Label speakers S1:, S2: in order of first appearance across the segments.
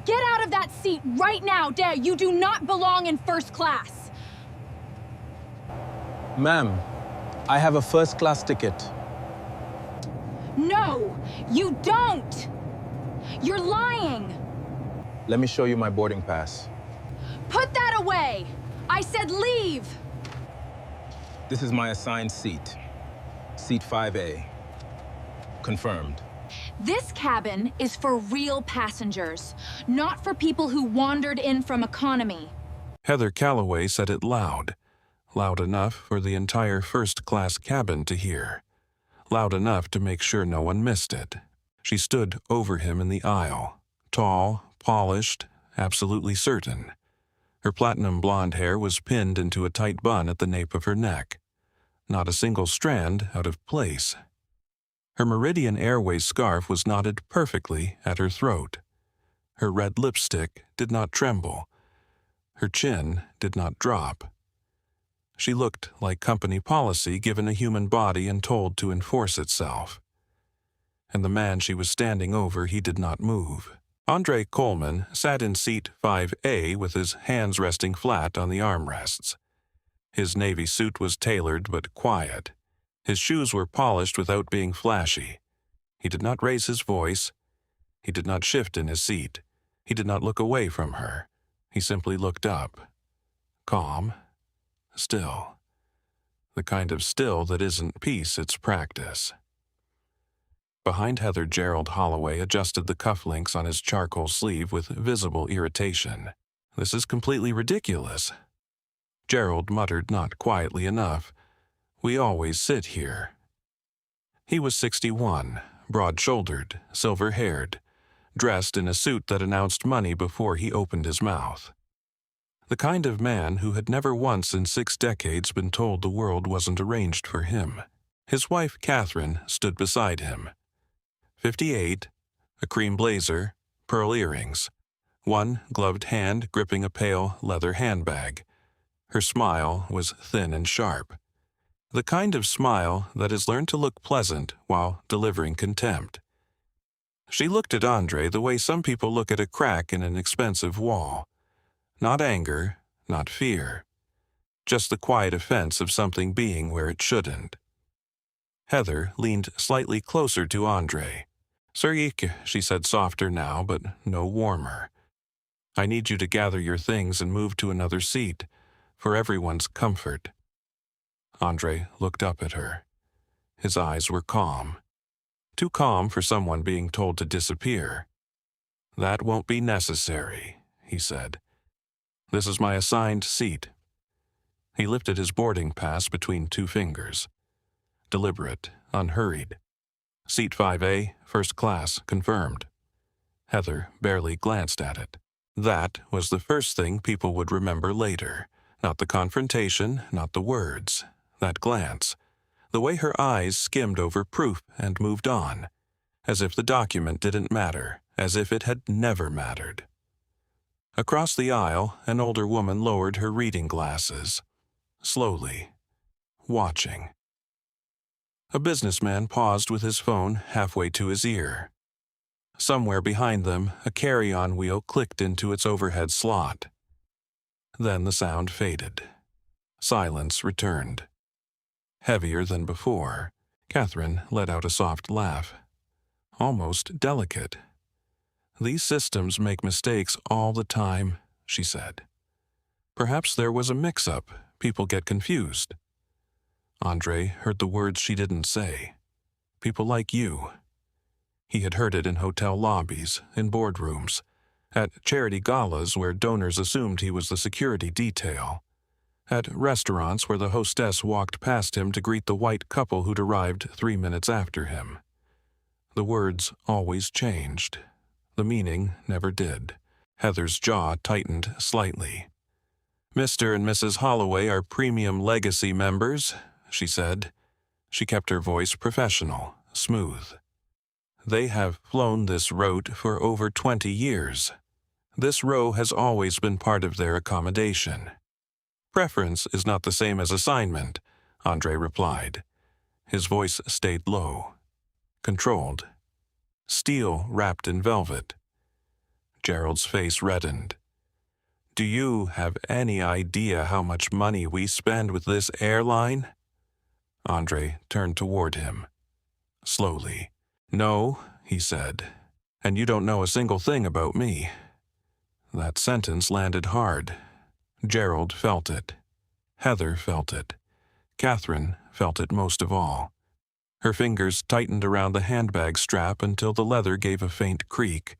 S1: Get out of that seat right now, Dare! You do not belong in first class!
S2: Ma'am, I have a first-class ticket.
S1: No, you don't! You're lying!
S2: Let me show you my boarding pass.
S1: Put that away! I said leave!
S2: This is my assigned seat. Seat 5A. Confirmed.
S1: This cabin is for real passengers, not for people who wandered in from economy.
S3: Heather Calloway said it loud enough for the entire first-class cabin to hear, loud enough to make sure no one missed it. She stood over him in the aisle, tall, polished, absolutely certain. Her platinum blonde hair was pinned into a tight bun at the nape of her neck, not a single strand out of place. Her Meridian Airways scarf was knotted perfectly at her throat. Her red lipstick did not tremble. Her chin did not drop. She looked like company policy given a human body and told to enforce itself. And the man she was standing over, he did not move. Andre Coleman sat in seat 5A with his hands resting flat on the armrests. His navy suit was tailored but quiet. His shoes were polished without being flashy. He did not raise his voice. He did not shift in his seat. He did not look away from her. He simply looked up. Calm. Still. The kind of still that isn't peace, it's practice. Behind Heather, Gerald Holloway adjusted the cufflinks on his charcoal sleeve with visible irritation. This is completely ridiculous. Gerald muttered not quietly enough. We always sit here. He was 61, broad-shouldered, silver-haired, dressed in a suit that announced money before he opened his mouth. The kind of man who had never once in 6 decades been told the world wasn't arranged for him. His wife, Catherine, stood beside him. 58, a cream blazer, pearl earrings, one gloved hand gripping a pale leather handbag. Her smile was thin and sharp. The kind of smile that has learned to look pleasant while delivering contempt. She looked at Andre the way some people look at a crack in an expensive wall. Not anger, not fear. Just the quiet offense of something being where it shouldn't. Heather leaned slightly closer to Andre. Sir, she said softer now, but no warmer. I need you to gather your things and move to another seat, for everyone's comfort. Andre looked up at her. His eyes were calm. Too calm for someone being told to disappear. That won't be necessary, he said. This is my assigned seat. He lifted his boarding pass between 2 fingers. Deliberate, unhurried. Seat 5A, first class, confirmed. Heather barely glanced at it. That was the first thing people would remember later. Not the confrontation, not the words. That glance. The way her eyes skimmed over proof and moved on. As if the document didn't matter. As if it had never mattered. Across the aisle, an older woman lowered her reading glasses. Slowly. Watching. A businessman paused with his phone halfway to his ear. Somewhere behind them, a carry-on wheel clicked into its overhead slot. Then the sound faded. Silence returned. Heavier than before, Catherine let out a soft laugh. Almost delicate. These systems make mistakes all the time, she said. Perhaps there was a mix-up. People get confused. Andre heard the words she didn't say. People like you. He had heard it in hotel lobbies, in boardrooms, at charity galas where donors assumed he was the security detail, at restaurants where the hostess walked past him to greet the white couple who'd arrived 3 minutes after him. The words always changed. The meaning never did. Heather's jaw tightened slightly. Mr. and Mrs. Holloway are premium legacy members, she said. She kept her voice professional, smooth. They have flown this route for over 20 years. This row has always been part of their accommodation. Preference is not the same as assignment, Andre replied. His voice stayed low, controlled. Steel wrapped in velvet. Gerald's face reddened. "Do you have any idea how much money we spend with this airline?" Andre turned toward him. Slowly. "No," he said, "and you don't know a single thing about me." That sentence landed hard. Gerald felt it. Heather felt it. Catherine felt it most of all. Her fingers tightened around the handbag strap until the leather gave a faint creak.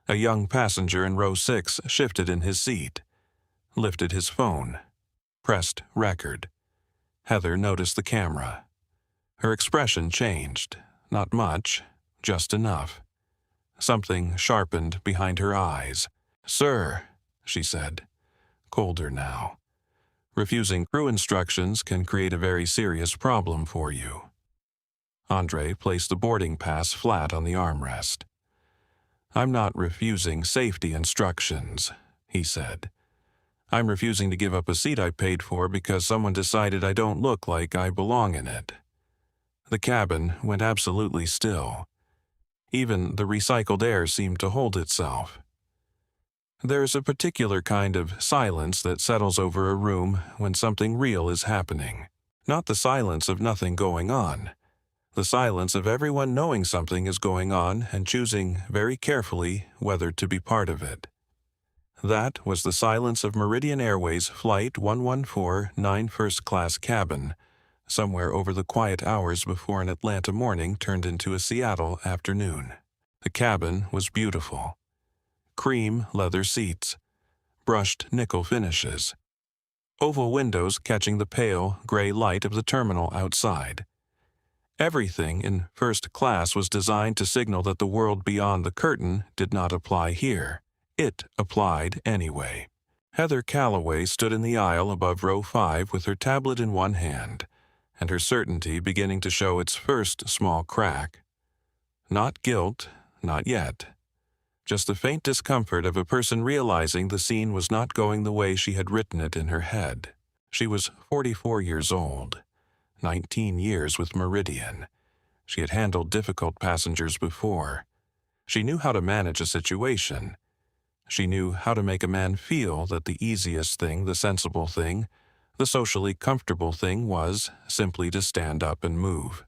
S3: A young passenger in row 6 shifted in his seat, lifted his phone, pressed record. Heather noticed the camera. Her expression changed. Not much, just enough. Something sharpened behind her eyes. "Sir," she said, colder now. "Refusing crew instructions can create a very serious problem for you." Andre placed the boarding pass flat on the armrest. "I'm not refusing safety instructions," he said. "I'm refusing to give up a seat I paid for because someone decided I don't look like I belong in it." The cabin went absolutely still. Even the recycled air seemed to hold itself. There's a particular kind of silence that settles over a room when something real is happening. Not the silence of nothing going on. The silence of everyone knowing something is going on and choosing very carefully whether to be part of it. That was the silence of Meridian Airways Flight 114-9 first-class cabin, somewhere over the quiet hours before an Atlanta morning turned into a Seattle afternoon. The cabin was beautiful. Cream leather seats, brushed nickel finishes, oval windows catching the pale, gray light of the terminal outside. Everything in first class was designed to signal that the world beyond the curtain did not apply here. It applied anyway. Heather Calloway stood in the aisle above row 5 with her tablet in one hand, and her certainty beginning to show its first small crack. Not guilt, not yet. Just the faint discomfort of a person realizing the scene was not going the way she had written it in her head. She was 44 years old. 19 years with Meridian. She had handled difficult passengers before. She knew how to manage a situation. She knew how to make a man feel that the easiest thing, the sensible thing, the socially comfortable thing was simply to stand up and move.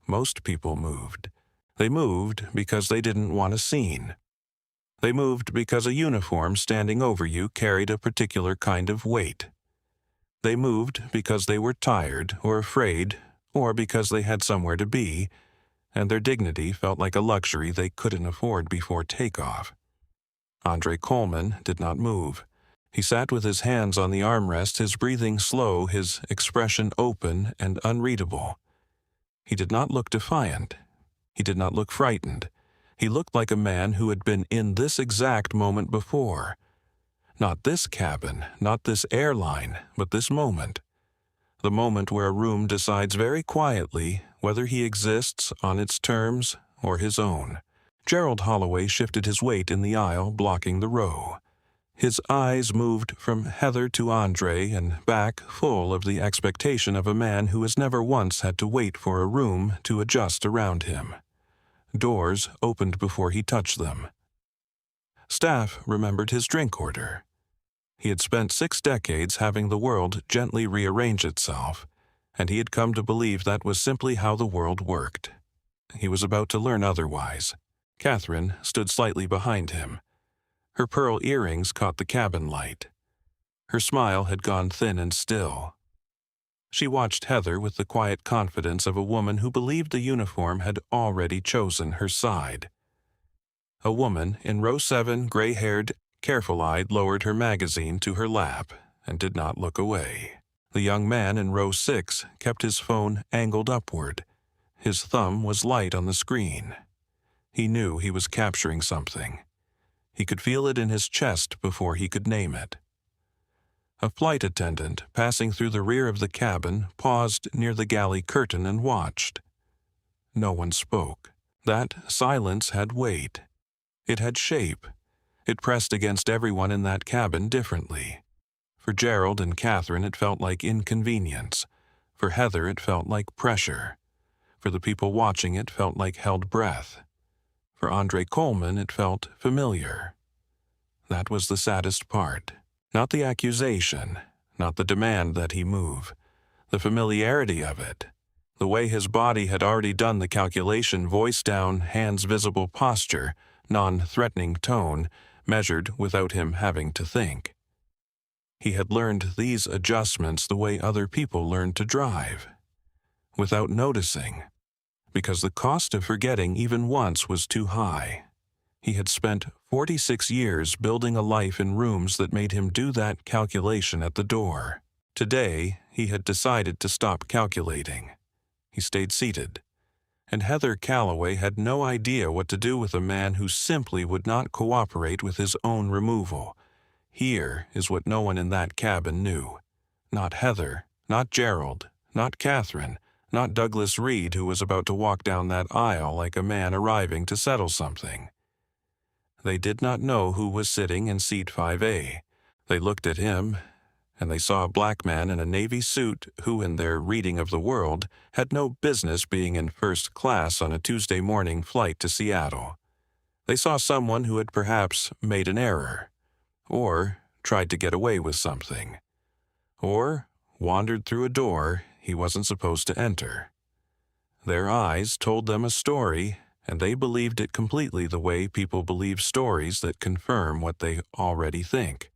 S3: Most people moved. They moved because they didn't want a scene. They moved because a uniform standing over you carried a particular kind of weight. They moved because they were tired or afraid, or because they had somewhere to be, and their dignity felt like a luxury they couldn't afford before takeoff. Andre Coleman did not move. He sat with his hands on the armrest, his breathing slow, his expression open and unreadable. He did not look defiant. He did not look frightened. He looked like a man who had been in this exact moment before. Not this cabin, not this airline, but this moment. The moment where a room decides very quietly whether he exists on its terms or his own. Gerald Holloway shifted his weight in the aisle, blocking the row. His eyes moved from Heather to Andre and back, full of the expectation of a man who has never once had to wait for a room to adjust around him. Doors opened before he touched them. Staff remembered his drink order. He had spent 6 decades having the world gently rearrange itself, and he had come to believe that was simply how the world worked. He was about to learn otherwise. Catherine stood slightly behind him. Her pearl earrings caught the cabin light. Her smile had gone thin and still. She watched Heather with the quiet confidence of a woman who believed the uniform had already chosen her side. A woman in row 7, gray-haired, careful-eyed, lowered her magazine to her lap and did not look away. The young man in row 6 kept his phone angled upward. His thumb was light on the screen. He knew he was capturing something. He could feel it in his chest before he could name it. A flight attendant, passing through the rear of the cabin, paused near the galley curtain and watched. No one spoke. That silence had weight. It had shape. It pressed against everyone in that cabin differently. For Gerald and Catherine it felt like inconvenience. For Heather it felt like pressure. For the people watching it felt like held breath. For Andre Coleman, it felt familiar. That was the saddest part. Not the accusation, not the demand that he move. The familiarity of it. The way his body had already done the calculation, voice down, hands visible posture, non-threatening tone, measured without him having to think. He had learned these adjustments the way other people learn to drive, without noticing, because the cost of forgetting even once was too high. He had spent 46 years building a life in rooms that made him do that calculation at the door. Today, he had decided to stop calculating. He stayed seated, and Heather Calloway had no idea what to do with a man who simply would not cooperate with his own removal. Here is what no one in that cabin knew. Not Heather, not Gerald, not Catherine, not Douglas Reed, who was about to walk down that aisle like a man arriving to settle something. They did not know who was sitting in seat 5A. They looked at him, and they saw a black man in a navy suit who, in their reading of the world, had no business being in first class on a Tuesday morning flight to Seattle. They saw someone who had perhaps made an error, or tried to get away with something, or wandered through a door he wasn't supposed to enter. Their eyes told them a story, and they believed it completely the way people believe stories that confirm what they already think.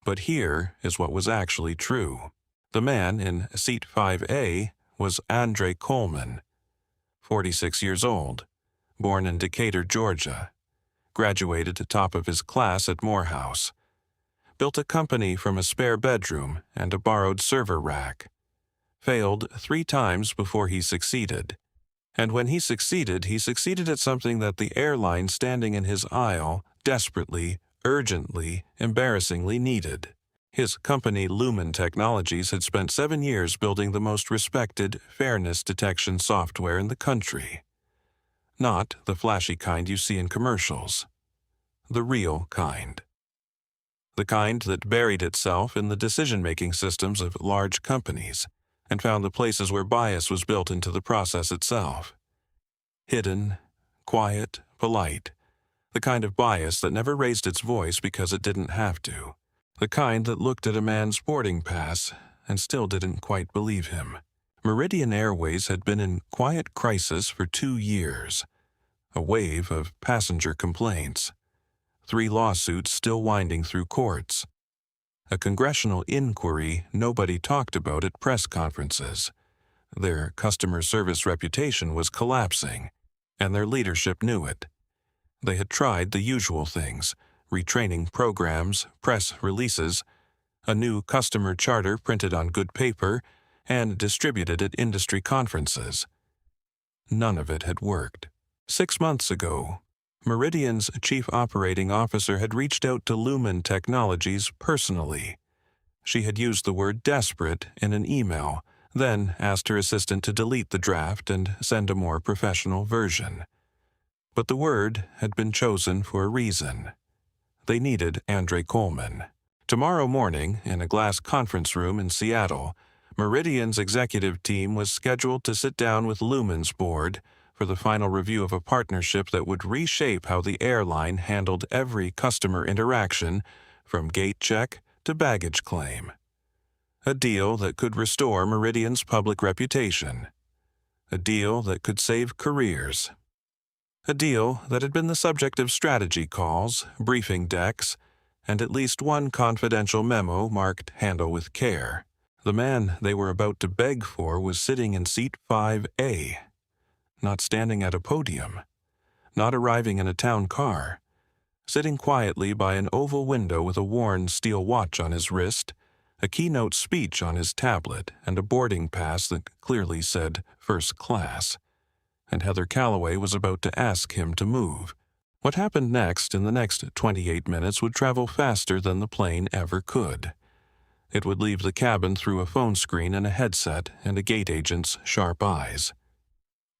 S3: But here is what was actually true. The man in seat 5A was Andre Coleman, 46 years old, born in Decatur, Georgia, graduated top of his class at Morehouse, built a company from a spare bedroom and a borrowed server rack, failed 3 times before he succeeded, and when he succeeded at something that the airline standing in his aisle desperately, urgently, embarrassingly needed. His company, Lumen Technologies, had spent 7 years building the most respected fairness detection software in the country. Not the flashy kind you see in commercials. The real kind. The kind that buried itself in the decision-making systems of large companies and found the places where bias was built into the process itself. Hidden, quiet, polite. The kind of bias that never raised its voice because it didn't have to. The kind that looked at a man's boarding pass and still didn't quite believe him. Meridian Airways had been in quiet crisis for 2 years. A wave of passenger complaints. 3 lawsuits still winding through courts. A congressional inquiry nobody talked about at press conferences. Their customer service reputation was collapsing, and their leadership knew it. They had tried the usual things, retraining programs, press releases, a new customer charter printed on good paper, and distributed at industry conferences. None of it had worked. 6 months ago, Meridian's chief operating officer had reached out to Lumen Technologies personally. She had used the word desperate in an email, then asked her assistant to delete the draft and send a more professional version. But the word had been chosen for a reason. They needed Andre Coleman. Tomorrow morning, in a glass conference room in Seattle, Meridian's executive team was scheduled to sit down with Lumen's board for the final review of a partnership that would reshape how the airline handled every customer interaction, from gate check to baggage claim. A deal that could restore Meridian's public reputation. A deal that could save careers. A deal that had been the subject of strategy calls, briefing decks, and at least one confidential memo marked "Handle with care." The man they were about to beg for was sitting in seat 5A, not standing at a podium, not arriving in a town car, sitting quietly by an oval window with a worn steel watch on his wrist, a keynote speech on his tablet, and a boarding pass that clearly said first class. And Heather Calloway was about to ask him to move. What happened next in the next 28 minutes would travel faster than the plane ever could. It would leave the cabin through a phone screen and a headset and a gate agent's sharp eyes.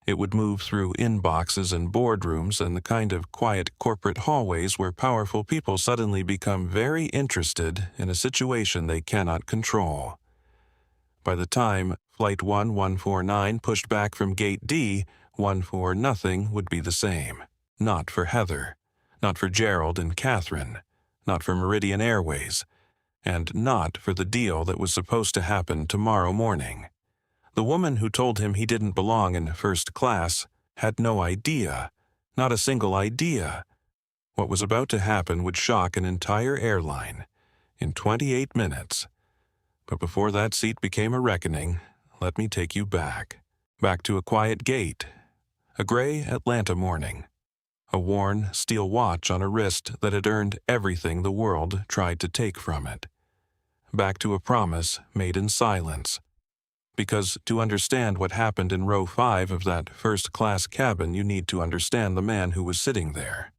S3: It would move through inboxes and boardrooms and the kind of quiet corporate hallways where powerful people suddenly become very interested in a situation they cannot control. By the time Flight 1149 pushed back from Gate D, 140 would be the same. Not for Heather, not for Gerald and Catherine, not for Meridian Airways, and not for the deal that was supposed to happen tomorrow morning. The woman who told him he didn't belong in first class had no idea, not a single idea. What was about to happen would shock an entire airline in 28 minutes. But before that seat became a reckoning, let me take you back to a quiet gate, a gray Atlanta morning, a worn steel watch on a wrist that had earned everything the world tried to take from it, back to a promise made in silence. Because to understand what happened in row 5 of that first-class cabin, you need to understand the man who was sitting there.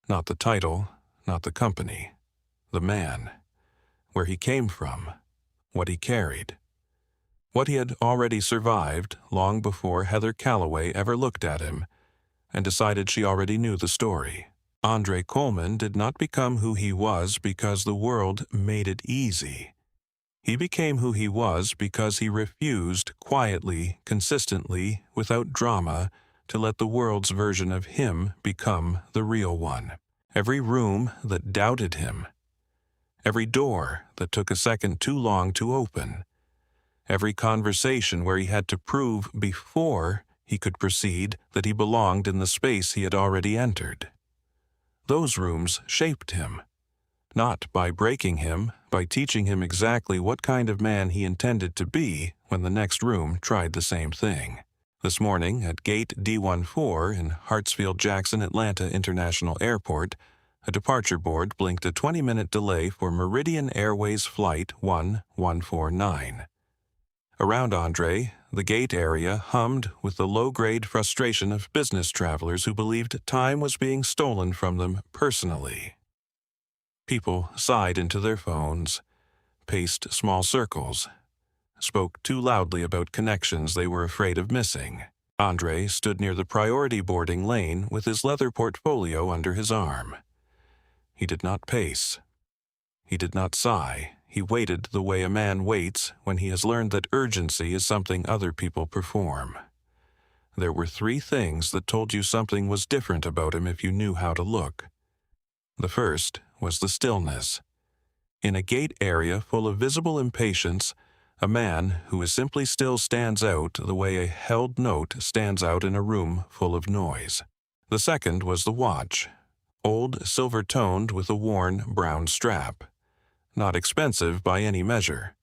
S3: Not the title, not the company, the man, where he came from, what he carried, what he had already survived long before Heather Calloway ever looked at him and decided she already knew the story. Andre Coleman did not become who he was because the world made it easy. He became who he was because he refused quietly, consistently, without drama, to let the world's version of him become the real one. Every room that doubted him, every door that took a second too long to open, every conversation where he had to prove before he could proceed that he belonged in the space he had already entered. Those rooms shaped him, not by breaking him, by teaching him exactly what kind of man he intended to be when the next room tried the same thing. This morning, at Gate D14 in Hartsfield-Jackson Atlanta International Airport, a departure board blinked a 20-minute delay for Meridian Airways Flight 1149. Around Andre, the gate area hummed with the low-grade frustration of business travelers who believed time was being stolen from them personally. People sighed into their phones, paced small circles, spoke too loudly about connections they were afraid of missing. Andre stood near the priority boarding lane with his leather portfolio under his arm. He did not pace. He did not sigh. He waited the way a man waits when he has learned that urgency is something other people perform. There were 3 things that told you something was different about him if you knew how to look. The first was the stillness. In a gate area full of visible impatience, a man who is simply still stands out the way a held note stands out in a room full of noise. The second was the watch, old silver-toned with a worn brown strap. Not expensive by any measure.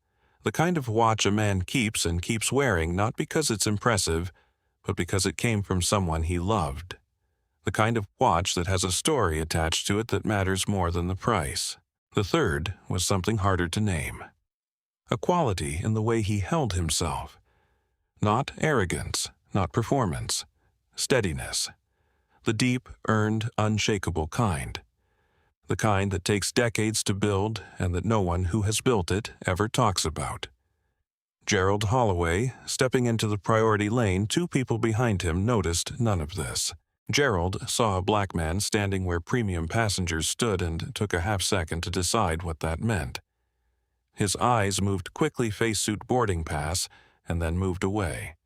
S3: The kind of watch a man keeps and keeps wearing not because it's impressive, but because it came from someone he loved. The kind of watch that has a story attached to it that matters more than the price. The third was something harder to name. A quality in the way he held himself. Not arrogance, not performance. Steadiness. The deep, earned, unshakable kind. The kind that takes decades to build and that no one who has built it ever talks about. Gerald Holloway, stepping into the priority lane 2 people behind him, noticed none of this. Gerald saw a black man standing where premium passengers stood and took a half-second to decide what that meant. His eyes moved quickly face-suit boarding pass and then moved away.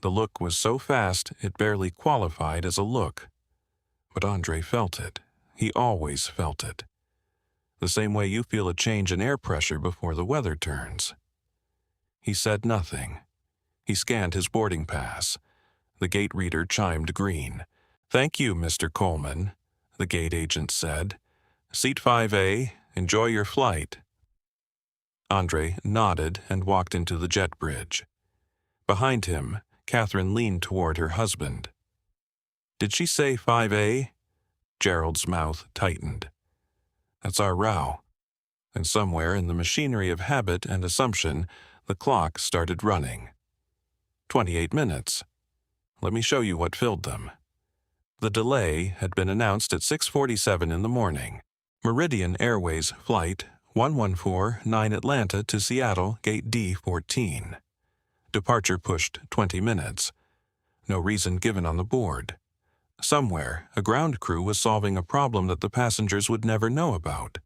S3: The look was so fast it barely qualified as a look. But Andre felt it. He always felt it. The same way you feel a change in air pressure before the weather turns. He said nothing. He scanned his boarding pass. The gate reader chimed green. "Thank you, Mr. Coleman," the gate agent said. "Seat 5A, enjoy your flight." Andre nodded and walked into the jet bridge. Behind him, Catherine leaned toward her husband. "Did she say 5A?" Gerald's mouth tightened. "That's our row." And somewhere in the machinery of habit and assumption, the clock started running. 28 minutes. Let me show you what filled them. The delay had been announced at 6:47 in the morning. Meridian Airways Flight 1149 Atlanta to Seattle, Gate D14. Departure pushed 20 minutes. No reason given on the board. Somewhere, a ground crew was solving a problem that the passengers would never know about.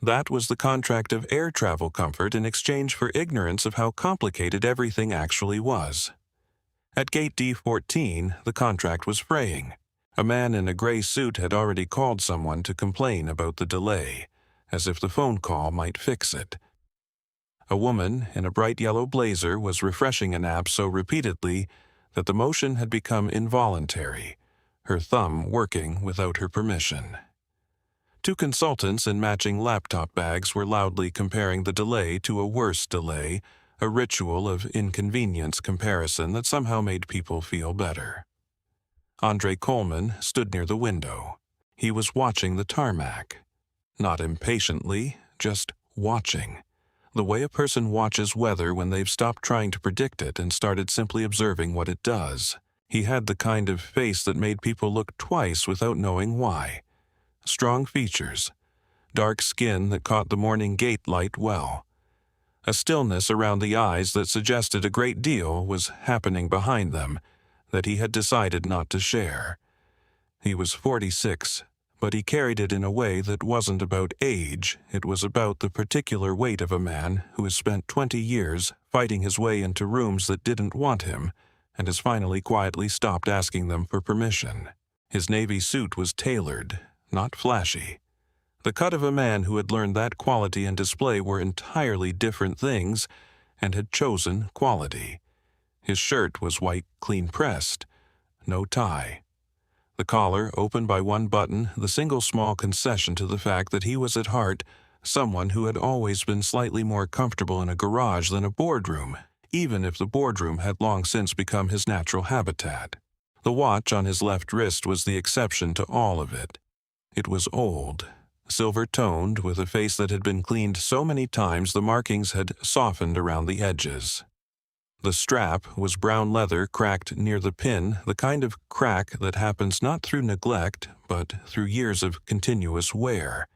S3: That was the contract of air travel comfort in exchange for ignorance of how complicated everything actually was. At Gate D14, the contract was fraying. A man in a gray suit had already called someone to complain about the delay, as if the phone call might fix it. A woman in a bright yellow blazer was refreshing an app so repeatedly that the motion had become involuntary, her thumb working without her permission. Two consultants in matching laptop bags were loudly comparing the delay to a worse delay, a ritual of inconvenience comparison that somehow made people feel better. Andre Coleman stood near the window. He was watching the tarmac. Not impatiently, just watching. The way a person watches weather when they've stopped trying to predict it and started simply observing what it does. He had the kind of face that made people look twice without knowing why. Strong features, dark skin that caught the morning gate light well, a stillness around the eyes that suggested a great deal was happening behind them that he had decided not to share. He was 46, but he carried it in a way that wasn't about age. It was about the particular weight of a man who has spent 20 years fighting his way into rooms that didn't want him and has finally quietly stopped asking them for permission. His navy suit was tailored, not flashy. The cut of a man who had learned that quality and display were entirely different things and had chosen quality. His shirt was white, clean-pressed, no tie. The collar open by one button, the single small concession to the fact that he was at heart someone who had always been slightly more comfortable in a garage than a boardroom, even if the boardroom had long since become his natural habitat. The watch on his left wrist was the exception to all of it. It was old, silver-toned, with a face that had been cleaned so many times the markings had softened around the edges. The strap was brown leather cracked near the pin, the kind of crack that happens not through neglect, but through years of continuous wear.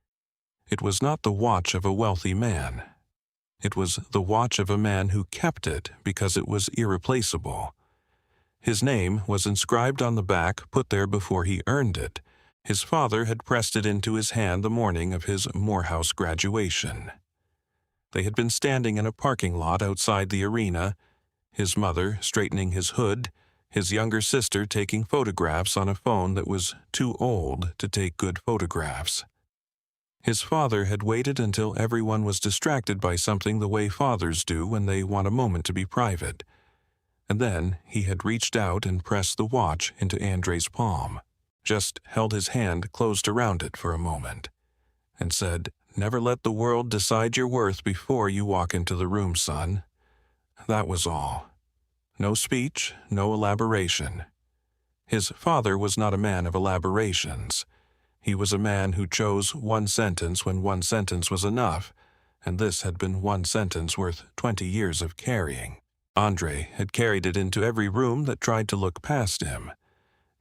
S3: It was not the watch of a wealthy man. It was the watch of a man who kept it because it was irreplaceable. His name was inscribed on the back, put there before he earned it. His father had pressed it into his hand the morning of his Morehouse graduation. They had been standing in a parking lot outside the arena, his mother straightening his hood, his younger sister taking photographs on a phone that was too old to take good photographs. His father had waited until everyone was distracted by something the way fathers do when they want a moment to be private. And then he had reached out and pressed the watch into Andre's palm, just held his hand closed around it for a moment, and said, "Never let the world decide your worth before you walk into the room, son." That was all. No speech, no elaboration. His father was not a man of elaborations. He was a man who chose one sentence when one sentence was enough, and this had been one sentence worth 20 years of carrying. Andre had carried it into every room that tried to look past him,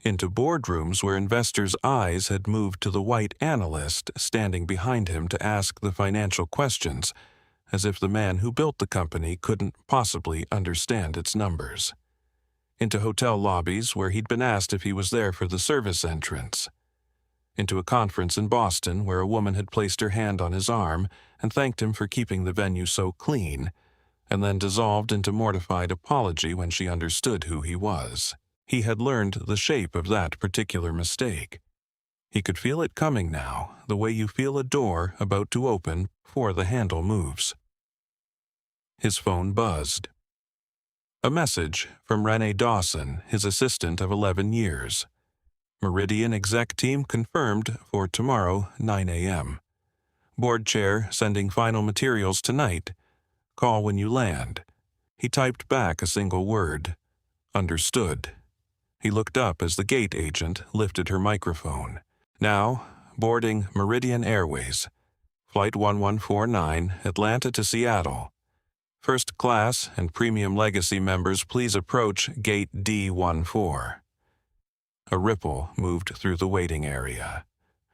S3: into boardrooms where investors' eyes had moved to the white analyst standing behind him to ask the financial questions, as if the man who built the company couldn't possibly understand its numbers. Into hotel lobbies where he'd been asked if he was there for the service entrance. Into a conference in Boston where a woman had placed her hand on his arm and thanked him for keeping the venue so clean, and then dissolved into mortified apology when she understood who he was. He had learned the shape of that particular mistake. He could feel it coming now, the way you feel a door about to open before the handle moves. His phone buzzed. A message from Renee Dawson, his assistant of 11 years. Meridian exec team confirmed for tomorrow, 9 a.m. Board chair sending final materials tonight. Call when you land. He typed back a single word. Understood. He looked up as the gate agent lifted her microphone. Now, boarding Meridian Airways. Flight 1149, Atlanta to Seattle. First class and premium legacy members, please approach gate D14. A ripple moved through the waiting area.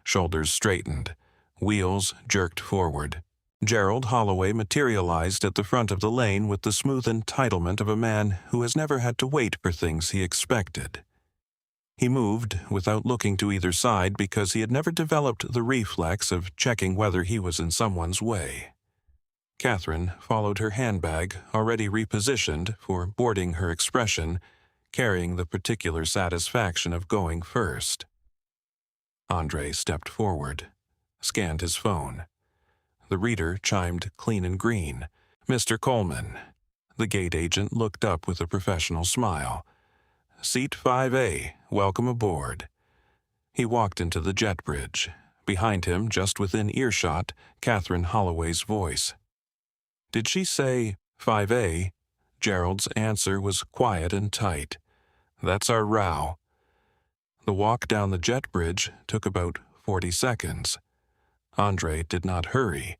S3: Shoulders straightened. Wheels jerked forward. Gerald Holloway materialized at the front of the lane with the smooth entitlement of a man who has never had to wait for things he expected. He moved without looking to either side because he had never developed the reflex of checking whether he was in someone's way. Catherine followed her handbag, already repositioned for boarding her expression, carrying the particular satisfaction of going first. Andre stepped forward, scanned his phone. The reader chimed clean and green. Mr. Coleman. The gate agent looked up with a professional smile. Seat 5A, welcome aboard. He walked into the jet bridge. Behind him, just within earshot, Catherine Holloway's voice. Did she say 5A? Gerald's answer was quiet and tight. That's our row. The walk down the jet bridge took about 40 seconds. Andre did not hurry.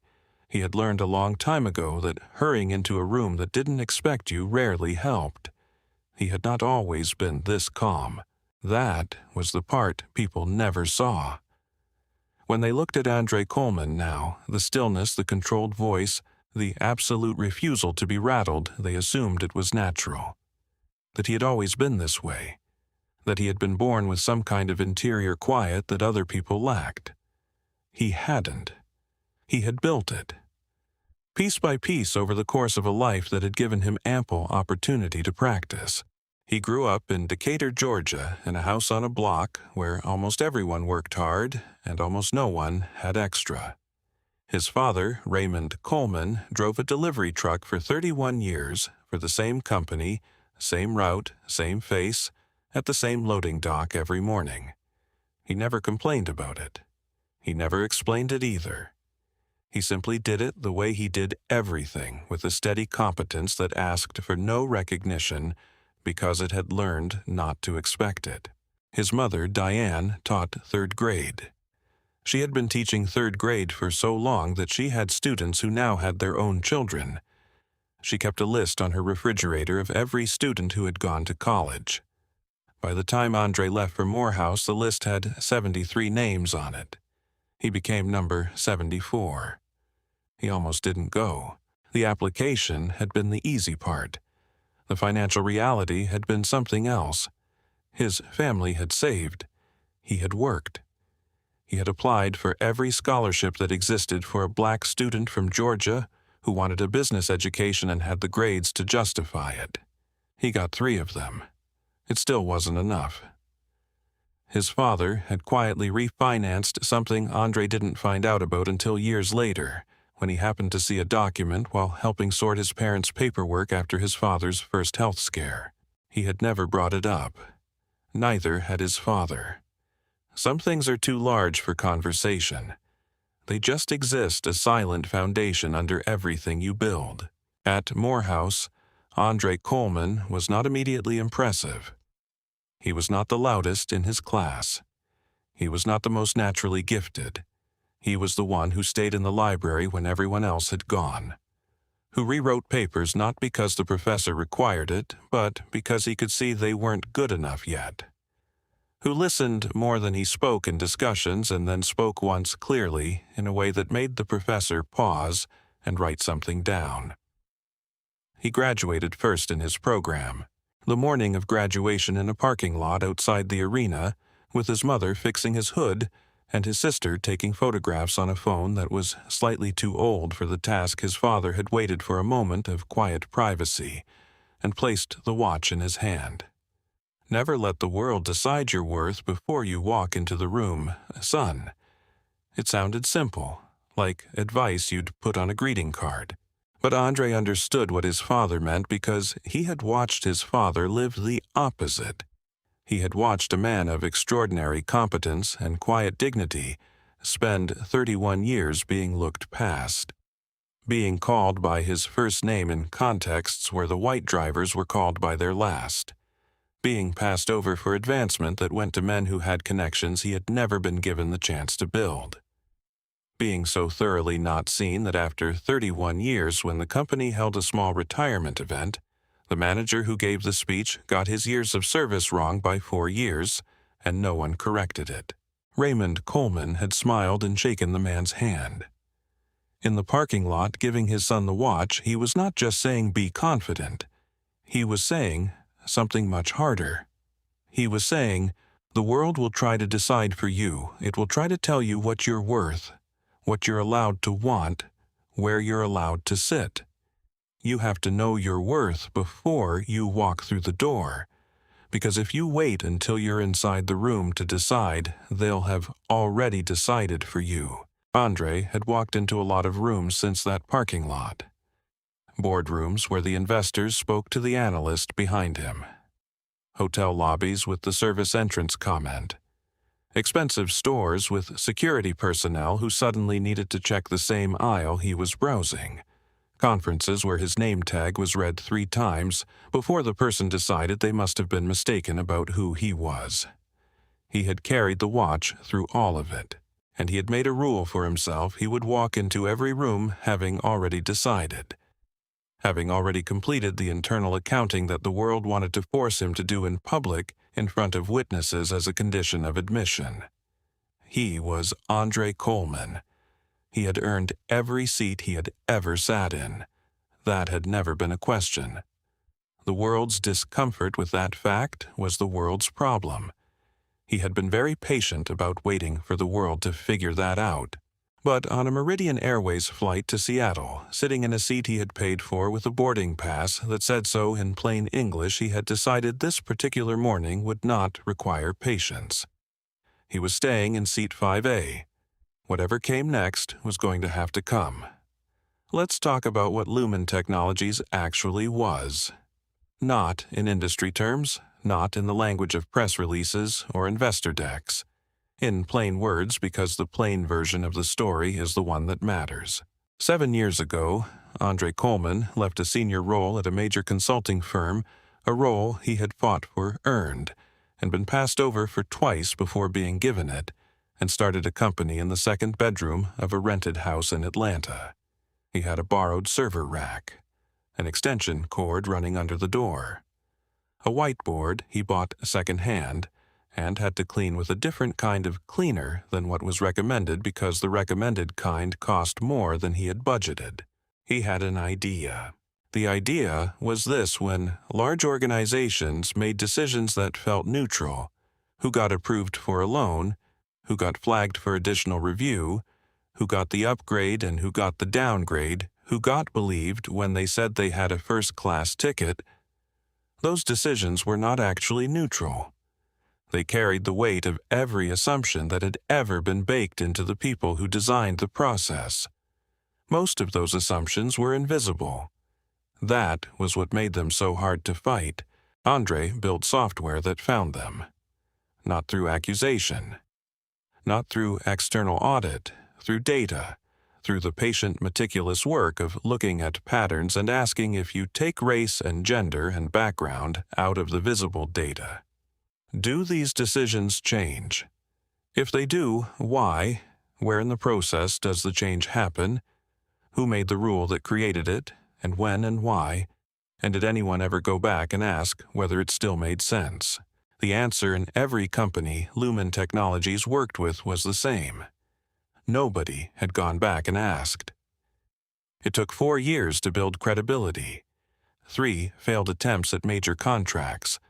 S3: He had learned a long time ago that hurrying into a room that didn't expect you rarely helped. He had not always been this calm. That was the part people never saw. When they looked at Andre Coleman now, the stillness, the controlled voice, the absolute refusal to be rattled, they assumed it was natural. That he had always been this way. That he had been born with some kind of interior quiet that other people lacked. He hadn't. He had built it. Piece by piece over the course of a life that had given him ample opportunity to practice. He grew up in Decatur, Georgia, in a house on a block where almost everyone worked hard and almost no one had extra. His father, Raymond Coleman, drove a delivery truck for 31 years for the same company, same route, same face, at the same loading dock every morning. He never complained about it. He never explained it either. He simply did it the way he did everything, with a steady competence that asked for no recognition because it had learned not to expect it. His mother, Diane, taught 3rd grade. She had been teaching 3rd grade for so long that she had students who now had their own children. She kept a list on her refrigerator of every student who had gone to college. By the time Andre left for Morehouse, the list had 73 names on it. He became number 74. He almost didn't go. The application had been the easy part. The financial reality had been something else. His family had saved. He had worked. He had applied for every scholarship that existed for a black student from Georgia who wanted a business education and had the grades to justify it. He got 3 of them. It still wasn't enough. His father had quietly refinanced something Andre didn't find out about until years later, when he happened to see a document while helping sort his parents' paperwork after his father's first health scare. He had never brought it up. Neither had his father. Some things are too large for conversation. They just exist, a silent foundation under everything you build. At Morehouse, Andre Coleman was not immediately impressive. He was not the loudest in his class. He was not the most naturally gifted. He was the one who stayed in the library when everyone else had gone. Who rewrote papers not because the professor required it, but because he could see they weren't good enough yet. Who listened more than he spoke in discussions and then spoke once clearly in a way that made the professor pause and write something down. He graduated first in his program. The morning of graduation in a parking lot outside the arena, with his mother fixing his hood and his sister taking photographs on a phone that was slightly too old for the task his father had waited for a moment of quiet privacy and placed the watch in his hand. Never let the world decide your worth before you walk into the room, son. It sounded simple, like advice you'd put on a greeting card. But Andre understood what his father meant because he had watched his father live the opposite. He had watched a man of extraordinary competence and quiet dignity spend 31 years being looked past, being called by his first name in contexts where the white drivers were called by their last, being passed over for advancement that went to men who had connections he had never been given the chance to build. Being so thoroughly not seen that after 31 years, when the company held a small retirement event, the manager who gave the speech got his years of service wrong by 4 years, and no one corrected it. Raymond Coleman had smiled and shaken the man's hand. In the parking lot, giving his son the watch, he was not just saying be confident. He was saying something much harder. He was saying, the world will try to decide for you. It will try to tell you what you're worth, what you're allowed to want, where you're allowed to sit. You have to know your worth before you walk through the door, Because if you wait until you're inside the room to decide, they'll have already decided for you. Andre had walked into a lot of rooms since that parking lot. Boardrooms where the investors spoke to the analyst behind him. Hotel lobbies with the service entrance comment. Expensive stores with security personnel who suddenly needed to check the same aisle he was browsing. Conferences where his name tag was read 3 times before the person decided they must have been mistaken about who he was. He had carried the watch through all of it, and he had made a rule for himself he would walk into every room having already decided. Having already completed the internal accounting that the world wanted to force him to do in public in front of witnesses as a condition of admission. He was Andre Coleman. He had earned every seat he had ever sat in. That had never been a question. The world's discomfort with that fact was the world's problem. He had been very patient about waiting for the world to figure that out. But on a Meridian Airways flight to Seattle, sitting in a seat he had paid for with a boarding pass that said so in plain English, he had decided this particular morning would not require patience. He was staying in seat 5A. Whatever came next was going to have to come. Let's talk about what Lumen Technologies actually was. Not in industry terms, not in the language of press releases or investor decks. In plain words, because the plain version of the story is the one that matters. 7 years ago, Andre Coleman left a senior role at a major consulting firm, a role he had fought for, earned, and been passed over for twice before being given it, and started a company in the 2nd bedroom of a rented house in Atlanta. He had a borrowed server rack, an extension cord running under the door, a whiteboard he bought second-hand, and had to clean with a different kind of cleaner than what was recommended because the recommended kind cost more than he had budgeted. He had an idea. The idea was this: when large organizations made decisions that felt neutral, who got approved for a loan, who got flagged for additional review, who got the upgrade and who got the downgrade, who got believed when they said they had a first-class ticket, those decisions were not actually neutral. They carried the weight of every assumption that had ever been baked into the people who designed the process. Most of those assumptions were invisible. That was what made them so hard to fight. Andre built software that found them. Not through accusation. Not through external audit, through data, through the patient, meticulous work of looking at patterns and asking if you take race and gender and background out of the visible data. Do these decisions change? If they do, why? Where in the process does the change happen? Who made the rule that created it, and when and why? And did anyone ever go back and ask whether it still made sense? The answer in every company Lumen Technologies worked with was the same. Nobody had gone back and asked. It took 4 years to build credibility. 3 failed attempts at major contracts.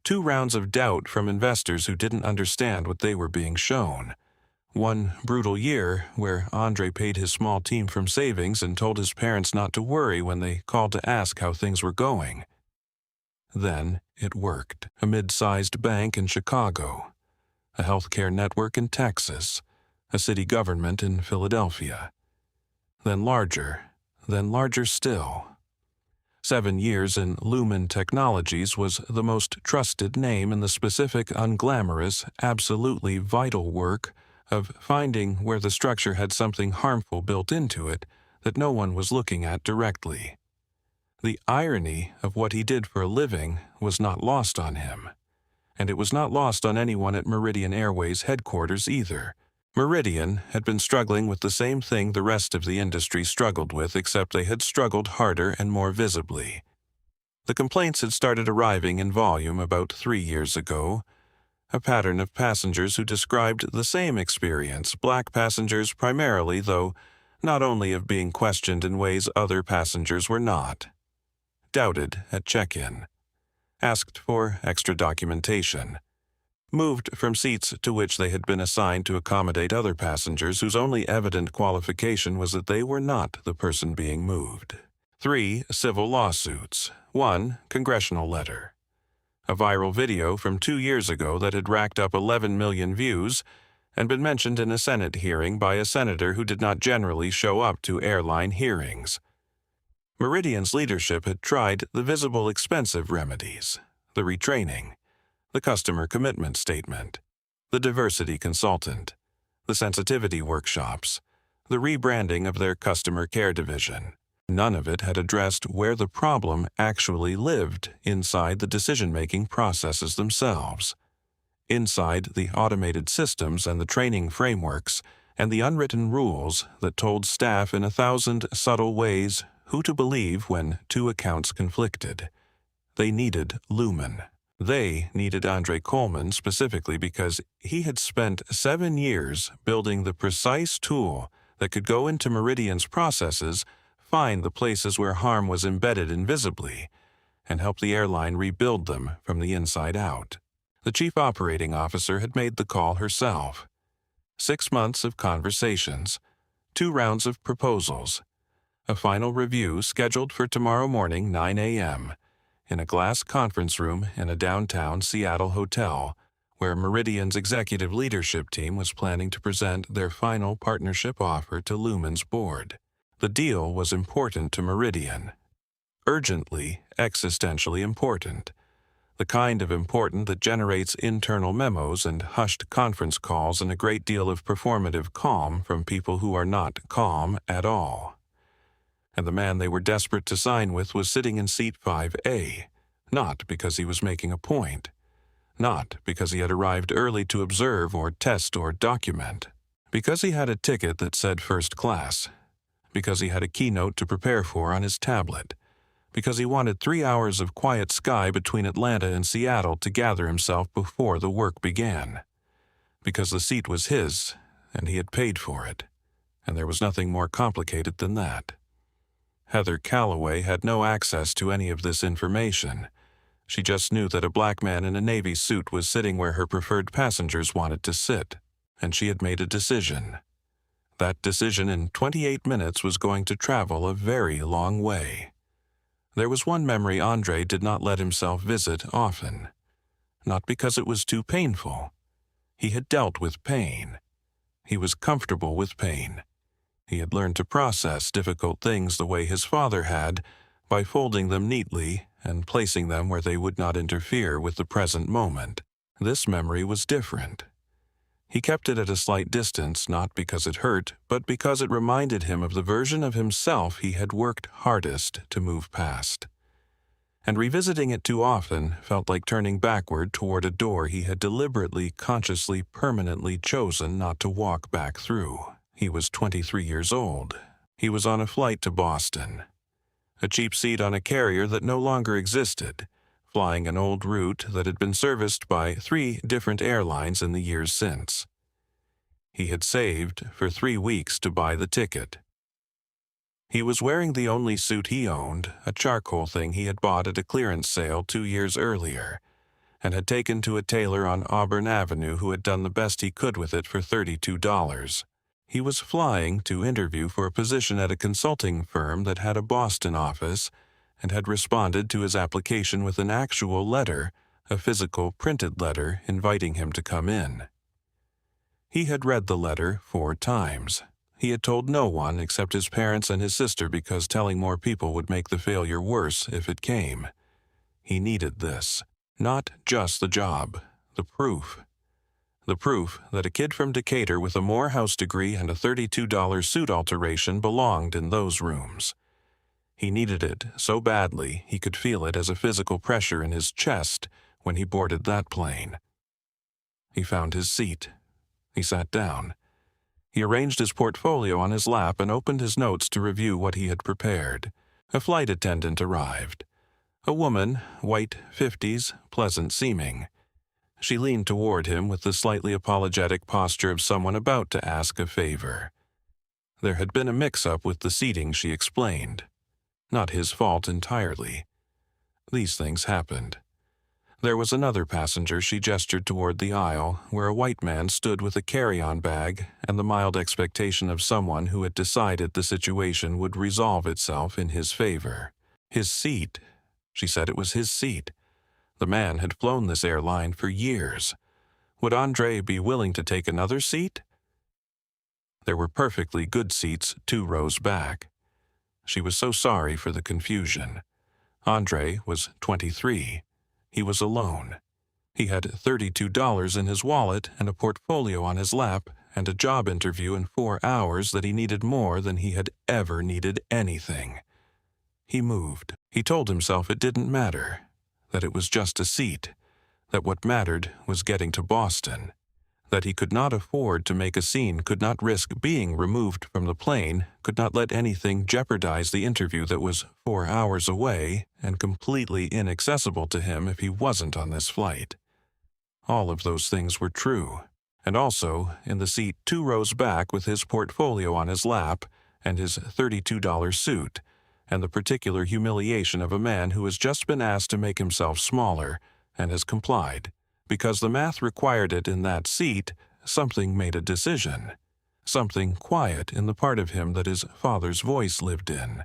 S3: 2 rounds of doubt from investors who didn't understand what they were being shown. 1 brutal year where Andre paid his small team from savings and told his parents not to worry when they called to ask how things were going. Then it worked. A mid-sized bank in Chicago, a healthcare network in Texas, a city government in Philadelphia. Then larger still. 7 years in Lumen Technologies was the most trusted name in the specific, unglamorous, absolutely vital work of finding where the structure had something harmful built into it that no one was looking at directly. The irony of what he did for a living was not lost on him, and it was not lost on anyone at Meridian Airways headquarters either. Meridian had been struggling with the same thing the rest of the industry struggled with, except they had struggled harder and more visibly. The complaints had started arriving in volume about 3 years ago, a pattern of passengers who described the same experience, black passengers primarily, though not only of being questioned in ways other passengers were not. Doubted at check-in. Asked for extra documentation. Moved from seats to which they had been assigned to accommodate other passengers whose only evident qualification was that they were not the person being moved. 3 civil lawsuits. 1 congressional letter. a viral video from 2 years ago that had racked up 11 million views and been mentioned in a Senate hearing by a senator who did not generally show up to airline hearings. Meridian's leadership had tried the visible expensive remedies, the retraining, the customer commitment statement, the diversity consultant, the sensitivity workshops, the rebranding of their customer care division. None of it had addressed where the problem actually lived inside the decision-making processes themselves, inside the automated systems and the training frameworks and the unwritten rules that told staff in 1,000 subtle ways who to believe when two accounts conflicted. They needed Lumen. They needed Andre Coleman specifically because he had spent 7 years building the precise tool that could go into Meridian's processes, find the places where harm was embedded invisibly, and help the airline rebuild them from the inside out. The chief operating officer had made the call herself. 6 months of conversations, 2 rounds of proposals, a final review scheduled for tomorrow morning 9 a.m. in a glass conference room in a downtown Seattle hotel, where Meridian's executive leadership team was planning to present their final partnership offer to Lumen's board. The deal was important to Meridian. Urgently, existentially important. The kind of important that generates internal memos and hushed conference calls and a great deal of performative calm from people who are not calm at all. And the man they were desperate to sign with was sitting in seat 5A, not because he was making a point, not because he had arrived early to observe or test or document, because he had a ticket that said first class, because he had a keynote to prepare for on his tablet, because he wanted 3 hours of quiet sky between Atlanta and Seattle to gather himself before the work began, because the seat was his and he had paid for it, and there was nothing more complicated than that. Heather Calloway had no access to any of this information. She just knew that a black man in a Navy suit was sitting where her preferred passengers wanted to sit, and she had made a decision. That decision in 28 minutes was going to travel a very long way. There was one memory Andre did not let himself visit often. Not because it was too painful. He had dealt with pain. He was comfortable with pain. He had learned to process difficult things the way his father had, by folding them neatly and placing them where they would not interfere with the present moment. This memory was different. He kept it at a slight distance, not because it hurt, but because it reminded him of the version of himself he had worked hardest to move past. And revisiting it too often felt like turning backward toward a door he had deliberately, consciously, permanently chosen not to walk back through. He was 23 years old. He was on a flight to Boston. A cheap seat on a carrier that no longer existed, flying an old route that had been serviced by 3 different airlines in the years since. He had saved for 3 weeks to buy the ticket. He was wearing the only suit he owned, a charcoal thing he had bought at a clearance sale 2 years earlier, and had taken to a tailor on Auburn Avenue who had done the best he could with it for $32. He was flying to interview for a position at a consulting firm that had a Boston office and had responded to his application with an actual letter, a physical printed letter inviting him to come in. He had read the letter 4 times. He had told no one except his parents and his sister because telling more people would make the failure worse if it came. He needed this. Not just the job, the proof. The proof that a kid from Decatur with a Morehouse degree and a $32 suit alteration belonged in those rooms. He needed it so badly he could feel it as a physical pressure in his chest when he boarded that plane. He found his seat. He sat down. He arranged his portfolio on his lap and opened his notes to review what he had prepared. A flight attendant arrived. A woman, white 50s, pleasant-seeming. She leaned toward him with the slightly apologetic posture of someone about to ask a favor. There had been a mix-up with the seating, she explained. Not his fault entirely. These things happened. There was another passenger. She gestured toward the aisle, where a white man stood with a carry-on bag and the mild expectation of someone who had decided the situation would resolve itself in his favor. His seat. She said it was his seat. The man had flown this airline for years. Would Andre be willing to take another seat? There were perfectly good seats 2 rows back. She was so sorry for the confusion. Andre was 23. He was alone. He had $32 in his wallet and a portfolio on his lap and a job interview in 4 hours that he needed more than he had ever needed anything. He moved. He told himself it didn't matter, that it was just a seat, that what mattered was getting to Boston, that he could not afford to make a scene, could not risk being removed from the plane, could not let anything jeopardize the interview that was 4 hours away and completely inaccessible to him if he wasn't on this flight. All of those things were true, and also in the seat 2 rows back with his portfolio on his lap and his $32 suit, and the particular humiliation of a man who has just been asked to make himself smaller and has complied. Because the math required it in that seat, something made a decision. Something quiet in the part of him that his father's voice lived in.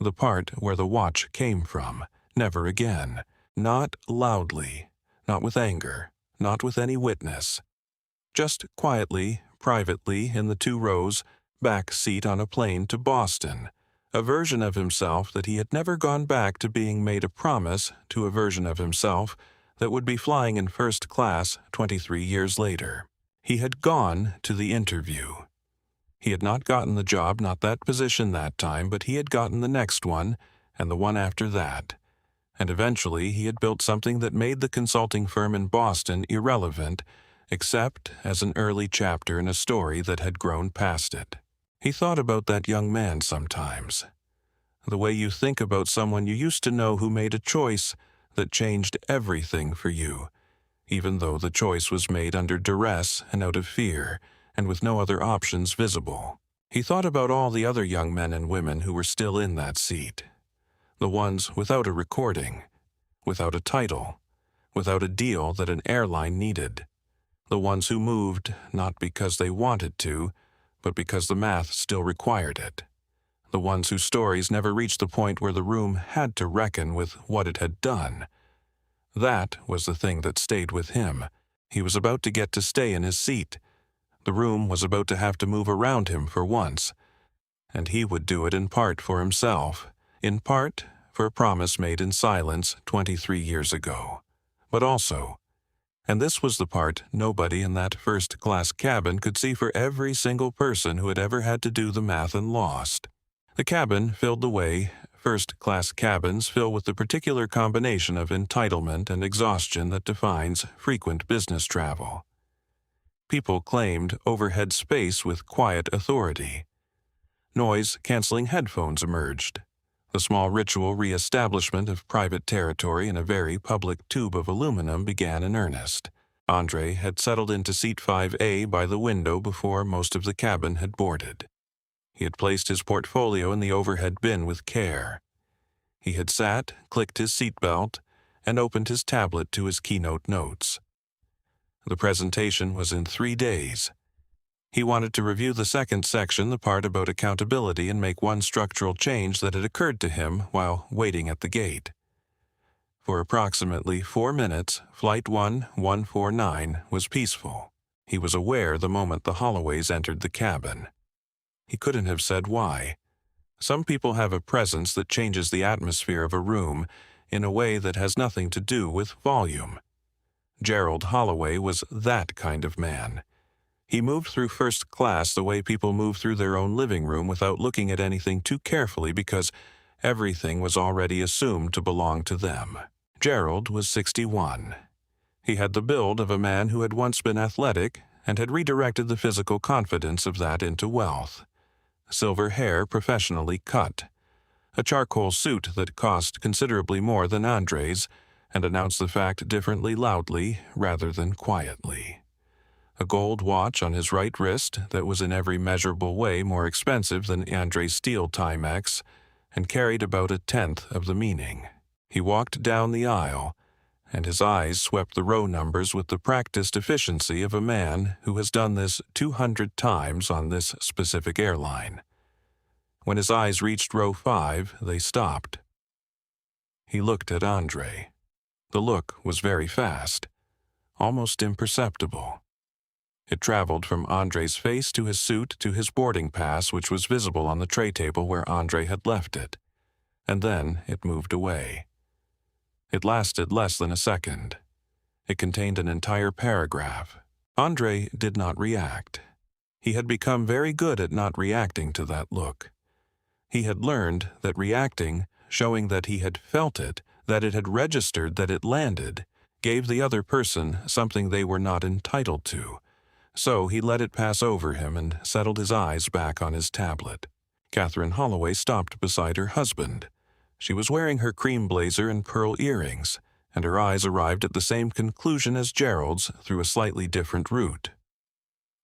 S3: The part where the watch came from. Never again. Not loudly. Not with anger. Not with any witness. Just quietly, privately, in the 2 rows, back seat on a plane to Boston. A version of himself that he had never gone back to being made a promise to a version of himself that would be flying in first class 23 years later. He had gone to the interview. He had not gotten the job, not that position that time, but he had gotten the next one and the one after that. And eventually he had built something that made the consulting firm in Boston irrelevant, except as an early chapter in a story that had grown past it. He thought about that young man sometimes. The way you think about someone you used to know who made a choice that changed everything for you, even though the choice was made under duress and out of fear, and with no other options visible. He thought about all the other young men and women who were still in that seat. The ones without a recording, without a title, without a deal that an airline needed. The ones who moved not because they wanted to, but because the math still required it. The ones whose stories never reached the point where the room had to reckon with what it had done. That was the thing that stayed with him. He was about to get to stay in his seat. The room was about to have to move around him for once. And he would do it in part for himself, in part for a promise made in silence 23 years ago. But also, and this was the part nobody in that first-class cabin could see for every single person who had ever had to do the math and lost. The cabin filled the way first-class cabins fill with the particular combination of entitlement and exhaustion that defines frequent business travel. People claimed overhead space with quiet authority. Noise-canceling headphones emerged. The small ritual re-establishment of private territory in a very public tube of aluminum began in earnest. Andre had settled into seat 5A by the window before most of the cabin had boarded. He had placed his portfolio in the overhead bin with care. He had sat, clicked his seatbelt, and opened his tablet to his keynote notes. The presentation was in 3 days. He wanted to review the second section, the part about accountability, and make one structural change that had occurred to him while waiting at the gate. For approximately 4 minutes, Flight 1149 was peaceful. He was aware the moment the Holloways entered the cabin. He couldn't have said why. Some people have a presence that changes the atmosphere of a room in a way that has nothing to do with volume. Gerald Holloway was that kind of man. He moved through first class the way people move through their own living room without looking at anything too carefully because everything was already assumed to belong to them. Gerald was 61. He had the build of a man who had once been athletic and had redirected the physical confidence of that into wealth. Silver hair professionally cut, a charcoal suit that cost considerably more than Andre's, and announced the fact differently loudly rather than quietly. A gold watch on his right wrist that was in every measurable way more expensive than Andre's steel Timex, and carried about 1/10 of the meaning. He walked down the aisle, and his eyes swept the row numbers with the practiced efficiency of a man who has done this 200 times on this specific airline. When his eyes reached row 5, they stopped. He looked at Andre. The look was very fast, almost imperceptible. It traveled from Andre's face to his suit to his boarding pass, which was visible on the tray table where Andre had left it, and then it moved away. It lasted less than a second. It contained an entire paragraph. Andre did not react. He had become very good at not reacting to that look. He had learned that reacting, showing that he had felt it, that it had registered that it landed, gave the other person something they were not entitled to. So he let it pass over him and settled his eyes back on his tablet. Catherine Holloway stopped beside her husband. She was wearing her cream blazer and pearl earrings, and her eyes arrived at the same conclusion as Gerald's through a slightly different route.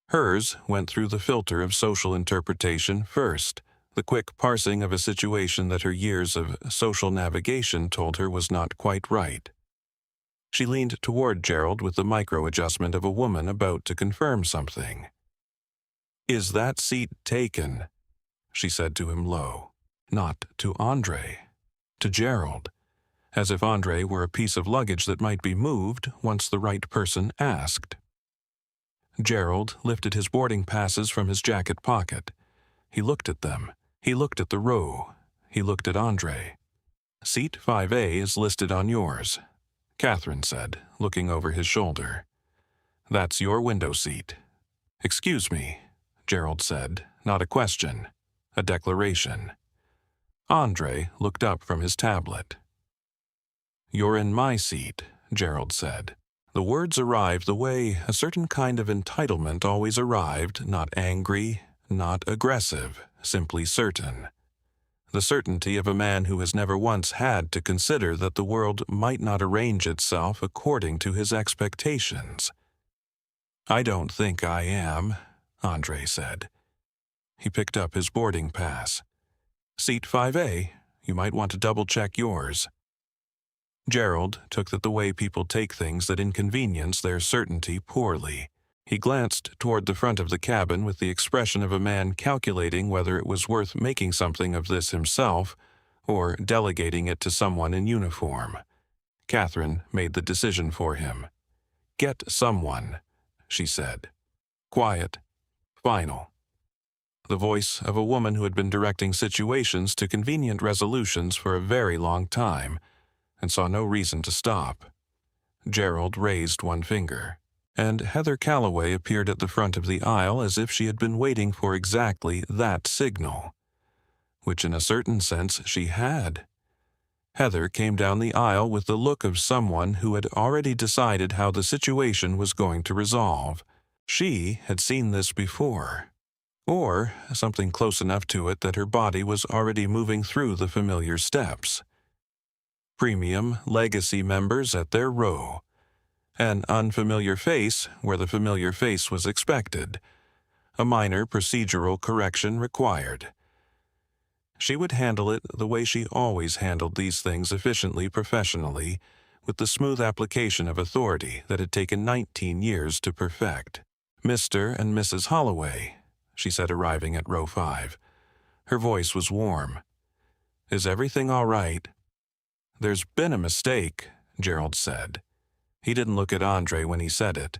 S3: Hers went through the filter of social interpretation first, the quick parsing of a situation that her years of social navigation told her was not quite right. She leaned toward Gerald with the micro-adjustment of a woman about to confirm something. "Is that seat taken?" she said to him low. Not to Andre. To Gerald, as if Andre were a piece of luggage that might be moved once the right person asked. Gerald lifted his boarding passes from his jacket pocket. He looked at them. He looked at the row. He looked at Andre. "Seat 5A is listed on yours," Catherine said, looking over his shoulder. "That's your window seat." "Excuse me," Gerald said, not a question, a declaration. Andre looked up from his tablet. "You're in my seat," Gerald said. The words arrived the way a certain kind of entitlement always arrived, not angry, not aggressive, simply certain. The certainty of a man who has never once had to consider that the world might not arrange itself according to his expectations. "I don't think I am," Andre said. He picked up his boarding pass. "Seat 5A, you might want to double-check yours." Gerald took that the way people take things that inconvenience their certainty poorly. He glanced toward the front of the cabin with the expression of a man calculating whether it was worth making something of this himself or delegating it to someone in uniform. Catherine made the decision for him. "Get someone," she said. Quiet, final. The voice of a woman who had been directing situations to convenient resolutions for a very long time and saw no reason to stop. Gerald raised one finger, and Heather Calloway appeared at the front of the aisle as if she had been waiting for exactly that signal, which in a certain sense she had. Heather came down the aisle with the look of someone who had already decided how the situation was going to resolve. She had seen this before, or something close enough to it that her body was already moving through the familiar steps. Premium Legacy members at their row. An unfamiliar face where the familiar face was expected. A minor procedural correction required. She would handle it the way she always handled these things efficiently, professionally, with the smooth application of authority that had taken 19 years to perfect. "Mr. and Mrs. Holloway," she said, arriving at row 5. Her voice was warm. "Is everything all right?" "There's been a mistake," Gerald said. He didn't look at Andre when he said it.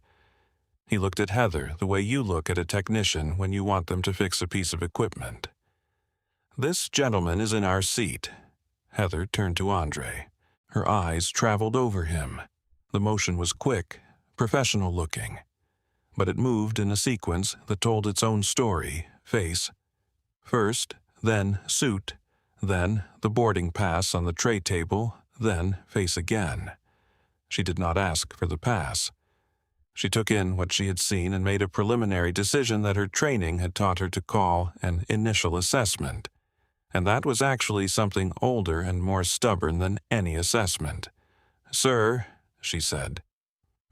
S3: He looked at Heather the way you look at a technician when you want them to fix a piece of equipment. "This gentleman is in our seat." Heather turned to Andre. Her eyes traveled over him. The motion was quick, professional-looking, but it moved in a sequence that told its own story, face. First, then suit, then the boarding pass on the tray table, then face again. She did not ask for the pass. She took in what she had seen and made a preliminary decision that her training had taught her to call an initial assessment. And that was actually something older and more stubborn than any assessment. "Sir," she said,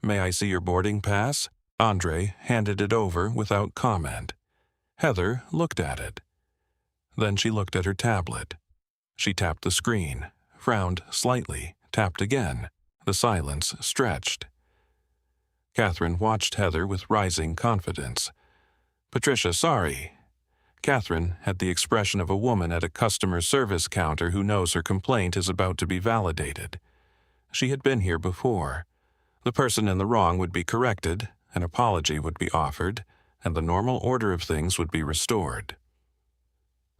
S3: "may I see your boarding pass?" Andre handed it over without comment. Heather looked at it. Then she looked at her tablet. She tapped the screen, frowned slightly, tapped again. The silence stretched. Catherine watched Heather with rising confidence. "Patricia, sorry." Catherine had the expression of a woman at a customer service counter who knows her complaint is about to be validated. She had been here before. The person in the wrong would be corrected, an apology would be offered, and the normal order of things would be restored.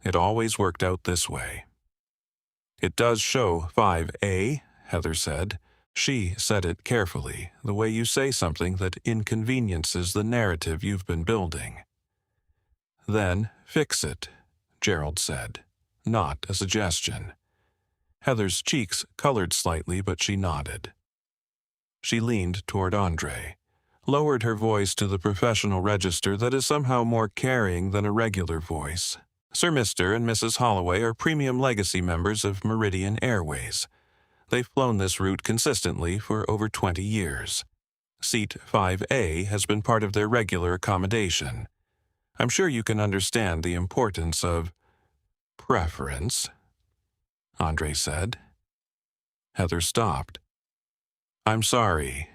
S3: It always worked out this way. "It does show 5A," Heather said. She said it carefully, the way you say something that inconveniences the narrative you've been building. "Then fix it," Gerald said, not a suggestion. Heather's cheeks colored slightly, but she nodded. She leaned toward Andre, lowered her voice to the professional register that is somehow more carrying than a regular voice. "Sir Mr. and Mrs. Holloway are premium legacy members of Meridian Airways. They've flown this route consistently for over 20 years. Seat 5A has been part of their regular accommodation. I'm sure you can understand the importance of preference," Andre said. Heather stopped. "I'm sorry.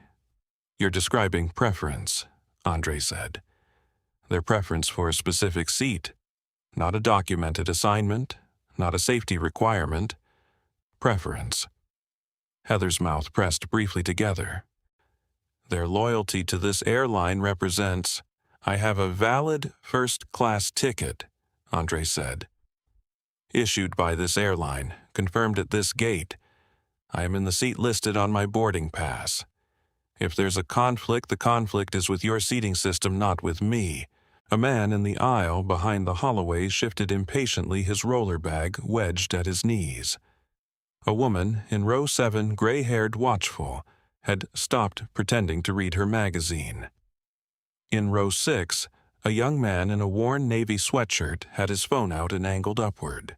S3: You're describing preference," Andre said. "Their preference for a specific seat. Not a documented assignment, not a safety requirement. Preference." Heather's mouth pressed briefly together. "Their loyalty to this airline represents, I have a valid first-class ticket," Andre said. "Issued by this airline, confirmed at this gate. I am in the seat listed on my boarding pass. If there's a conflict, the conflict is with your seating system, not with me." A man in the aisle behind the Holloways shifted impatiently, his roller bag wedged at his knees. A woman in row 7, gray-haired, watchful, had stopped pretending to read her magazine. In row 6, a young man in a worn navy sweatshirt had his phone out and angled upward.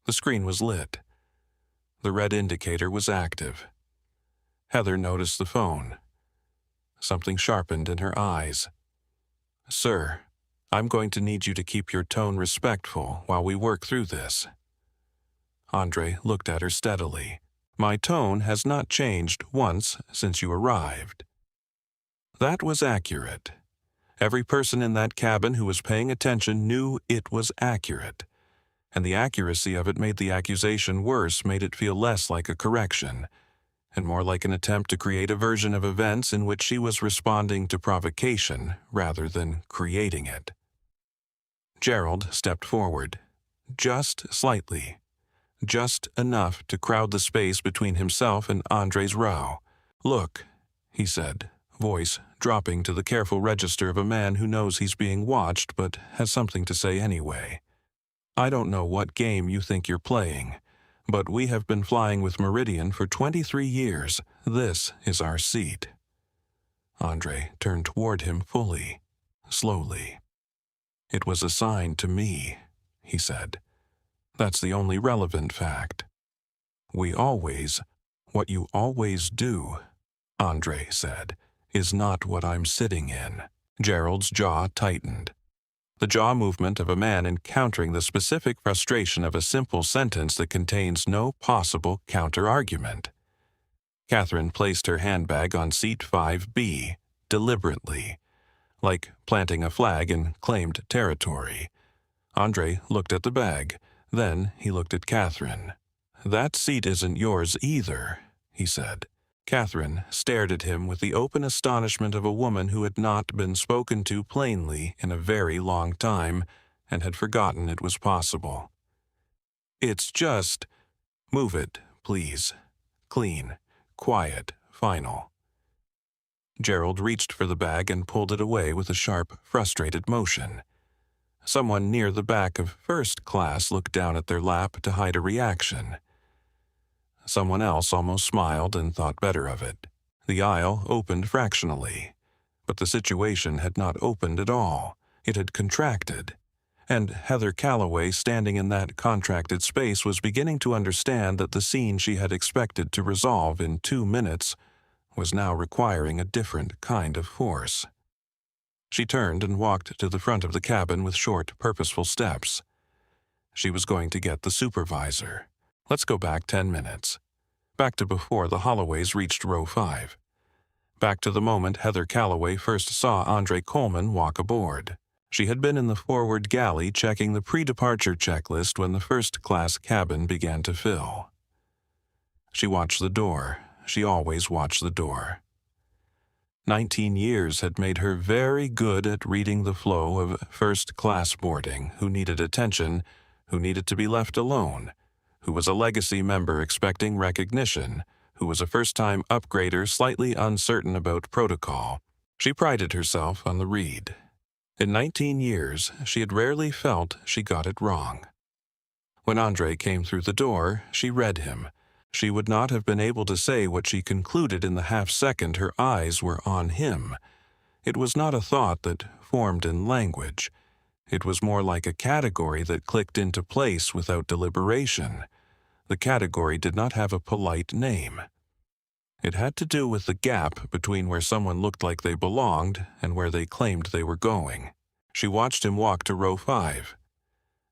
S3: The screen was lit. The red indicator was active. Heather noticed the phone. Something sharpened in her eyes. "Sir, I'm going to need you to keep your tone respectful while we work through this." Andre looked at her steadily. "My tone has not changed once since you arrived." That was accurate. Every person in that cabin who was paying attention knew it was accurate. And the accuracy of it made the accusation worse, made it feel less like a correction, and more like an attempt to create a version of events in which she was responding to provocation rather than creating it. Gerald stepped forward, just slightly, just enough to crowd the space between himself and Andre's row. "Look," he said, voice dropping to the careful register of a man who knows he's being watched but has something to say anyway. "I don't know what game you think you're playing, but we have been flying with Meridian for 23 years. This is our seat." Andre turned toward him fully, slowly. "It was assigned to me," he said. "That's the only relevant fact. What you always do," Andre said, "is not what I'm sitting in." Gerald's jaw tightened. The jaw movement of a man encountering the specific frustration of a simple sentence that contains no possible counter-argument. Catherine placed her handbag on seat 5B, deliberately, like planting a flag in claimed territory. Andre looked at the bag. Then he looked at Catherine. "That seat isn't yours either," he said. Catherine stared at him with the open astonishment of a woman who had not been spoken to plainly in a very long time and had forgotten it was possible. "It's just... Move it, please. Clean, quiet, final." Gerald reached for the bag and pulled it away with a sharp, frustrated motion. Someone near the back of first class looked down at their lap to hide a reaction. Someone else almost smiled and thought better of it. The aisle opened fractionally, but the situation had not opened at all. It had contracted. And Heather Calloway, standing in that contracted space, was beginning to understand that the scene she had expected to resolve in 2 minutes was now requiring a different kind of force. She turned and walked to the front of the cabin with short, purposeful steps. She was going to get the supervisor. Let's go back 10 minutes. Back to before the Holloways reached row 5. Back to the moment Heather Calloway first saw Andre Coleman walk aboard. She had been in the forward galley checking the pre-departure checklist when the first-class cabin began to fill. She watched the door, she always watched the door. 19 years had made her very good at reading the flow of first-class boarding, who needed attention, who needed to be left alone, who was a legacy member expecting recognition, who was a first-time upgrader slightly uncertain about protocol. She prided herself on the read. In 19 years, she had rarely felt she got it wrong. When Andre came through the door, she read him. She would not have been able to say what she concluded in the half-second her eyes were on him. It was not a thought that formed in language. It was more like a category that clicked into place without deliberation. The category did not have a polite name. It had to do with the gap between where someone looked like they belonged and where they claimed they were going. She watched him walk to row 5.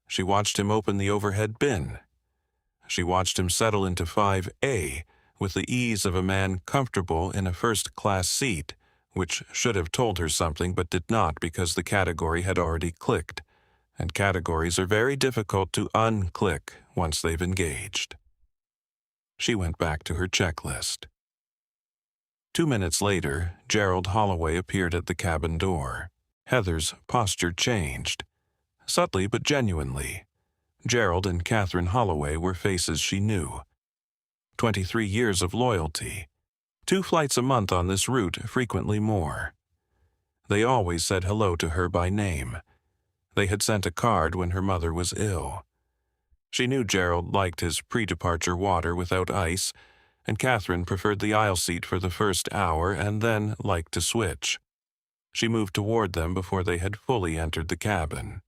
S3: She watched him open the overhead bin. She watched him settle into 5A with the ease of a man comfortable in a first-class seat, which should have told her something but did not because the category had already clicked, and categories are very difficult to unclick once they've engaged. She went back to her checklist. 2 minutes later, Gerald Holloway appeared at the cabin door. Heather's posture changed. Subtly but genuinely. Gerald and Catherine Holloway were faces she knew. 23 years of loyalty. 2 flights a month on this route, frequently more. They always said hello to her by name. They had sent a card when her mother was ill. She knew Gerald liked his pre-departure water without ice, and Catherine preferred the aisle seat for the first hour and then liked to switch. She moved toward them before they had fully entered the cabin.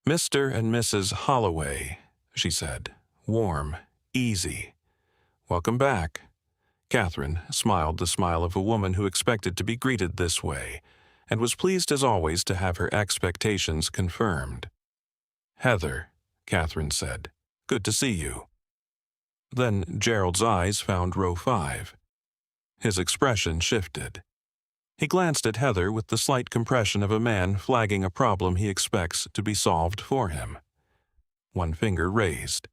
S3: "Mr. and Mrs. Holloway," she said, warm, easy. "Welcome back." Catherine smiled the smile of a woman who expected to be greeted this way, and was pleased as always to have her expectations confirmed. "Heather," Catherine said, "good to see you." Then Gerald's eyes found row 5. His expression shifted. He glanced at Heather with the slight compression of a man flagging a problem he expects to be solved for him. One finger raised.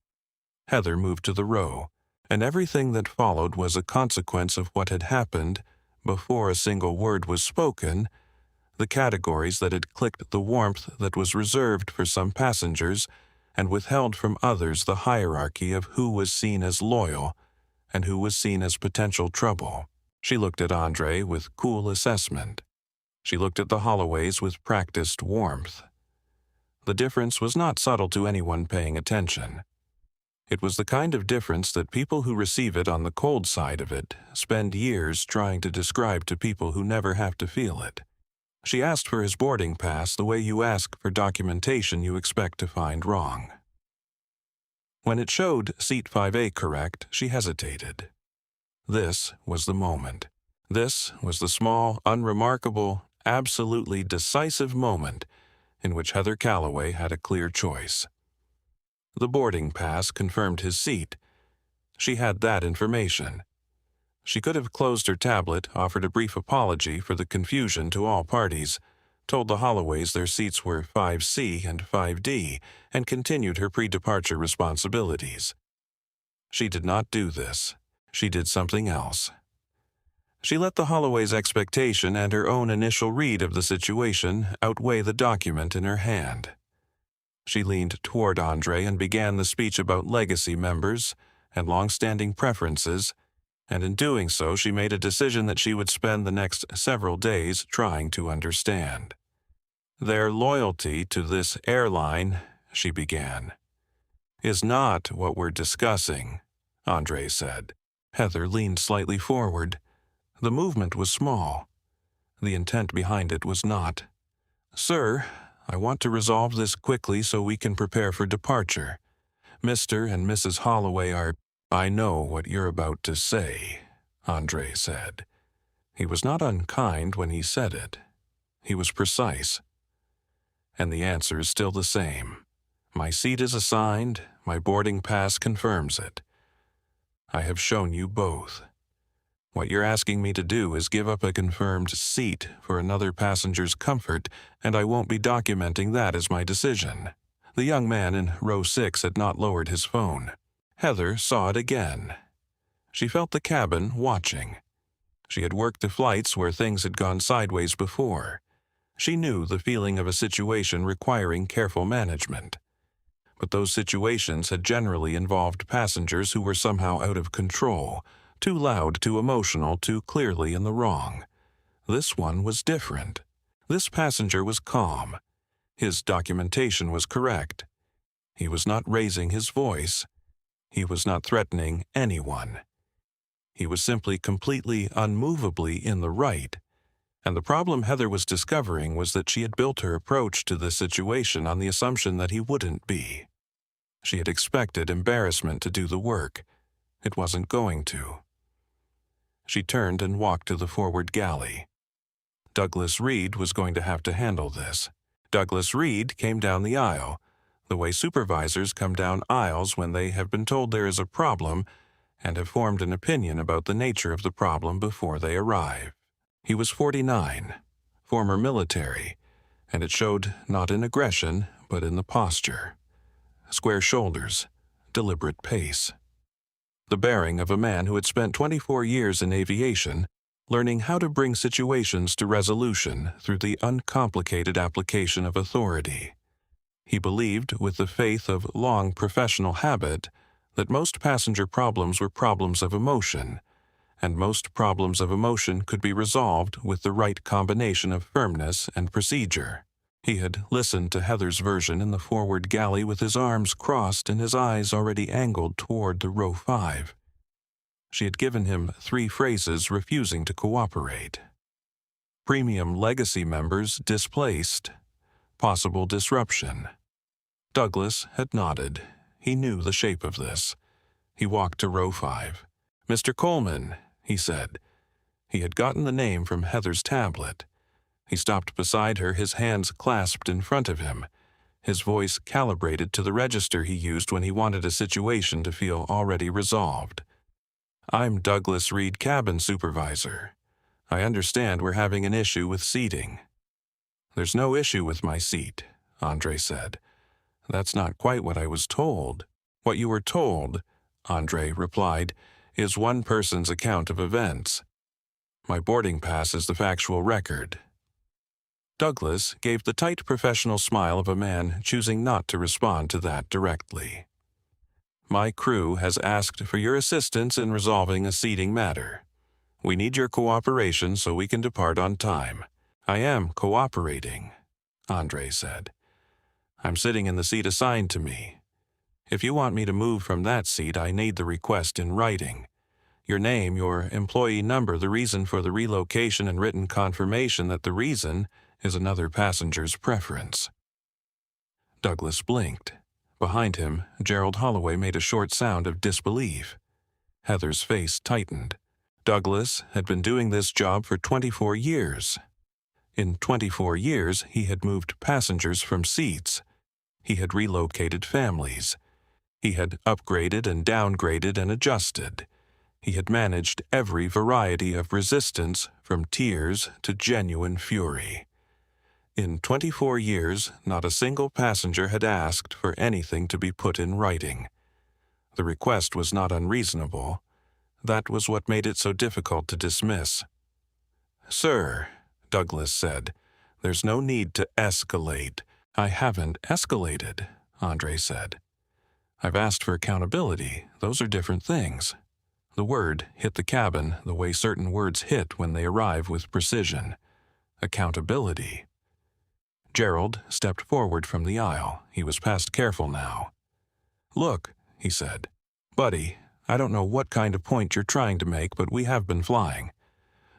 S3: Heather moved to the row, and everything that followed was a consequence of what had happened before a single word was spoken, the categories that had clicked the warmth that was reserved for some passengers and withheld from others the hierarchy of who was seen as loyal and who was seen as potential trouble. She looked at Andre with cool assessment. She looked at the Holloways with practiced warmth. The difference was not subtle to anyone paying attention. It was the kind of difference that people who receive it on the cold side of it spend years trying to describe to people who never have to feel it. She asked for his boarding pass the way you ask for documentation you expect to find wrong. When it showed seat 5A correct, she hesitated. This was the moment. This was the small, unremarkable, absolutely decisive moment in which Heather Calloway had a clear choice. The boarding pass confirmed his seat. She had that information. She could have closed her tablet, offered a brief apology for the confusion to all parties, told the Holloways their seats were 5C and 5D, and continued her pre-departure responsibilities. She did not do this. She did something else. She let the Holloways' expectation and her own initial read of the situation outweigh the document in her hand. She leaned toward Andre and began the speech about legacy members and long-standing preferences, and in doing so she made a decision that she would spend the next several days trying to understand. "Their loyalty to this airline," she began, "is not what we're discussing," Andre said. Heather leaned slightly forward. The movement was small. The intent behind it was not. "Sir, I want to resolve this quickly so we can prepare for departure. Mr. and Mrs. Holloway are—" "I know what you're about to say," Andre said. He was not unkind when he said it. He was precise. "And the answer is still the same. My seat is assigned, my boarding pass confirms it. I have shown you both. What you're asking me to do is give up a confirmed seat for another passenger's comfort, and I won't be documenting that as my decision." The young man in row 6 had not lowered his phone. Heather saw it again. She felt the cabin watching. She had worked the flights where things had gone sideways before. She knew the feeling of a situation requiring careful management. But those situations had generally involved passengers who were somehow out of control, too loud, too emotional, too clearly in the wrong. This one was different. This passenger was calm. His documentation was correct. He was not raising his voice. He was not threatening anyone. He was simply completely, unmovably in the right. And the problem Heather was discovering was that she had built her approach to the situation on the assumption that he wouldn't be. She had expected embarrassment to do the work. It wasn't going to. She turned and walked to the forward galley. Douglas Reed was going to have to handle this. Douglas Reed came down the aisle, the way supervisors come down aisles when they have been told there is a problem and have formed an opinion about the nature of the problem before they arrive. He was 49, former military, and it showed not in aggression, but in the posture. Square shoulders, deliberate pace. The bearing of a man who had spent 24 years in aviation, learning how to bring situations to resolution through the uncomplicated application of authority. He believed, with the faith of long professional habit, that most passenger problems were problems of emotion, and most problems of emotion could be resolved with the right combination of firmness and procedure. He had listened to Heather's version in the forward galley with his arms crossed and his eyes already angled toward the row 5. She had given him 3 phrases refusing to cooperate. Premium legacy members displaced. Possible disruption. Douglas had nodded. He knew the shape of this. He walked to row 5. "Mr. Coleman," he said. He had gotten the name from Heather's tablet. He stopped beside her, his hands clasped in front of him, his voice calibrated to the register he used when he wanted a situation to feel already resolved. "I'm Douglas Reed, cabin supervisor. I understand we're having an issue with seating." "There's no issue with my seat," Andre said. "That's not quite what I was told." "What you were told," Andre replied, "is one person's account of events. My boarding pass is the factual record." Douglas gave the tight professional smile of a man choosing not to respond to that directly. "My crew has asked for your assistance in resolving a seating matter. We need your cooperation so we can depart on time." "I am cooperating," Andre said. "I'm sitting in the seat assigned to me. If you want me to move from that seat, I need the request in writing. Your name, your employee number, the reason for the relocation, and written confirmation that the reason is another passenger's preference." Douglas blinked. Behind him, Gerald Holloway made a short sound of disbelief. Heather's face tightened. Douglas had been doing this job for 24 years. In 24 years, he had moved passengers from seats. He had relocated families. He had upgraded and downgraded and adjusted. He had managed every variety of resistance, from tears to genuine fury. In 24 years, not a single passenger had asked for anything to be put in writing. The request was not unreasonable. That was what made it so difficult to dismiss. "Sir," Douglas said, "there's no need to escalate." "I haven't escalated," Andre said. "I've asked for accountability. Those are different things." The word hit the cabin the way certain words hit when they arrive with precision. Accountability. Gerald stepped forward from the aisle. He was past careful now. "Look," he said. "Buddy, I don't know what kind of point you're trying to make, but we have been flying.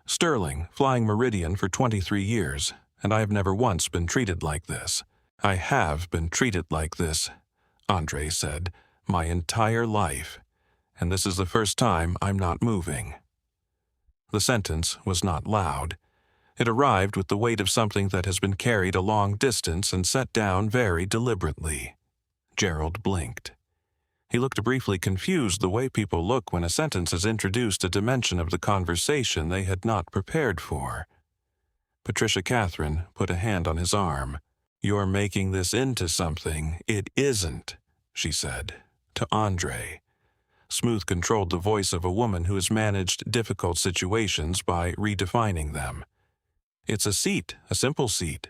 S3: Sterling, flying Meridian for 23 years, and I have never once been treated like this." "I have been treated like this," Andre said, "my entire life. And this is the first time I'm not moving." The sentence was not loud. It arrived with the weight of something that has been carried a long distance and set down very deliberately. Gerald blinked. He looked briefly confused, the way people look when a sentence has introduced a dimension of the conversation they had not prepared for. Patricia Catherine put a hand on his arm. "You're making this into something it isn't," she said, to Andre. Smooth controlled the voice of a woman who has managed difficult situations by redefining them. "It's a seat, a simple seat."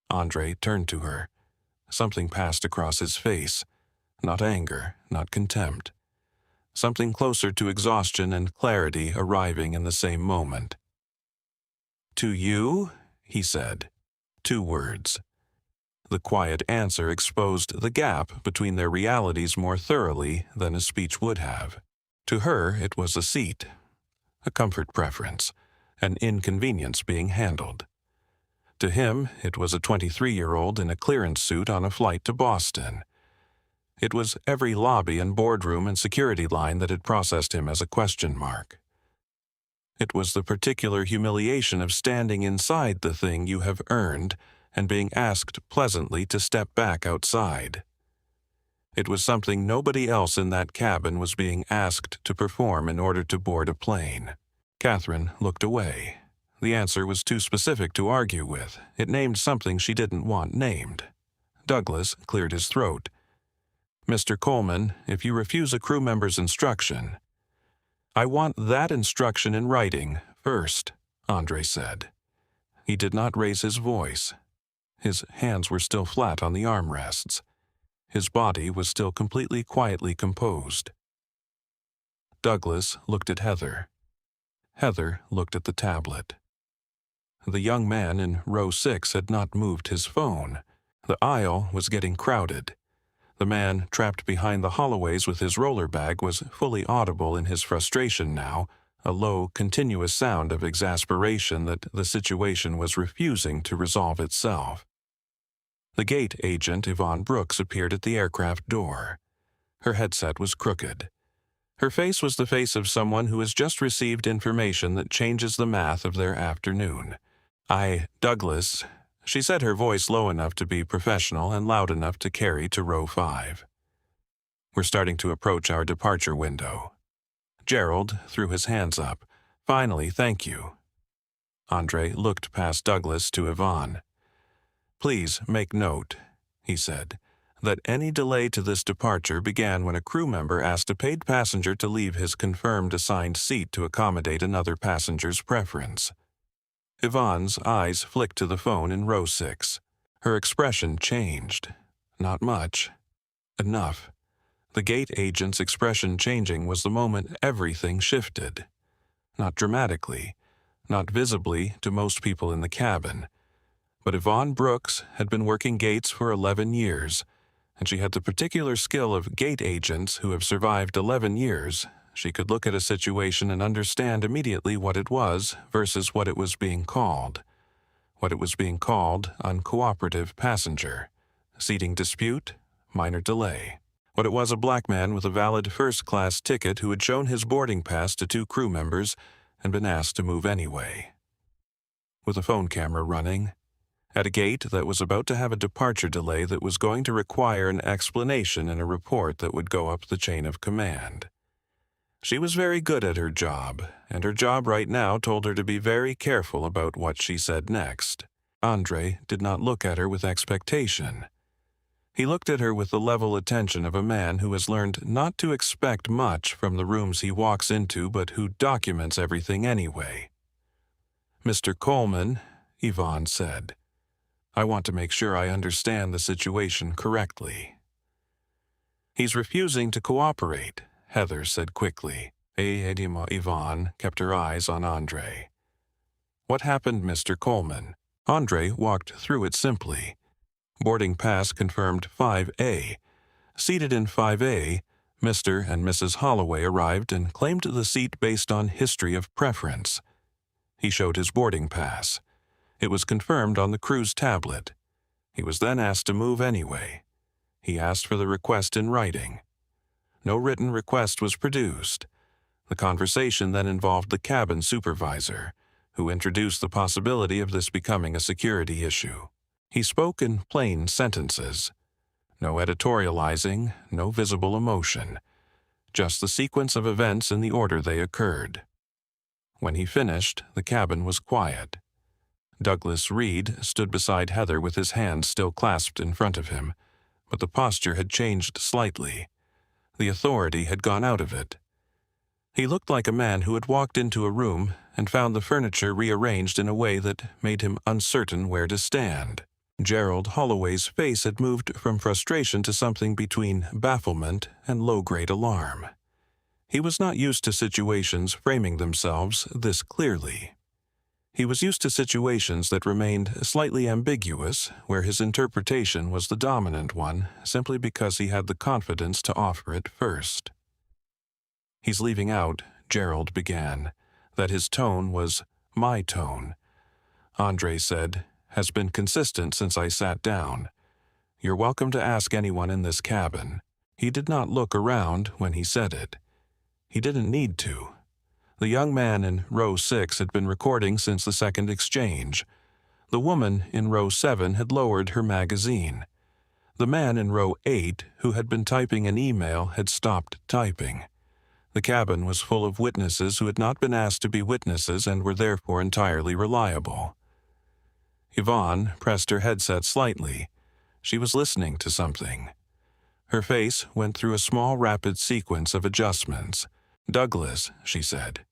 S3: Andre turned to her. Something passed across his face. Not anger, not contempt. Something closer to exhaustion and clarity arriving in the same moment. "To you?" he said. 2 words. The quiet answer exposed the gap between their realities more thoroughly than a speech would have. To her, it was a seat, a comfort preference, an inconvenience being handled. To him, it was a 23-year-old in a clearance suit on a flight to Boston. It was every lobby and boardroom and security line that had processed him as a question mark. It was the particular humiliation of standing inside the thing you have earned and being asked pleasantly to step back outside. It was something nobody else in that cabin was being asked to perform in order to board a plane. Catherine looked away. The answer was too specific to argue with. It named something she didn't want named. Douglas cleared his throat. "Mr. Coleman, if you refuse a crew member's instruction—" "I want that instruction in writing first," Andre said. He did not raise his voice. His hands were still flat on the armrests. His body was still completely quietly composed. Douglas looked at Heather. Heather looked at the tablet. The young man in row 6 had not moved his phone. The aisle was getting crowded. The man trapped behind the holloways with his roller bag was fully audible in his frustration now, a low, continuous sound of exasperation that the situation was refusing to resolve itself. The gate agent, Yvonne Brooks, appeared at the aircraft door. Her headset was crooked. Her face was the face of someone who has just received information that changes the math of their afternoon. Douglas," she said, her voice low enough to be professional and loud enough to carry to row 5. "We're starting to approach our departure window." Gerald threw his hands up. "Finally, thank you." Andre looked past Douglas to Yvonne. "Please make note," he said, "that any delay to this departure began when a crew member asked a paid passenger to leave his confirmed assigned seat to accommodate another passenger's preference." Yvonne's eyes flicked to the phone in row 6. Her expression changed. Not much. Enough. The gate agent's expression changing was the moment everything shifted. Not dramatically, not visibly to most people in the cabin. But Yvonne Brooks had been working gates for 11 years, and she had the particular skill of gate agents who have survived 11 years. She could look at a situation and understand immediately what it was versus what it was being called. What it was being called, uncooperative passenger. Seating dispute, minor delay. What it was, a black man with a valid first-class ticket who had shown his boarding pass to 2 crew members and been asked to move anyway. With a phone camera running, at a gate that was about to have a departure delay that was going to require an explanation and a report that would go up the chain of command. She was very good at her job, and her job right now told her to be very careful about what she said next. Andre did not look at her with expectation. He looked at her with the level attention of a man who has learned not to expect much from the rooms he walks into but who documents everything anyway. "Mr. Coleman," Yvonne said, "I want to make sure I understand the situation correctly." "He's refusing to cooperate," Heather said quickly. Yvonne kept her eyes on Andre. "What happened, Mr. Coleman?" Andre walked through it simply. Boarding pass confirmed 5A. Seated in 5A, Mr. and Mrs. Holloway arrived and claimed the seat based on history of preference. He showed his boarding pass. It was confirmed on the crew's tablet. He was then asked to move anyway. He asked for the request in writing. No written request was produced. The conversation then involved the cabin supervisor, who introduced the possibility of this becoming a security issue. He spoke in plain sentences. No editorializing, no visible emotion. Just the sequence of events in the order they occurred. When he finished, the cabin was quiet. Douglas Reed stood beside Heather with his hands still clasped in front of him, but the posture had changed slightly. The authority had gone out of it. He looked like a man who had walked into a room and found the furniture rearranged in a way that made him uncertain where to stand. Gerald Holloway's face had moved from frustration to something between bafflement and low-grade alarm. He was not used to situations framing themselves this clearly. He was used to situations that remained slightly ambiguous, where his interpretation was the dominant one simply because he had the confidence to offer it first. "He's leaving out," Gerald began, "that his tone was my tone. Andre said, has been consistent since I sat down. You're welcome to ask anyone in this cabin." He did not look around when he said it. He didn't need to. The young man in row 6 had been recording since the second exchange. The woman in row 7 had lowered her magazine. The man in row 8, who had been typing an email, had stopped typing. The cabin was full of witnesses who had not been asked to be witnesses and were therefore entirely reliable. Yvonne pressed her headset slightly. She was listening to something. Her face went through a small rapid sequence of adjustments. "Douglas," she said.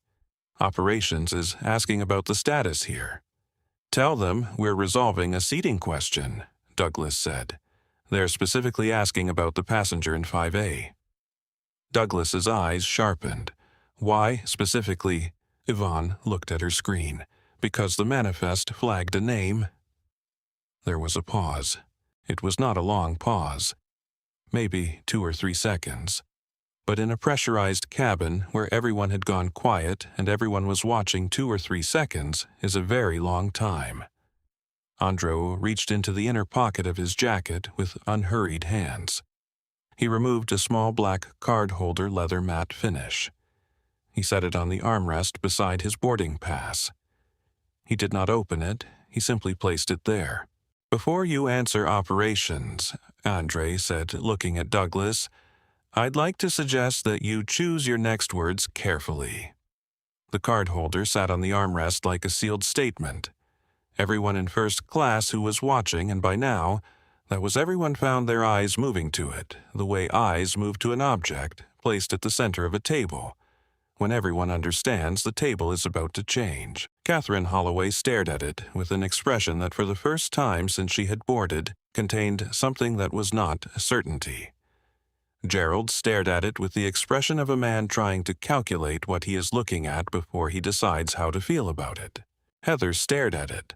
S3: "Operations is asking about the status here." "Tell them we're resolving a seating question," Douglas said. "They're specifically asking about the passenger in 5A. Douglas's eyes sharpened. "Why, specifically?" Yvonne looked at her screen. "Because the manifest flagged a name." There was a pause. It was not a long pause. Maybe 2 or 3 seconds. But in a pressurized cabin where everyone had gone quiet and everyone was watching, 2 or 3 seconds is a very long time. Andro reached into the inner pocket of his jacket with unhurried hands. He removed a small black card-holder leather matte finish. He set it on the armrest beside his boarding pass. He did not open it, he simply placed it there. "Before you answer operations," Andre said, looking at Douglas, "I'd like to suggest that you choose your next words carefully." The card-holder sat on the armrest like a sealed statement. Everyone in first class who was watching, and by now, that was everyone, found their eyes moving to it, the way eyes move to an object placed at the center of a table. When everyone understands the table is about to change. Catherine Holloway stared at it with an expression that for the first time since she had boarded contained something that was not certainty. Gerald stared at it with the expression of a man trying to calculate what he is looking at before he decides how to feel about it. Heather stared at it,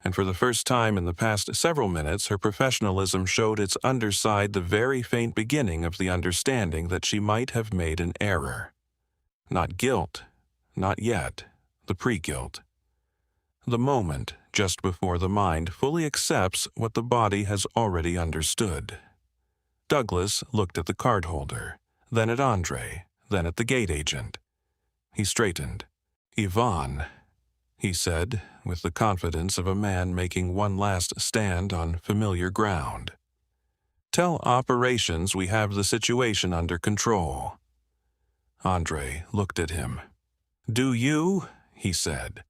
S3: and for the first time in the past several minutes her professionalism showed its underside, the very faint beginning of the understanding that she might have made an error. Not guilt, not yet, the pre-guilt. The moment just before the mind fully accepts what the body has already understood. Douglas looked at the cardholder, then at Andre, then at the gate agent. He straightened. "Yvonne," he said, with the confidence of a man making one last stand on familiar ground. "Tell operations we have the situation under control." Andre looked at him. "Do you?" he said.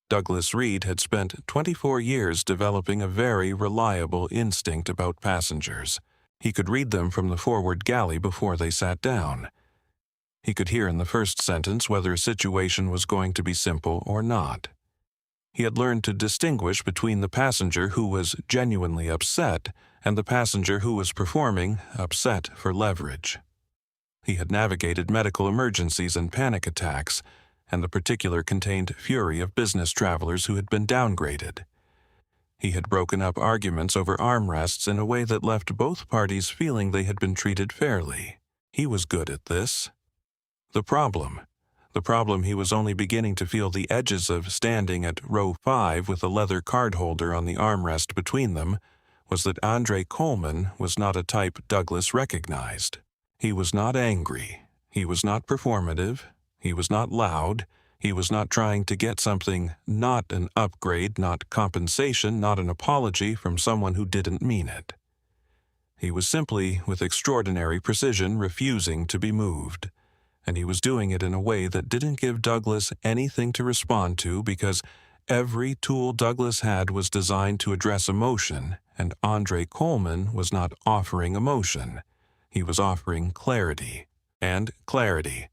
S3: Douglas Reed had spent 24 years developing a very reliable instinct about passengers. He could read them from the forward galley before they sat down. He could hear in the first sentence whether a situation was going to be simple or not. He had learned to distinguish between the passenger who was genuinely upset and the passenger who was performing upset for leverage. He had navigated medical emergencies and panic attacks, and the particular contained fury of business travelers who had been downgraded. He had broken up arguments over armrests in a way that left both parties feeling they had been treated fairly. He was good at this. The problem he was only beginning to feel the edges of standing at row 5 with a leather card holder on the armrest between them, was that Andre Coleman was not a type Douglas recognized. He was not angry. He was not performative. He was not loud. He was not trying to get something, not an upgrade, not compensation, not an apology from someone who didn't mean it. He was simply, with extraordinary precision, refusing to be moved. And he was doing it in a way that didn't give Douglas anything to respond to, because every tool Douglas had was designed to address emotion, and Andre Coleman was not offering emotion. He was offering clarity. And clarity,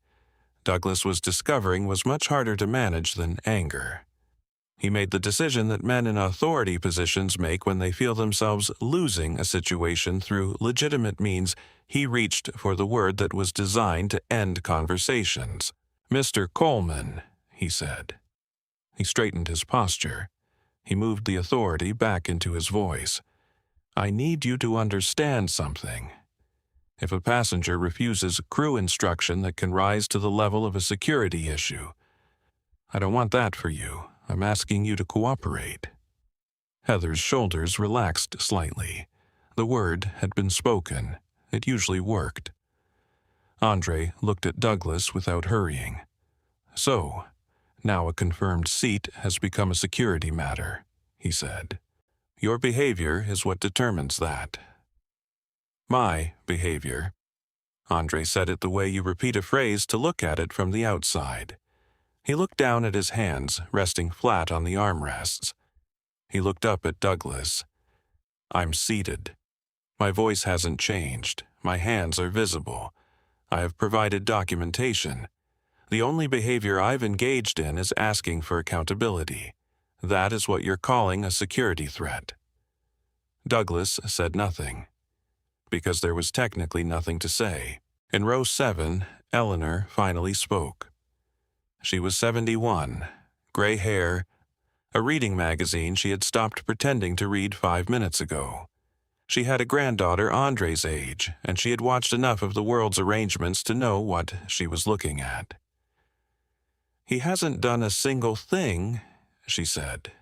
S3: Douglas was discovering, was much harder to manage than anger. He made the decision that men in authority positions make when they feel themselves losing a situation through legitimate means. He reached for the word that was designed to end conversations. "Mr. Coleman," he said. He straightened his posture. He moved the authority back into his voice. "I need you to understand something. If a passenger refuses crew instruction that can rise to the level of a security issue, I don't want that for you. I'm asking you to cooperate." Heather's shoulders relaxed slightly. The word had been spoken. It usually worked. Andre looked at Douglas without hurrying. "So, now a confirmed seat has become a security matter," he said. "Your behavior is what determines that." "My behavior." Andre said it the way you repeat a phrase to look at it from the outside. He looked down at his hands, resting flat on the armrests. He looked up at Douglas. "I'm seated. My voice hasn't changed. My hands are visible. I have provided documentation. The only behavior I've engaged in is asking for accountability. That is what you're calling a security threat." Douglas said nothing, because there was technically nothing to say. In row 7, Eleanor finally spoke. She was 71, gray hair, a reading magazine she had stopped pretending to read 5 minutes ago. She had a granddaughter Andre's age, and she had watched enough of the world's arrangements to know what she was looking at. "He hasn't done a single thing," she said,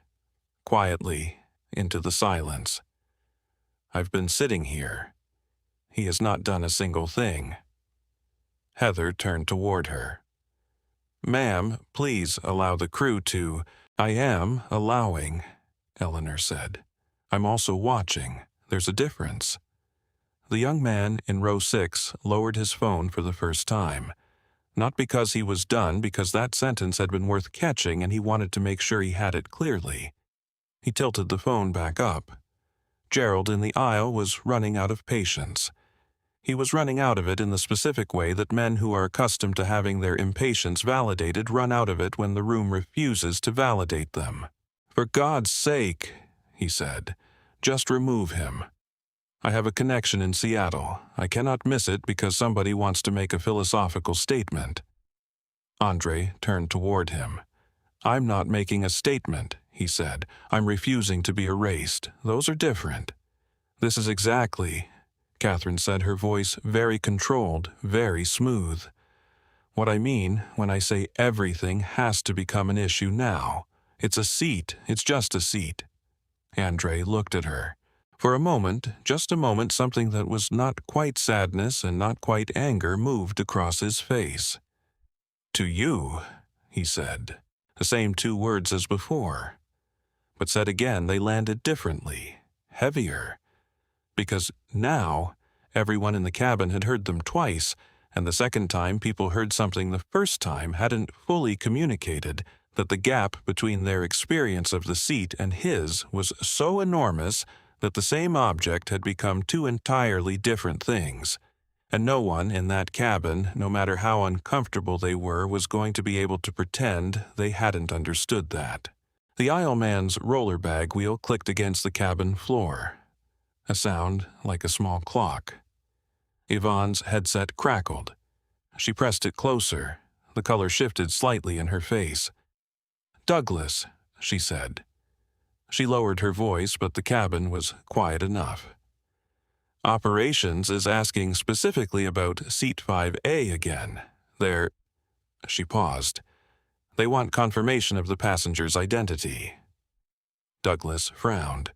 S3: quietly, into the silence. "I've been sitting here. He has not done a single thing." Heather turned toward her. "Ma'am, please allow the crew to—" "I am allowing," Eleanor said. "I'm also watching. There's a difference." The young man in row 6 lowered his phone for the first time. Not because he was done, because that sentence had been worth catching and he wanted to make sure he had it clearly. He tilted the phone back up. Gerald in the aisle was running out of patience. He was running out of it in the specific way that men who are accustomed to having their impatience validated run out of it when the room refuses to validate them. "For God's sake," he said, "just remove him. I have a connection in Seattle. I cannot miss it because somebody wants to make a philosophical statement." Andre turned toward him. "I'm not making a statement," he said. "I'm refusing to be erased. Those are different." "This is exactly," Catherine said, her voice very controlled, very smooth, "what I mean when I say everything has to become an issue now. It's a seat. It's just a seat." Andre looked at her. For a moment, just a moment, something that was not quite sadness and not quite anger moved across his face. "To you," he said, the same 2 words as before. But said again, they landed differently, heavier. Because now, everyone in the cabin had heard them twice, and the second time people heard something the first time hadn't fully communicated, that the gap between their experience of the seat and his was so enormous that the same object had become 2 entirely different things. And no one in that cabin, no matter how uncomfortable they were, was going to be able to pretend they hadn't understood that. The aisleman's roller bag wheel clicked against the cabin floor. A sound like a small clock. Yvonne's headset crackled. She pressed it closer. The color shifted slightly in her face. "Douglas," she said. She lowered her voice, but the cabin was quiet enough. "Operations is asking specifically about Seat 5A again. She paused. "They want confirmation of the passenger's identity." Douglas frowned.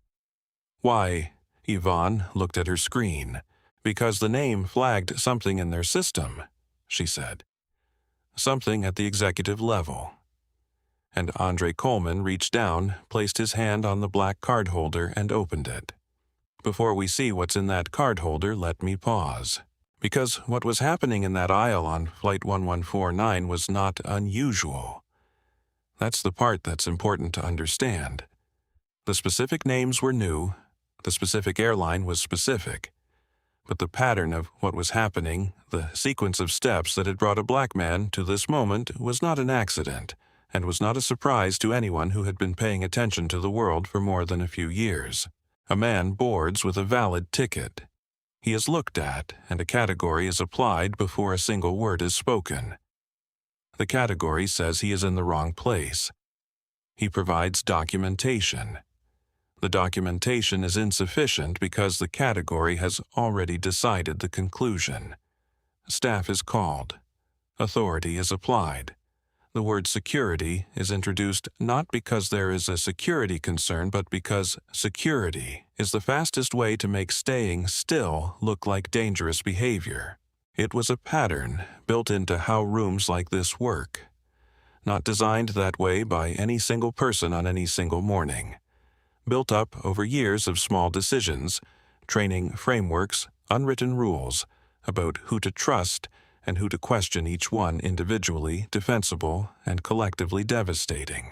S3: "Why?" Yvonne looked at her screen. "Because the name flagged something in their system," she said. "Something at the executive level." And Andre Coleman reached down, placed his hand on the black card holder, and opened it. "Before we see what's in that card holder, let me pause. Because what was happening in that aisle on Flight 1149 was not unusual. That's the part that's important to understand. The specific names were new. The specific airline was specific. But the pattern of what was happening, the sequence of steps that had brought a black man to this moment, was not an accident, and was not a surprise to anyone who had been paying attention to the world for more than a few years. A man boards with a valid ticket. He is looked at, and a category is applied before a single word is spoken. The category says he is in the wrong place. He provides documentation. The documentation is insufficient because the category has already decided the conclusion. Staff is called. Authority is applied. The word security is introduced not because there is a security concern, but because security is the fastest way to make staying still look like dangerous behavior. It was a pattern built into how rooms like this work, not designed that way by any single person on any single morning. Built up over years of small decisions, training frameworks, unwritten rules about who to trust and who to question, each one individually defensible and collectively devastating.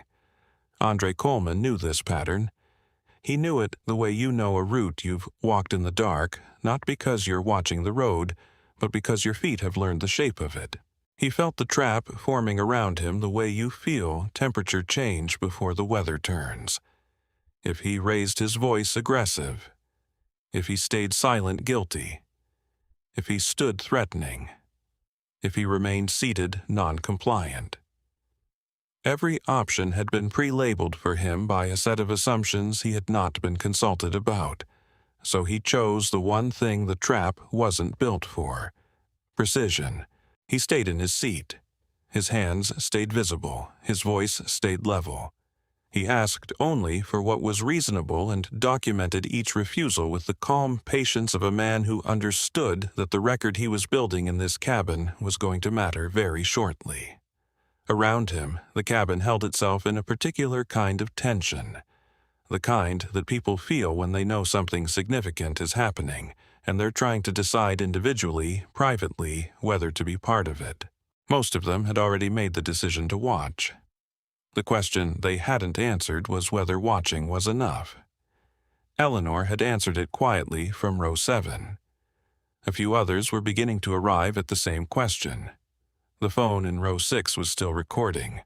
S3: Andre Coleman knew this pattern. He knew it the way you know a route you've walked in the dark, not because you're watching the road, but because your feet have learned the shape of it. He felt the trap forming around him the way you feel temperature change before the weather turns. If he raised his voice aggressive, if he stayed silent guilty, if he stood threatening, if he remained seated non-compliant. Every option had been pre-labeled for him by a set of assumptions he had not been consulted about, so he chose the one thing the trap wasn't built for: precision. He stayed in his seat. His hands stayed visible, his voice stayed level. He asked only for what was reasonable and documented each refusal with the calm patience of a man who understood that the record he was building in this cabin was going to matter very shortly. Around him, the cabin held itself in a particular kind of tension, the kind that people feel when they know something significant is happening, and they're trying to decide individually, privately, whether to be part of it. Most of them had already made the decision to watch. The question they hadn't answered was whether watching was enough. Eleanor had answered it quietly from row 7. A few others were beginning to arrive at the same question. The phone in row 6 was still recording,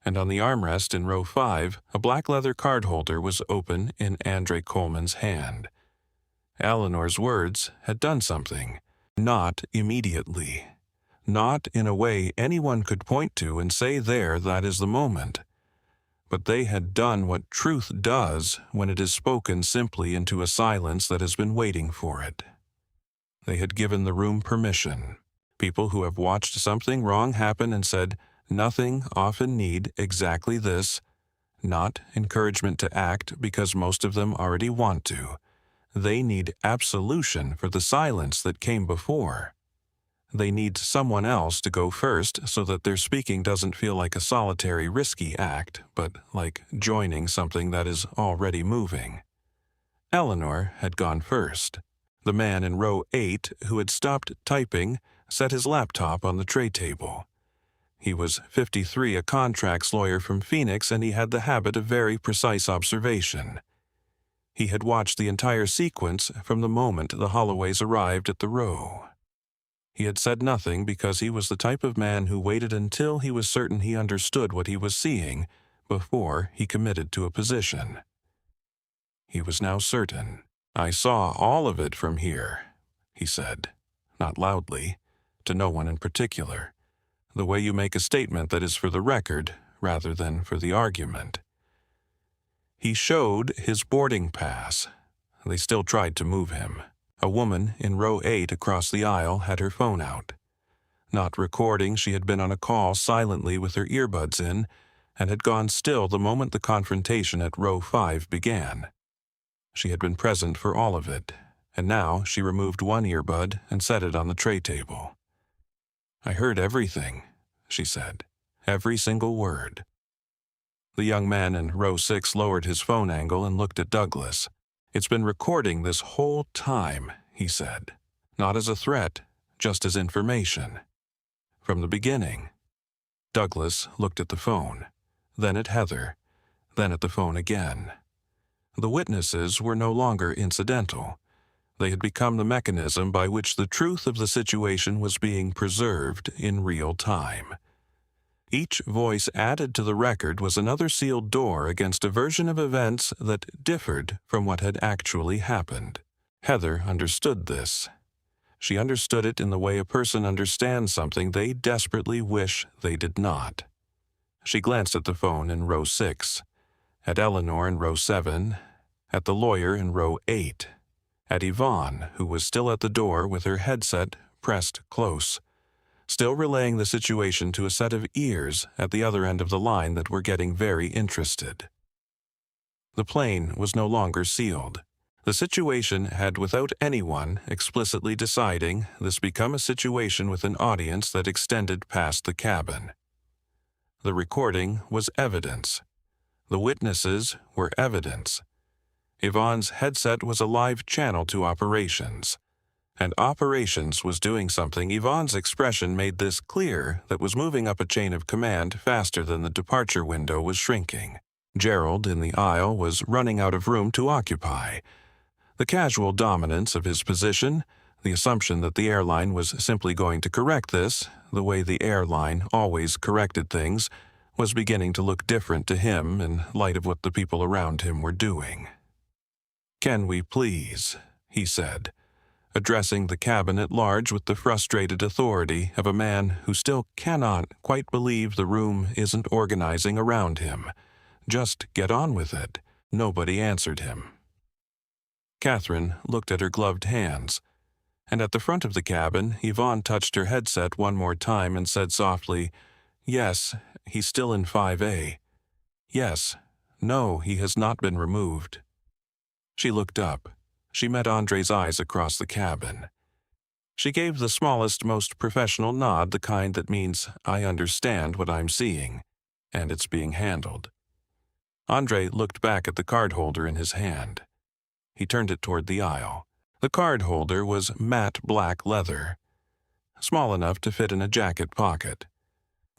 S3: and on the armrest in row 5, a black leather card holder was open in Andre Coleman's hand. Eleanor's words had done something, not immediately. Not in a way anyone could point to and say that is the moment. But they had done what truth does when it is spoken simply into a silence that has been waiting for it. They had given the room permission. People who have watched something wrong happen and said, "Nothing often need exactly this," not encouragement to act because most of them already want to. They need absolution for the silence that came before. They need someone else to go first so that their speaking doesn't feel like a solitary risky act, but like joining something that is already moving. Eleanor had gone first. The man in row 8 who had stopped typing set his laptop on the tray table. He was 53, a contracts lawyer from Phoenix, and he had the habit of very precise observation. He had watched the entire sequence from the moment the Holloways arrived at the row. He had said nothing because he was the type of man who waited until he was certain he understood what he was seeing before he committed to a position. He was now certain. "I saw all of it from here," he said, not loudly, to no one in particular, the way you make a statement that is for the record rather than for the argument. He showed his boarding pass. They still tried to move him. A woman in row 8 across the aisle had her phone out. Not recording, she had been on a call silently with her earbuds in and had gone still the moment the confrontation at row 5 began. She had been present for all of it, and now she removed one earbud and set it on the tray table. "I heard everything," she said. "Every single word." The young man in row 6 lowered his phone angle and looked at Douglas. "It's been recording this whole time," he said. "Not as a threat, just as information. From the beginning." Douglas looked at the phone, then at Heather, then at the phone again. The witnesses were no longer incidental. They had become the mechanism by which the truth of the situation was being preserved in real time. Each voice added to the record was another sealed door against a version of events that differed from what had actually happened. Heather understood this. She understood it in the way a person understands something they desperately wish they did not. She glanced at the phone in row 6, at Eleanor in row 7, at the lawyer in row 8, at Yvonne, who was still at the door with her headset pressed close, still relaying the situation to a set of ears at the other end of the line that were getting very interested. The plane was no longer sealed. The situation had, without anyone explicitly deciding, this become a situation with an audience that extended past the cabin. The recording was evidence. The witnesses were evidence. Yvonne's headset was a live channel to operations. And operations was doing something. Yvonne's expression made this clear, that was moving up a chain of command faster than the departure window was shrinking. Gerald in the aisle was running out of room to occupy. The casual dominance of his position, the assumption that the airline was simply going to correct this, the way the airline always corrected things, was beginning to look different to him in light of what the people around him were doing. "Can we please?" he said, addressing the cabin at large with the frustrated authority of a man who still cannot quite believe the room isn't organizing around him. Just get on with it. Nobody answered him. Catherine looked at her gloved hands, and at the front of the cabin, Yvonne touched her headset one more time and said softly, "Yes, he's still in 5A. Yes, no, he has not been removed." She looked up. She met Andre's eyes across the cabin. She gave the smallest, most professional nod, the kind that means, "I understand what I'm seeing, and it's being handled." Andre looked back at the card holder in his hand. He turned it toward the aisle. The card holder was matte black leather, small enough to fit in a jacket pocket,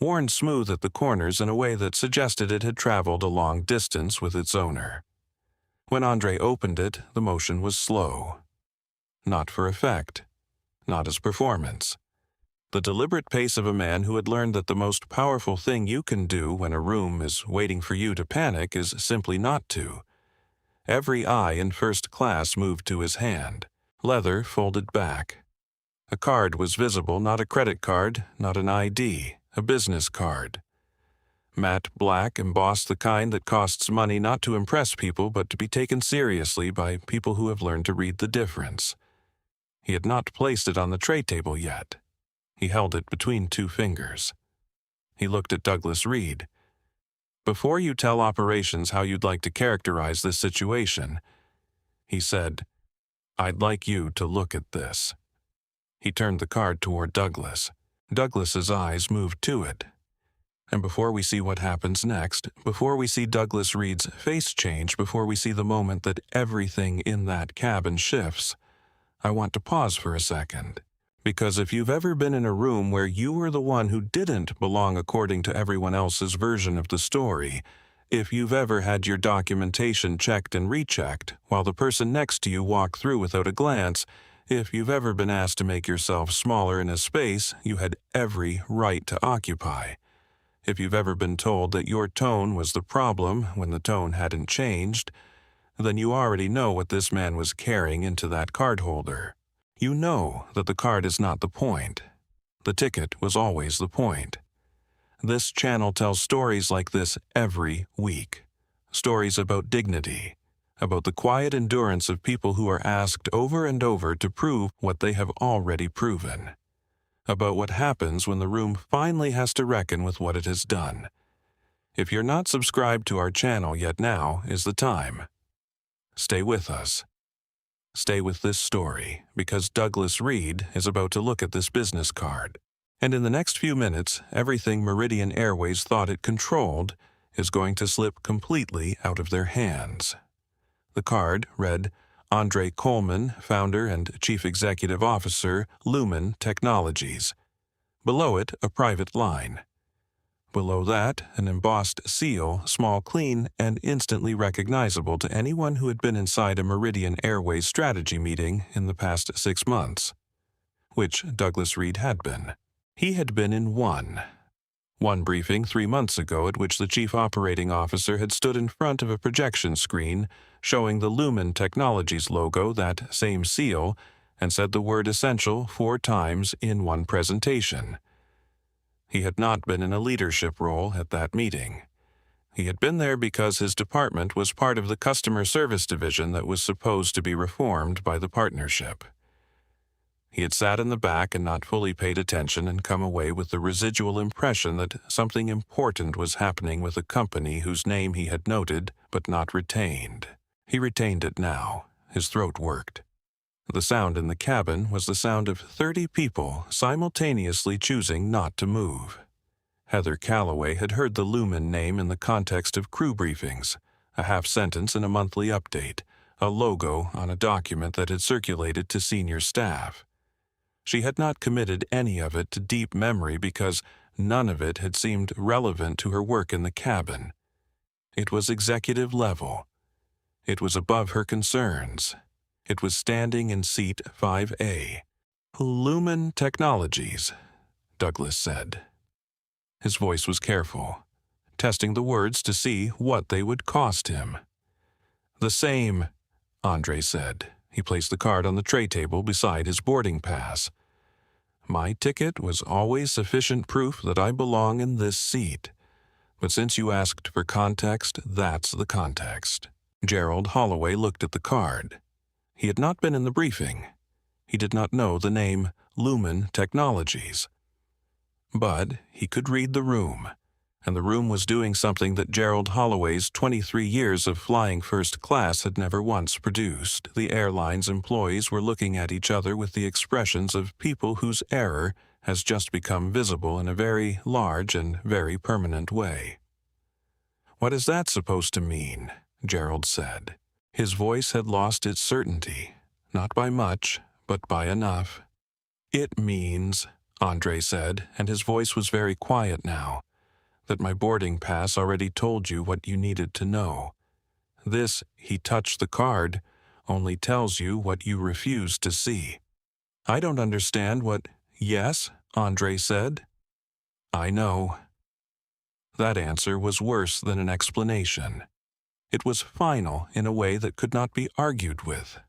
S3: worn smooth at the corners in a way that suggested it had traveled a long distance with its owner. When Andre opened it, the motion was slow. Not for effect, not as performance. The deliberate pace of a man who had learned that the most powerful thing you can do when a room is waiting for you to panic is simply not to. Every eye in first class moved to his hand. Leather folded back. A card was visible, not a credit card, not an ID, a business card. Matte black, embossed, the kind that costs money not to impress people but to be taken seriously by people who have learned to read the difference. He had not placed it on the tray table yet. He held it between two fingers. He looked at Douglas Reed. "Before you tell operations how you'd like to characterize this situation," he said, "I'd like you to look at this." He turned the card toward Douglas. Douglas's eyes moved to it. And before we see what happens next, before we see Douglas Reed's face change, before we see the moment that everything in that cabin shifts, I want to pause for a second. Because if you've ever been in a room where you were the one who didn't belong according to everyone else's version of the story, if you've ever had your documentation checked and rechecked while the person next to you walked through without a glance, if you've ever been asked to make yourself smaller in a space you had every right to occupy, if you've ever been told that your tone was the problem when the tone hadn't changed, then you already know what this man was carrying into that card holder. You know that the card is not the point. The ticket was always the point. This channel tells stories like this every week. Stories about dignity, about the quiet endurance of people who are asked over and over to prove what they have already proven. About what happens when the room finally has to reckon with what it has done. If you're not subscribed to our channel yet, now is the time. Stay with us. Stay with this story, because Douglas Reed is about to look at this business card. And in the next few minutes, everything Meridian Airways thought it controlled is going to slip completely out of their hands. The card read, Andre Coleman, founder and chief executive officer, Lumen Technologies. Below it, a private line. Below that, an embossed seal, small, clean, and instantly recognizable to anyone who had been inside a Meridian Airways strategy meeting in the past 6 months. Which Douglas Reed had been. He had been in one briefing 3 months ago at which the chief operating officer had stood in front of a projection screen showing the Lumen Technologies logo, that same seal, and said the word essential 4 times in one presentation. He had not been in a leadership role at that meeting. He had been there because his department was part of the customer service division that was supposed to be reformed by the partnership. He had sat in the back and not fully paid attention and come away with the residual impression that something important was happening with a company whose name he had noted but not retained. He retained it now. His throat worked. The sound in the cabin was the sound of 30 people simultaneously choosing not to move. Heather Calloway had heard the Lumen name in the context of crew briefings, a half sentence in a monthly update, a logo on a document that had circulated to senior staff. She had not committed any of it to deep memory because none of it had seemed relevant to her work in the cabin. It was executive level. It was above her concerns. It was standing in seat 5A. Lumen Technologies, Douglas said. His voice was careful, testing the words to see what they would cost him. The same, Andre said. He placed the card on the tray table beside his boarding pass. My ticket was always sufficient proof that I belong in this seat. But since you asked for context, that's the context. Gerald Holloway looked at the card. He had not been in the briefing. He did not know the name Lumen Technologies. But he could read the room, and the room was doing something that Gerald Holloway's 23 years of flying first class had never once produced. The airline's employees were looking at each other with the expressions of people whose error has just become visible in a very large and very permanent way. What is that supposed to mean? Gerald said. His voice had lost its certainty, not by much, but by enough. It means, Andre said, and his voice was very quiet now, that my boarding pass already told you what you needed to know. This, he touched the card, only tells you what you refuse to see. I don't understand what, yes, Andre said. I know. That answer was worse than an explanation. It was final in a way that could not be argued with.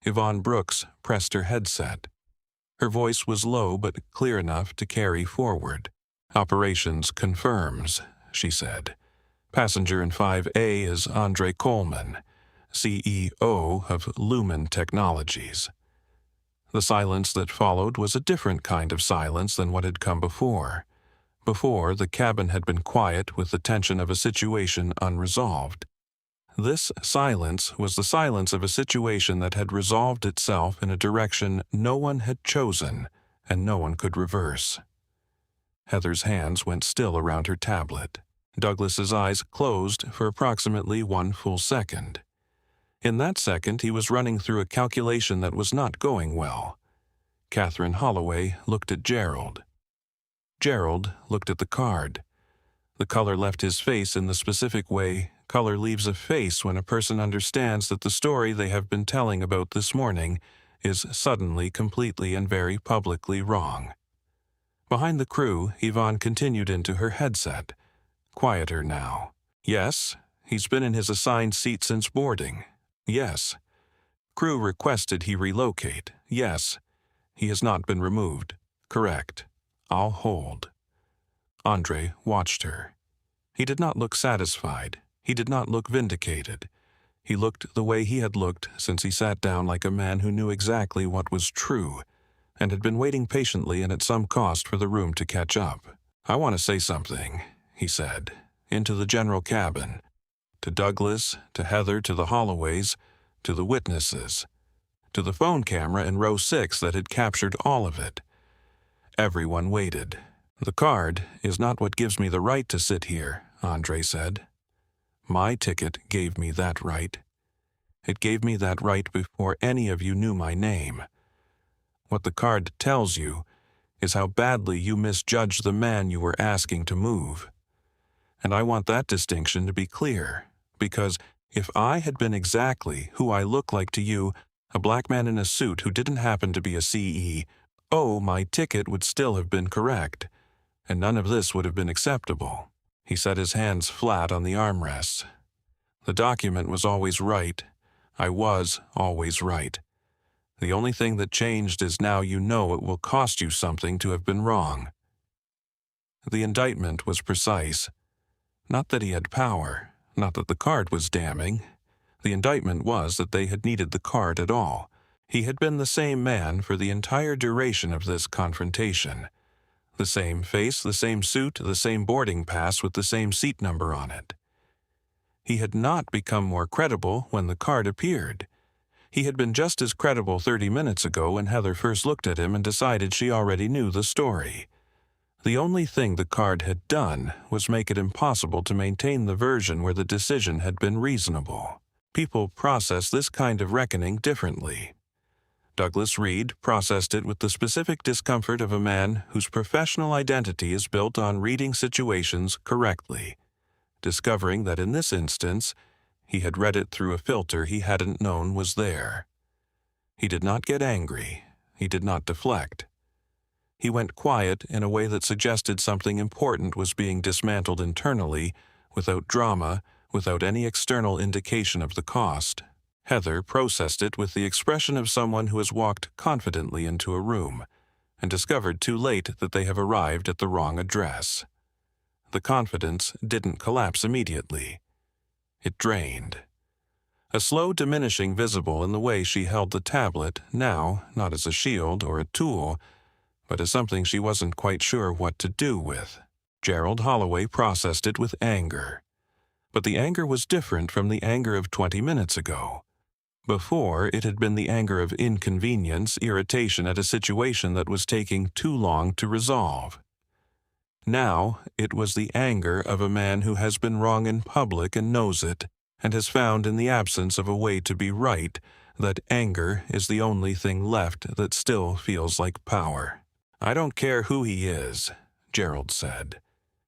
S3: Yvonne Brooks pressed her headset. Her voice was low but clear enough to carry forward. Operations confirms, she said. Passenger in 5A is Andre Coleman, CEO of Lumen Technologies. The silence that followed was a different kind of silence than what had come before. Before, the cabin had been quiet with the tension of a situation unresolved. This silence was the silence of a situation that had resolved itself in a direction no one had chosen and no one could reverse. Heather's hands went still around her tablet. Douglas's eyes closed for approximately 1 full second. In that second, he was running through a calculation that was not going well. Catherine Holloway looked at Gerald. Gerald looked at the card. The color left his face in the specific way color leaves a face when a person understands that the story they have been telling about this morning is suddenly, completely, and very publicly wrong. Behind the crew, Yvonne continued into her headset. Quieter now. Yes, he's been in his assigned seat since boarding. Yes. Crew requested he relocate. Yes. He has not been removed. Correct. I'll hold. Andre watched her. He did not look satisfied. He did not look vindicated. He looked the way he had looked since he sat down like a man who knew exactly what was true and had been waiting patiently and at some cost for the room to catch up. I want to say something, he said, into the general cabin, to Douglas, to Heather, to the Holloways, to the witnesses, to the phone camera in row 6 that had captured all of it. Everyone waited. The card is not what gives me the right to sit here, Andre said. My ticket gave me that right. It gave me that right before any of you knew my name. What the card tells you is how badly you misjudged the man you were asking to move. And I want that distinction to be clear, because if I had been exactly who I look like to you, a black man in a suit who didn't happen to be a CEO, my ticket would still have been correct, and none of this would have been acceptable. He set his hands flat on the armrests. The document was always right. I was always right. The only thing that changed is now you know it will cost you something to have been wrong. The indictment was precise. Not that he had power, not that the card was damning. The indictment was that they had needed the card at all. He had been the same man for the entire duration of this confrontation. The same face, the same suit, the same boarding pass with the same seat number on it. He had not become more credible when the card appeared. He had been just as credible 30 minutes ago when Heather first looked at him and decided she already knew the story. The only thing the card had done was make it impossible to maintain the version where the decision had been reasonable. People process this kind of reckoning differently. Douglas Reed processed it with the specific discomfort of a man whose professional identity is built on reading situations correctly, discovering that in this instance, he had read it through a filter he hadn't known was there. He did not get angry. He did not deflect. He went quiet in a way that suggested something important was being dismantled internally, without drama, without any external indication of the cost. Heather processed it with the expression of someone who has walked confidently into a room and discovered too late that they have arrived at the wrong address. The confidence didn't collapse immediately. It drained. A slow diminishing visible in the way she held the tablet, now not as a shield or a tool, but as something she wasn't quite sure what to do with. Gerald Holloway processed it with anger. But the anger was different from the anger of 20 minutes ago. Before, it had been the anger of inconvenience, irritation at a situation that was taking too long to resolve. Now, it was the anger of a man who has been wrong in public and knows it, and has found in the absence of a way to be right that anger is the only thing left that still feels like power. "I don't care who he is," Gerald said.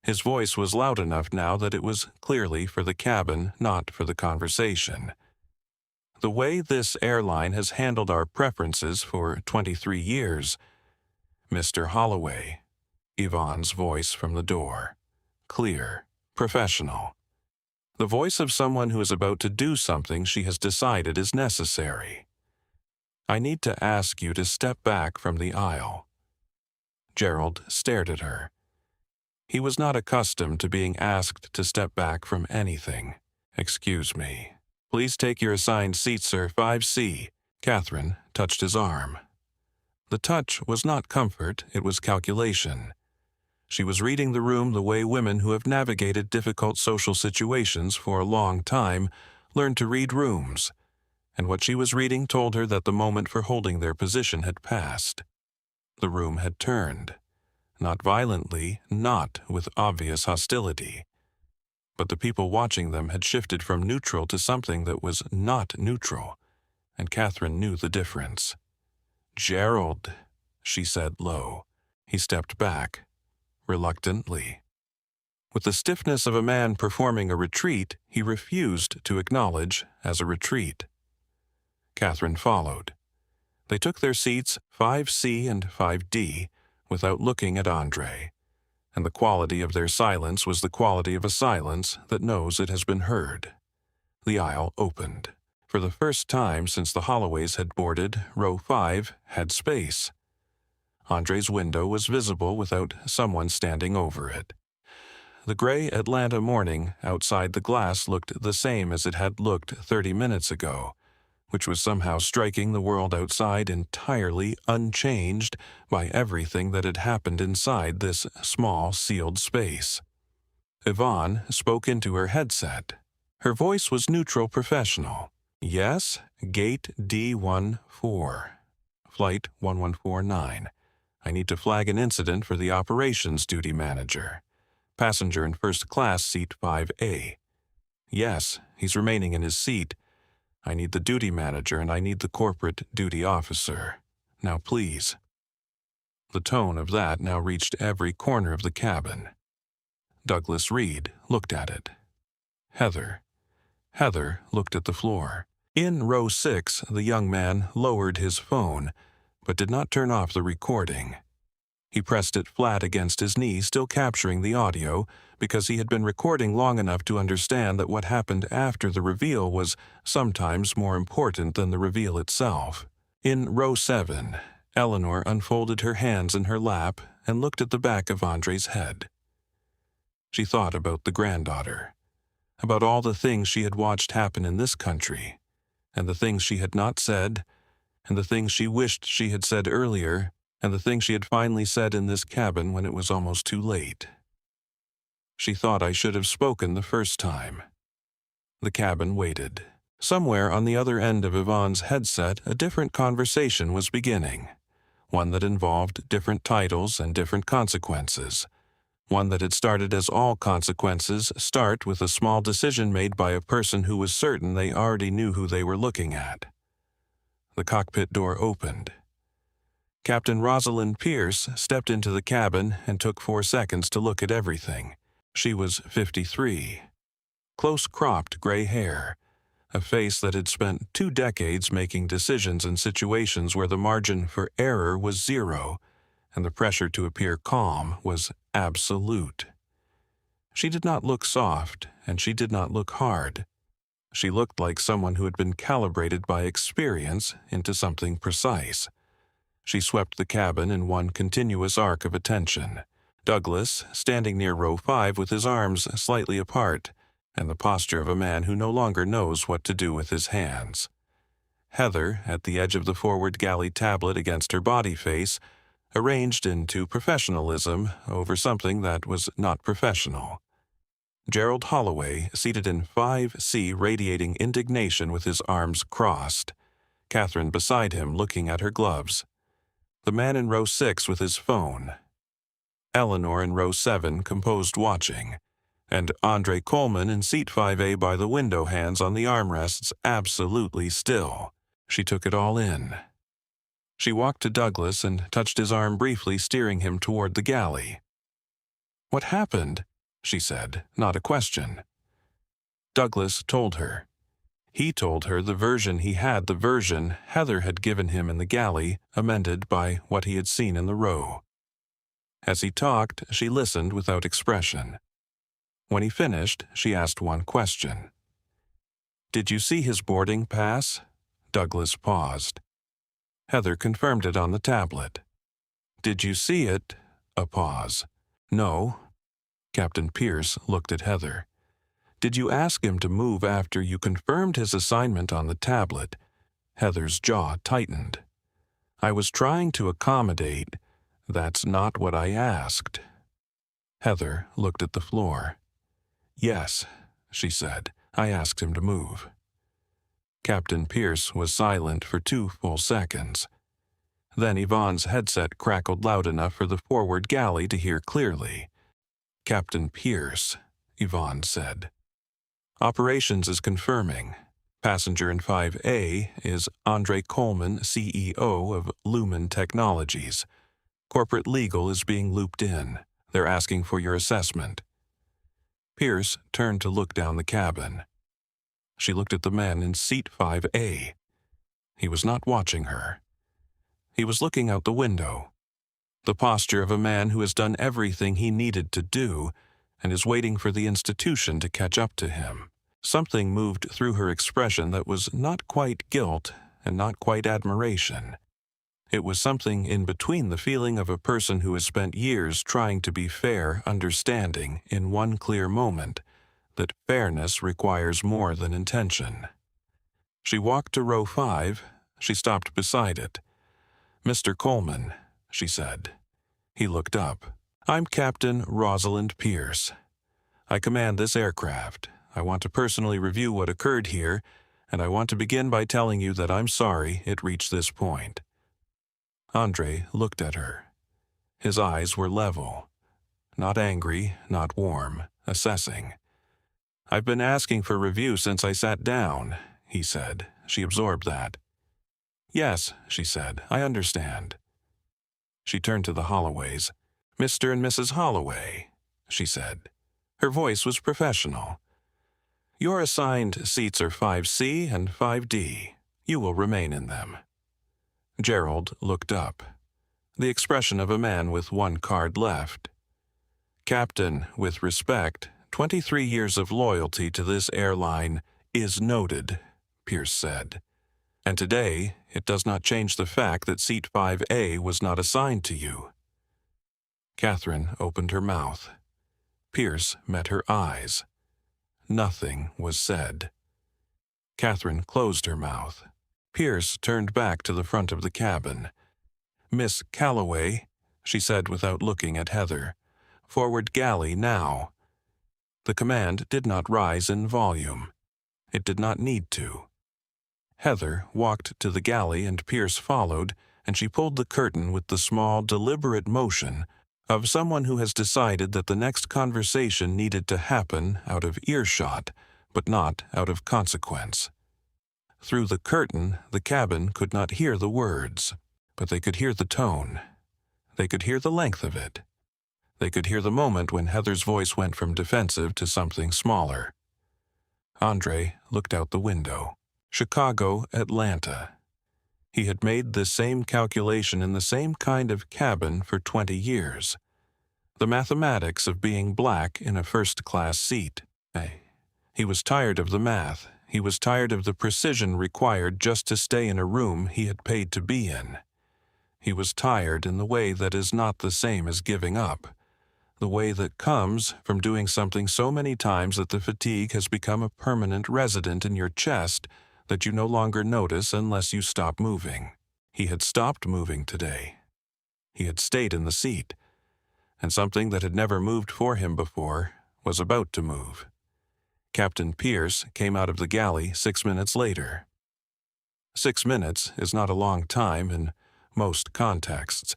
S3: His voice was loud enough now that it was clearly for the cabin, not for the conversation. "The way this airline has handled our preferences for 23 years, Mr. Holloway," Yvonne's voice from the door. Clear, professional. The voice of someone who is about to do something she has decided is necessary. "I need to ask you to step back from the aisle." Gerald stared at her. He was not accustomed to being asked to step back from anything. "Excuse me. Please take your assigned seat, sir, 5C. Catherine touched his arm. The touch was not comfort, it was calculation. She was reading the room the way women who have navigated difficult social situations for a long time learn to read rooms, and what she was reading told her that the moment for holding their position had passed. The room had turned. Not violently, not with obvious hostility. But the people watching them had shifted from neutral to something that was not neutral, and Catherine knew the difference. "Gerald," she said low. He stepped back, reluctantly. With the stiffness of a man performing a retreat, he refused to acknowledge as a retreat. Catherine followed. They took their seats, 5C and 5D, without looking at Andre, and the quality of their silence was the quality of a silence that knows it has been heard. The aisle opened. For the first time since the Holloways had boarded, row 5 had space. Andre's window was visible without someone standing over it. The gray Atlanta morning outside the glass looked the same as it had looked 30 minutes ago, which was somehow striking the world outside entirely unchanged by everything that had happened inside this small, sealed space. Yvonne spoke into her headset. Her voice was neutral professional. "Yes, gate D14, flight 1149. I need to flag an incident for the operations duty manager. Passenger in first class, seat 5A. Yes, he's remaining in his seat. I need the duty manager and I need the corporate duty officer. Now please." The tone of that now reached every corner of the cabin. Douglas Reed looked at it. Heather. Heather looked at the floor. In row 6, the young man lowered his phone, but did not turn off the recording. He pressed it flat against his knee, still capturing the audio, because he had been recording long enough to understand that what happened after the reveal was sometimes more important than the reveal itself. In row 7, Eleanor unfolded her hands in her lap and looked at the back of Andre's head. She thought about the granddaughter, about all the things she had watched happen in this country, and the things she had not said, and the things she wished she had said earlier, and the things she had finally said in this cabin when it was almost too late. She thought I should have spoken the first time. The cabin waited. Somewhere on the other end of Yvonne's headset, a different conversation was beginning, one that involved different titles and different consequences, one that had started as all consequences start with a small decision made by a person who was certain they already knew who they were looking at. The cockpit door opened. Captain Rosalind Pierce stepped into the cabin and took 4 seconds to look at everything. She was 53. Close-cropped gray hair, a face that had spent 2 decades making decisions in situations where the margin for error was 0, and the pressure to appear calm was absolute. She did not look soft, and she did not look hard. She looked like someone who had been calibrated by experience into something precise. She swept the cabin in one continuous arc of attention. Douglas, standing near row 5 with his arms slightly apart, and the posture of a man who no longer knows what to do with his hands. Heather, at the edge of the forward galley tablet against her body face, arranged into professionalism over something that was not professional. Gerald Holloway, seated in 5C, radiating indignation with his arms crossed. Catherine beside him, looking at her gloves. The man in row 6 with his phone. Eleanor in row 7, composed watching. And Andre Coleman in seat 5A by the window, hands on the armrests, absolutely still. She took it all in. She walked to Douglas and touched his arm briefly, steering him toward the galley. "What happened?" she said, not a question. Douglas told her. He told her the version Heather had given him in the galley, amended by what he had seen in the row. As he talked, she listened without expression. When he finished, she asked one question. "Did you see his boarding pass?" Douglas paused. Heather confirmed it on the tablet. "Did you see it?" A pause. "No." Captain Pierce looked at Heather. "Did you ask him to move after you confirmed his assignment on the tablet?" Heather's jaw tightened. "I was trying to accommodate. That's not what I asked." Heather looked at the floor. "Yes," she said, "I asked him to move." Captain Pierce was silent for 2 full seconds. Then Yvonne's headset crackled loud enough for the forward galley to hear clearly. "Captain Pierce," Yvonne said. "Operations is confirming. Passenger in 5A is Andre Coleman, CEO of Lumen Technologies. Corporate legal is being looped in. They're asking for your assessment." Pierce turned to look down the cabin. She looked at the man in seat 5A. He was not watching her. He was looking out the window. The posture of a man who has done everything he needed to do and is waiting for the institution to catch up to him. Something moved through her expression that was not quite guilt and not quite admiration. It was something in between the feeling of a person who has spent years trying to be fair, understanding, in one clear moment, that fairness requires more than intention. She walked to row 5. She stopped beside it. "Mr. Coleman," she said. He looked up. "I'm Captain Rosalind Pierce. I command this aircraft. I want to personally review what occurred here, and I want to begin by telling you that I'm sorry it reached this point." Andre looked at her. His eyes were level. Not angry, not warm, assessing. "I've been asking for review since I sat down," he said. She absorbed that. "Yes," she said, "I understand." She turned to the Holloways. "Mr. and Mrs. Holloway," she said. Her voice was professional. "Your assigned seats are 5C and 5D. You will remain in them." Gerald looked up, the expression of a man with one card left. "Captain, with respect, 23 years of loyalty to this airline is noted," Pierce said. "And today, it does not change the fact that seat 5A was not assigned to you." Catherine opened her mouth. Pierce met her eyes. Nothing was said. Catherine closed her mouth. Pierce turned back to the front of the cabin. "Miss Calloway," she said without looking at Heather. "Forward galley now." The command did not rise in volume. It did not need to. Heather walked to the galley and Pierce followed, and she pulled the curtain with the small, deliberate motion of someone who has decided that the next conversation needed to happen out of earshot, but not out of consequence. Through the curtain, the cabin could not hear the words, but they could hear the tone. They could hear the length of it. They could hear the moment when Heather's voice went from defensive to something smaller. Andre looked out the window. Chicago, Atlanta. He had made the same calculation in the same kind of cabin for 20 years. The mathematics of being black in a first-class seat. He was tired of the math. He was tired of the precision required just to stay in a room he had paid to be in. He was tired in the way that is not the same as giving up, the way that comes from doing something so many times that the fatigue has become a permanent resident in your chest that you no longer notice unless you stop moving. He had stopped moving today. He had stayed in the seat, and something that had never moved for him before was about to move. Captain Pierce came out of the galley 6 minutes later. 6 minutes is not a long time in most contexts.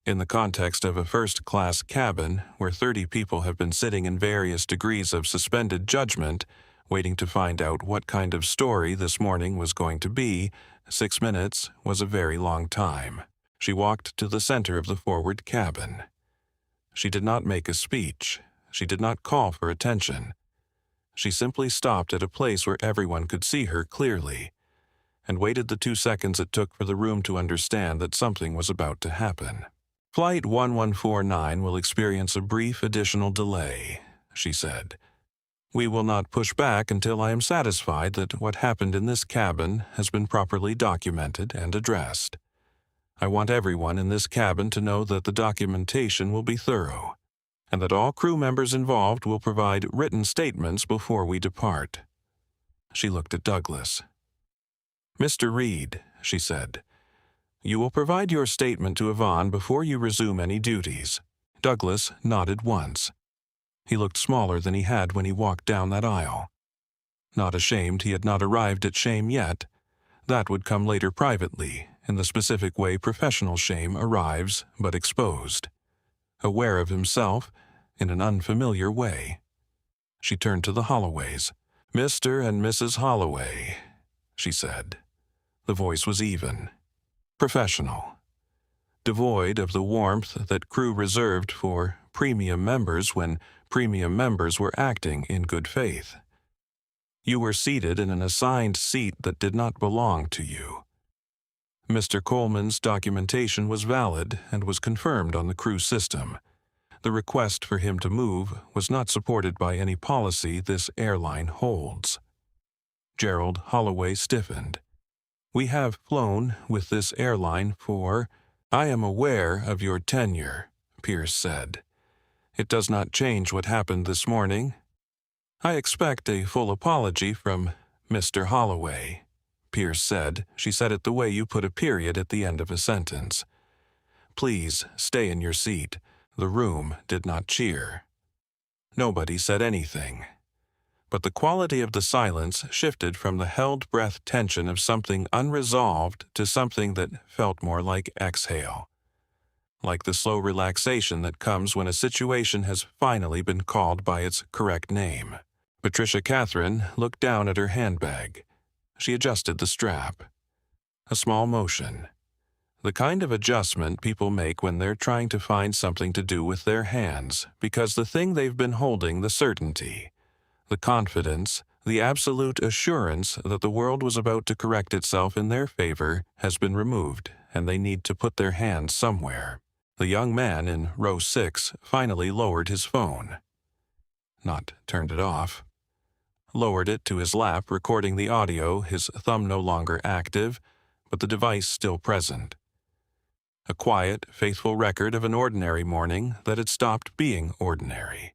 S3: In the context of a first-class cabin where 30 people have been sitting in various degrees of suspended judgment, waiting to find out what kind of story this morning was going to be, 6 minutes was a very long time. She walked to the center of the forward cabin. She did not make a speech. She did not call for attention. She simply stopped at a place where everyone could see her clearly, and waited the 2 seconds it took for the room to understand that something was about to happen. "Flight 1149 will experience a brief additional delay," she said. "We will not push back until I am satisfied that what happened in this cabin has been properly documented and addressed. I want everyone in this cabin to know that the documentation will be thorough, and that all crew members involved will provide written statements before we depart." She looked at Douglas. "Mr. Reed," she said, "you will provide your statement to Yvonne before you resume any duties." Douglas nodded once. He looked smaller than he had when he walked down that aisle. Not ashamed he had not arrived at shame yet. That would come later privately, in the specific way professional shame arrives but exposed. Aware of himself in an unfamiliar way. She turned to the Holloways. "Mr. and Mrs. Holloway," she said. The voice was even, professional, devoid of the warmth that crew reserved for premium members when premium members were acting in good faith. "You were seated in an assigned seat that did not belong to you. Mr. Coleman's documentation was valid and was confirmed on the crew system. The request for him to move was not supported by any policy this airline holds." Gerald Holloway stiffened. "We have flown with this airline for—" "I am aware of your tenure," Pierce said. "It does not change what happened this morning. I expect a full apology from Mr. Holloway," Pierce said. She said it the way you put a period at the end of a sentence. "Please stay in your seat." The room did not cheer. Nobody said anything. But the quality of the silence shifted from the held-breath tension of something unresolved to something that felt more like exhale. Like the slow relaxation that comes when a situation has finally been called by its correct name. Patricia Catherine looked down at her handbag. She adjusted the strap. A small motion. The kind of adjustment people make when they're trying to find something to do with their hands, because the thing they've been holding, the certainty, the confidence, the absolute assurance that the world was about to correct itself in their favor, has been removed, and they need to put their hands somewhere. The young man in row 6 finally lowered his phone. Not turned it off. Lowered it to his lap, recording the audio, his thumb no longer active, but the device still present. A quiet, faithful record of an ordinary morning that had stopped being ordinary.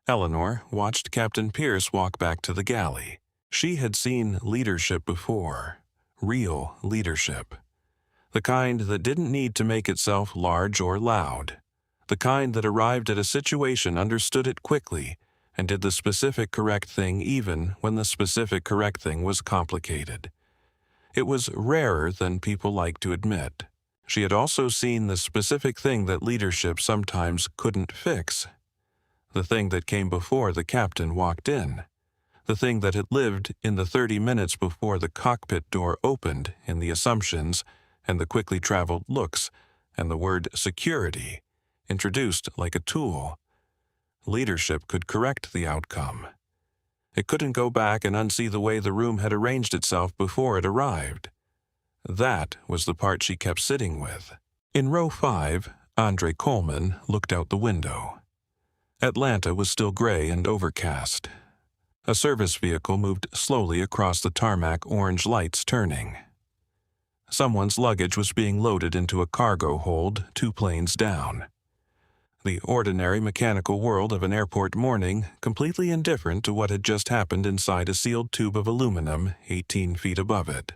S3: Eleanor watched Captain Pierce walk back to the galley. She had seen leadership before, real leadership. The kind that didn't need to make itself large or loud. The kind that arrived at a situation, understood it quickly, and did the specific correct thing even when the specific correct thing was complicated. It was rarer than people like to admit. She had also seen the specific thing that leadership sometimes couldn't fix. The thing that came before the captain walked in. The thing that had lived in the 30 minutes before the cockpit door opened, in the assumptions and the quickly traveled looks and the word security, introduced like a tool. Leadership could correct the outcome. It couldn't go back and unsee the way the room had arranged itself before it arrived. That was the part she kept sitting with. In row 5, Andre Coleman looked out the window. Atlanta was still gray and overcast. A service vehicle moved slowly across the tarmac, orange lights turning. Someone's luggage was being loaded into a cargo hold 2 planes down. The ordinary mechanical world of an airport morning, completely indifferent to what had just happened inside a sealed tube of aluminum 18 feet above it.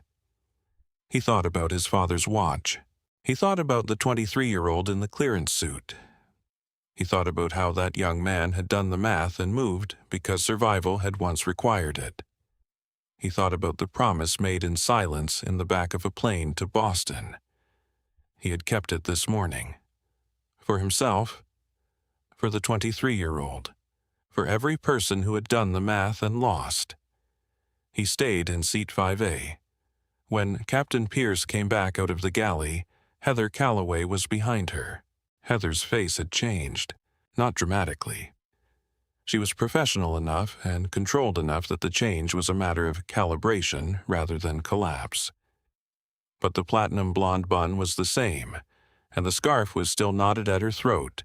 S3: He thought about his father's watch. He thought about the 23-year-old in the clearance suit. He thought about how that young man had done the math and moved because survival had once required it. He thought about the promise made in silence in the back of a plane to Boston. He had kept it this morning. For himself, for the 23-year-old, for every person who had done the math and lost. He stayed in seat 5A. When Captain Pierce came back out of the galley, Heather Calloway was behind her. Heather's face had changed, not dramatically. She was professional enough and controlled enough that the change was a matter of calibration rather than collapse. But the platinum blonde bun was the same, and the scarf was still knotted at her throat,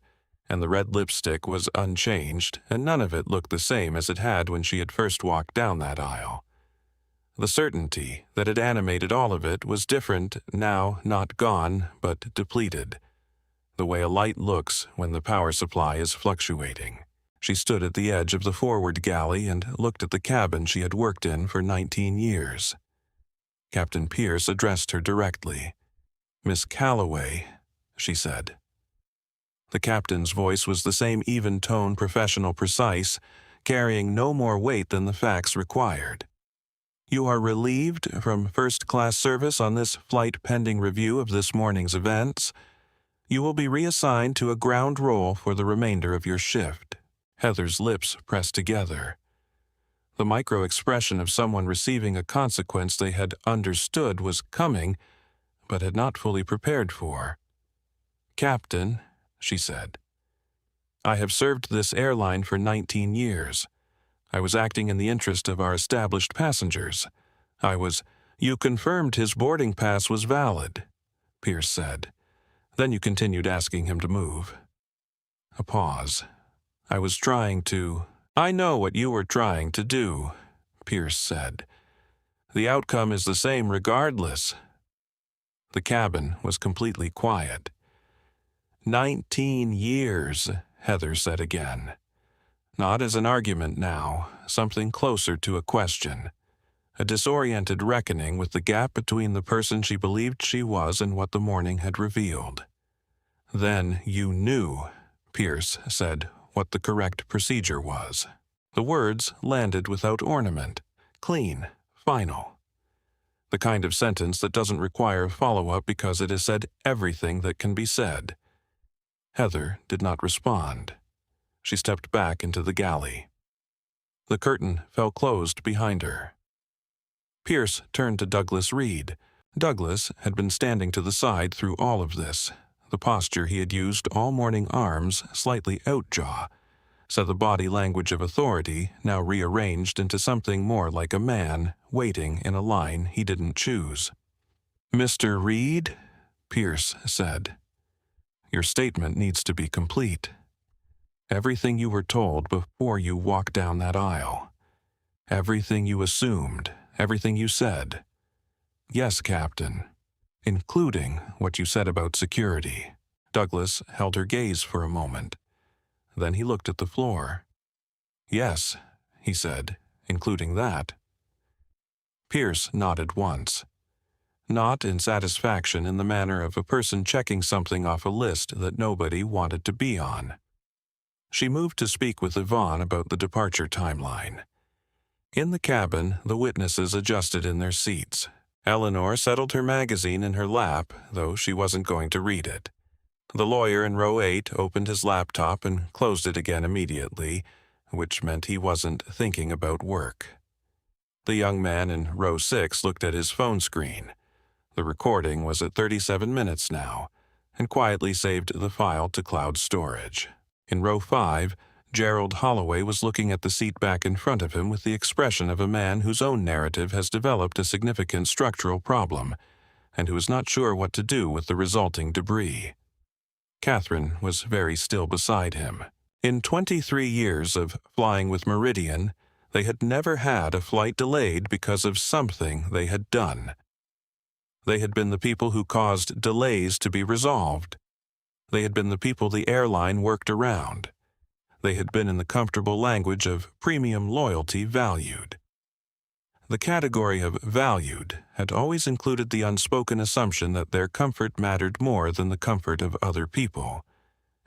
S3: and the red lipstick was unchanged, and none of it looked the same as it had when she had first walked down that aisle. The certainty that had animated all of it was different now, not gone, but depleted. The way a light looks when the power supply is fluctuating. She stood at the edge of the forward galley and looked at the cabin she had worked in for 19 years. Captain Pierce addressed her directly. "Miss Calloway," she said. The captain's voice was the same even tone, professional, precise, carrying no more weight than the facts required. "You are relieved from first-class service on this flight pending review of this morning's events. You will be reassigned to a ground role for the remainder of your shift." Heather's lips pressed together. The micro-expression of someone receiving a consequence they had understood was coming, but had not fully prepared for. "Captain," she said, "I have served this airline for 19 years. I was acting in the interest of our established passengers. You confirmed his boarding pass was valid," Pierce said. Then you continued asking him to move. A pause. "I know what you were trying to do," Pierce said. "The outcome is the same regardless." The cabin was completely quiet. 19 years, Heather said again. Not as an argument now, something closer to a question. A disoriented reckoning with the gap between the person she believed she was and what the morning had revealed. "Then you knew," Pierce said, "what the correct procedure was." The words landed without ornament, clean, final. The kind of sentence that doesn't require follow-up because it has said everything that can be said. Heather did not respond. She stepped back into the galley. The curtain fell closed behind her. Pierce turned to Douglas Reed, Douglas had been standing to the side through all of this, the posture he had used all morning, arms slightly out-jaw, so the body language of authority now rearranged into something more like a man waiting in a line he didn't choose. "Mr. Reed," Pierce said, "your statement needs to be complete. Everything you were told before you walked down that aisle. Everything you assumed, everything you said." "Yes, Captain. Including what you said about security." Douglas held her gaze for a moment. Then he looked at the floor. "Yes," he said, "including that." Pierce nodded once. Not in satisfaction, in the manner of a person checking something off a list that nobody wanted to be on. She moved to speak with Yvonne about the departure timeline. In the cabin, the witnesses adjusted in their seats. Eleanor settled her magazine in her lap, though she wasn't going to read it. The lawyer in row 8 opened his laptop and closed it again immediately, which meant he wasn't thinking about work. The young man in row 6 looked at his phone screen. The recording was at 37 minutes now, and quietly saved the file to cloud storage. In row 5, Gerald Holloway was looking at the seat back in front of him with the expression of a man whose own narrative has developed a significant structural problem, and who is not sure what to do with the resulting debris. Catherine was very still beside him. In 23 years of flying with Meridian, they had never had a flight delayed because of something they had done. They had been the people who caused delays to be resolved. They had been the people the airline worked around. They had been, in the comfortable language of premium loyalty, valued. The category of valued had always included the unspoken assumption that their comfort mattered more than the comfort of other people,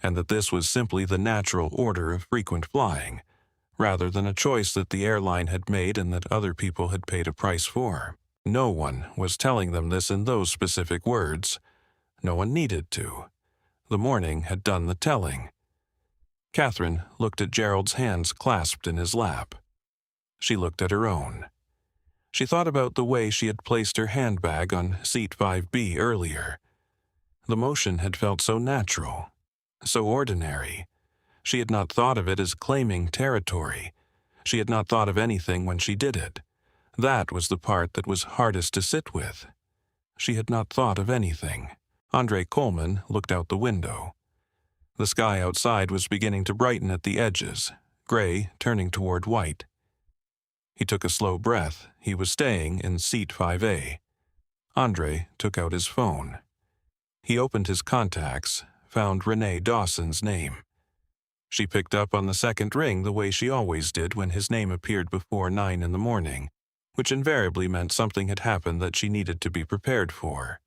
S3: and that this was simply the natural order of frequent flying, rather than a choice that the airline had made and that other people had paid a price for. No one was telling them this in those specific words. No one needed to. The morning had done the telling. Catherine looked at Gerald's hands clasped in his lap. She looked at her own. She thought about the way she had placed her handbag on seat 5B earlier. The motion had felt so natural, so ordinary. She had not thought of it as claiming territory. She had not thought of anything when she did it. That was the part that was hardest to sit with. She had not thought of anything. Andre Coleman looked out the window. The sky outside was beginning to brighten at the edges, gray turning toward white. He took a slow breath. He was staying in seat 5A. Andre took out his phone. He opened his contacts, found Renee Dawson's name. She picked up on the second ring the way she always did when his name appeared before 9 in the morning, which invariably meant something had happened that she needed to be prepared for.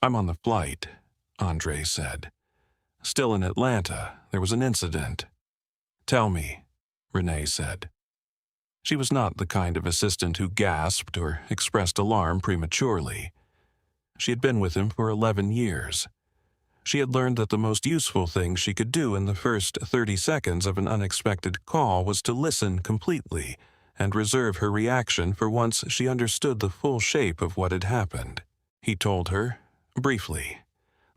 S3: "I'm on the flight," Andre said. "Still in Atlanta. There was an incident." "Tell me," Renee said. She was not the kind of assistant who gasped or expressed alarm prematurely. She had been with him for 11 years. She had learned that the most useful thing she could do in the first 30 seconds of an unexpected call was to listen completely and reserve her reaction for once she understood the full shape of what had happened. He told her, briefly,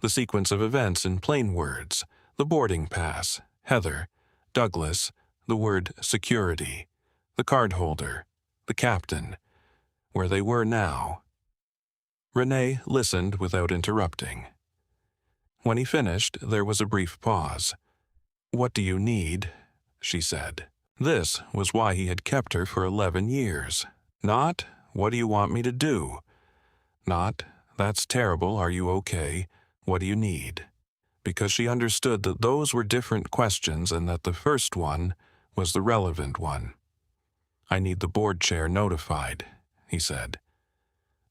S3: the sequence of events in plain words, the boarding pass, Heather, Douglas, the word security, the cardholder, the captain, where they were now. Renee listened without interrupting. When he finished, there was a brief pause. "What do you need?" she said. This was why he had kept her for 11 years. Not, "What do you want me to do?" Not, "That's terrible, are you okay? What do you need?" Because she understood that those were different questions and that the first one was the relevant one. "I need the board chair notified," he said.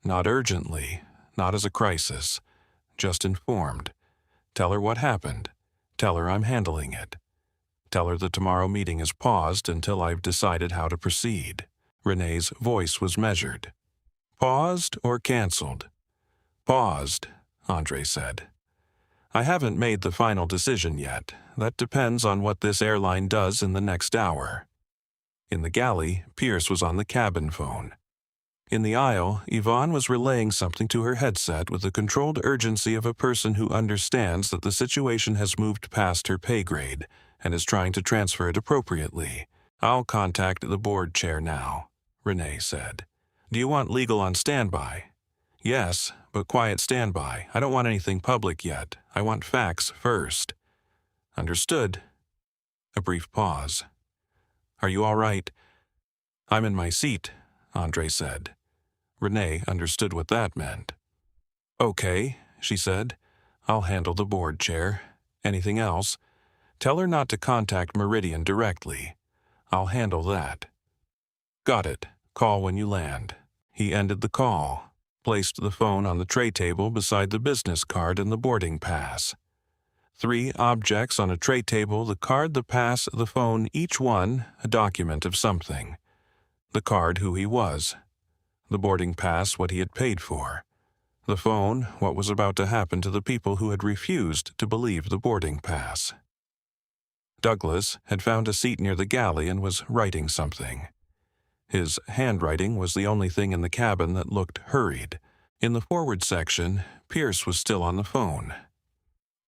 S3: "Not urgently, not as a crisis, just informed. Tell her what happened. Tell her I'm handling it. Tell her the tomorrow meeting is paused until I've decided how to proceed." Renee's voice was measured. "Paused or canceled?" "Paused," Andre said. "I haven't made the final decision yet. That depends on what this airline does in the next hour." In the galley, Pierce was on the cabin phone. In the aisle, Yvonne was relaying something to her headset with the controlled urgency of a person who understands that the situation has moved past her pay grade and is trying to transfer it appropriately. "I'll contact the board chair now," Renee said. "Do you want legal on standby?" "Yes, but quiet standby. I don't want anything public yet. I want facts first." "Understood." A brief pause. "Are you all right?" "I'm in my seat," Andre said. Renee understood what that meant. "Okay," she said. "I'll handle the board chair. Anything else? Tell her not to contact Meridian directly. I'll handle that." "Got it. Call when you land." He ended the call, placed the phone on the tray table beside the business card and the boarding pass. 3 objects on a tray table: the card, the pass, the phone, each one a document of something. The card, who he was. The boarding pass, what he had paid for. The phone, what was about to happen to the people who had refused to believe the boarding pass. Douglas had found a seat near the galley and was writing something. His handwriting was the only thing in the cabin that looked hurried. In the forward section, Pierce was still on the phone.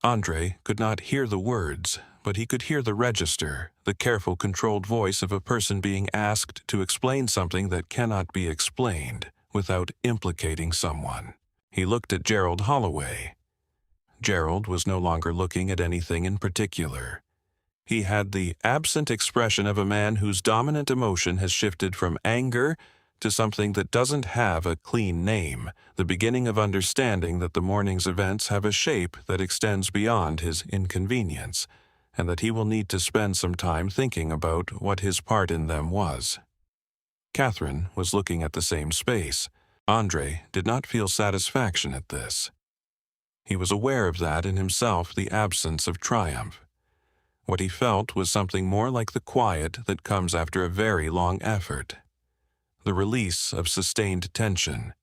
S3: Andre could not hear the words, but he could hear the register, the careful, controlled voice of a person being asked to explain something that cannot be explained without implicating someone. He looked at Gerald Holloway. Gerald was no longer looking at anything in particular. He had the absent expression of a man whose dominant emotion has shifted from anger to something that doesn't have a clean name, the beginning of understanding that the morning's events have a shape that extends beyond his inconvenience, and that he will need to spend some time thinking about what his part in them was. Catherine was looking at the same space. Andre did not feel satisfaction at this. He was aware of that in himself, the absence of triumph. What he felt was something more like the quiet that comes after a very long effort. The release of sustained tension.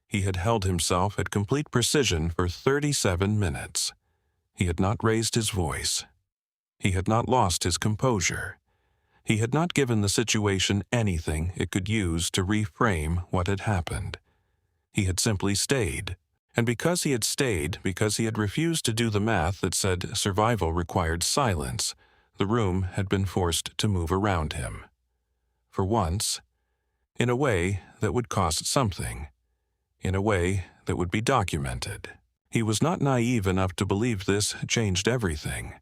S3: He had held himself at complete precision for 37 minutes. He had not raised his voice. He had not lost his composure. He had not given the situation anything it could use to reframe what had happened. He had simply stayed. And because he had stayed, because he had refused to do the math that said survival required silence, the room had been forced to move around him. For once, in a way that would cost something, in a way that would be documented. He was not naive enough to believe this changed everything.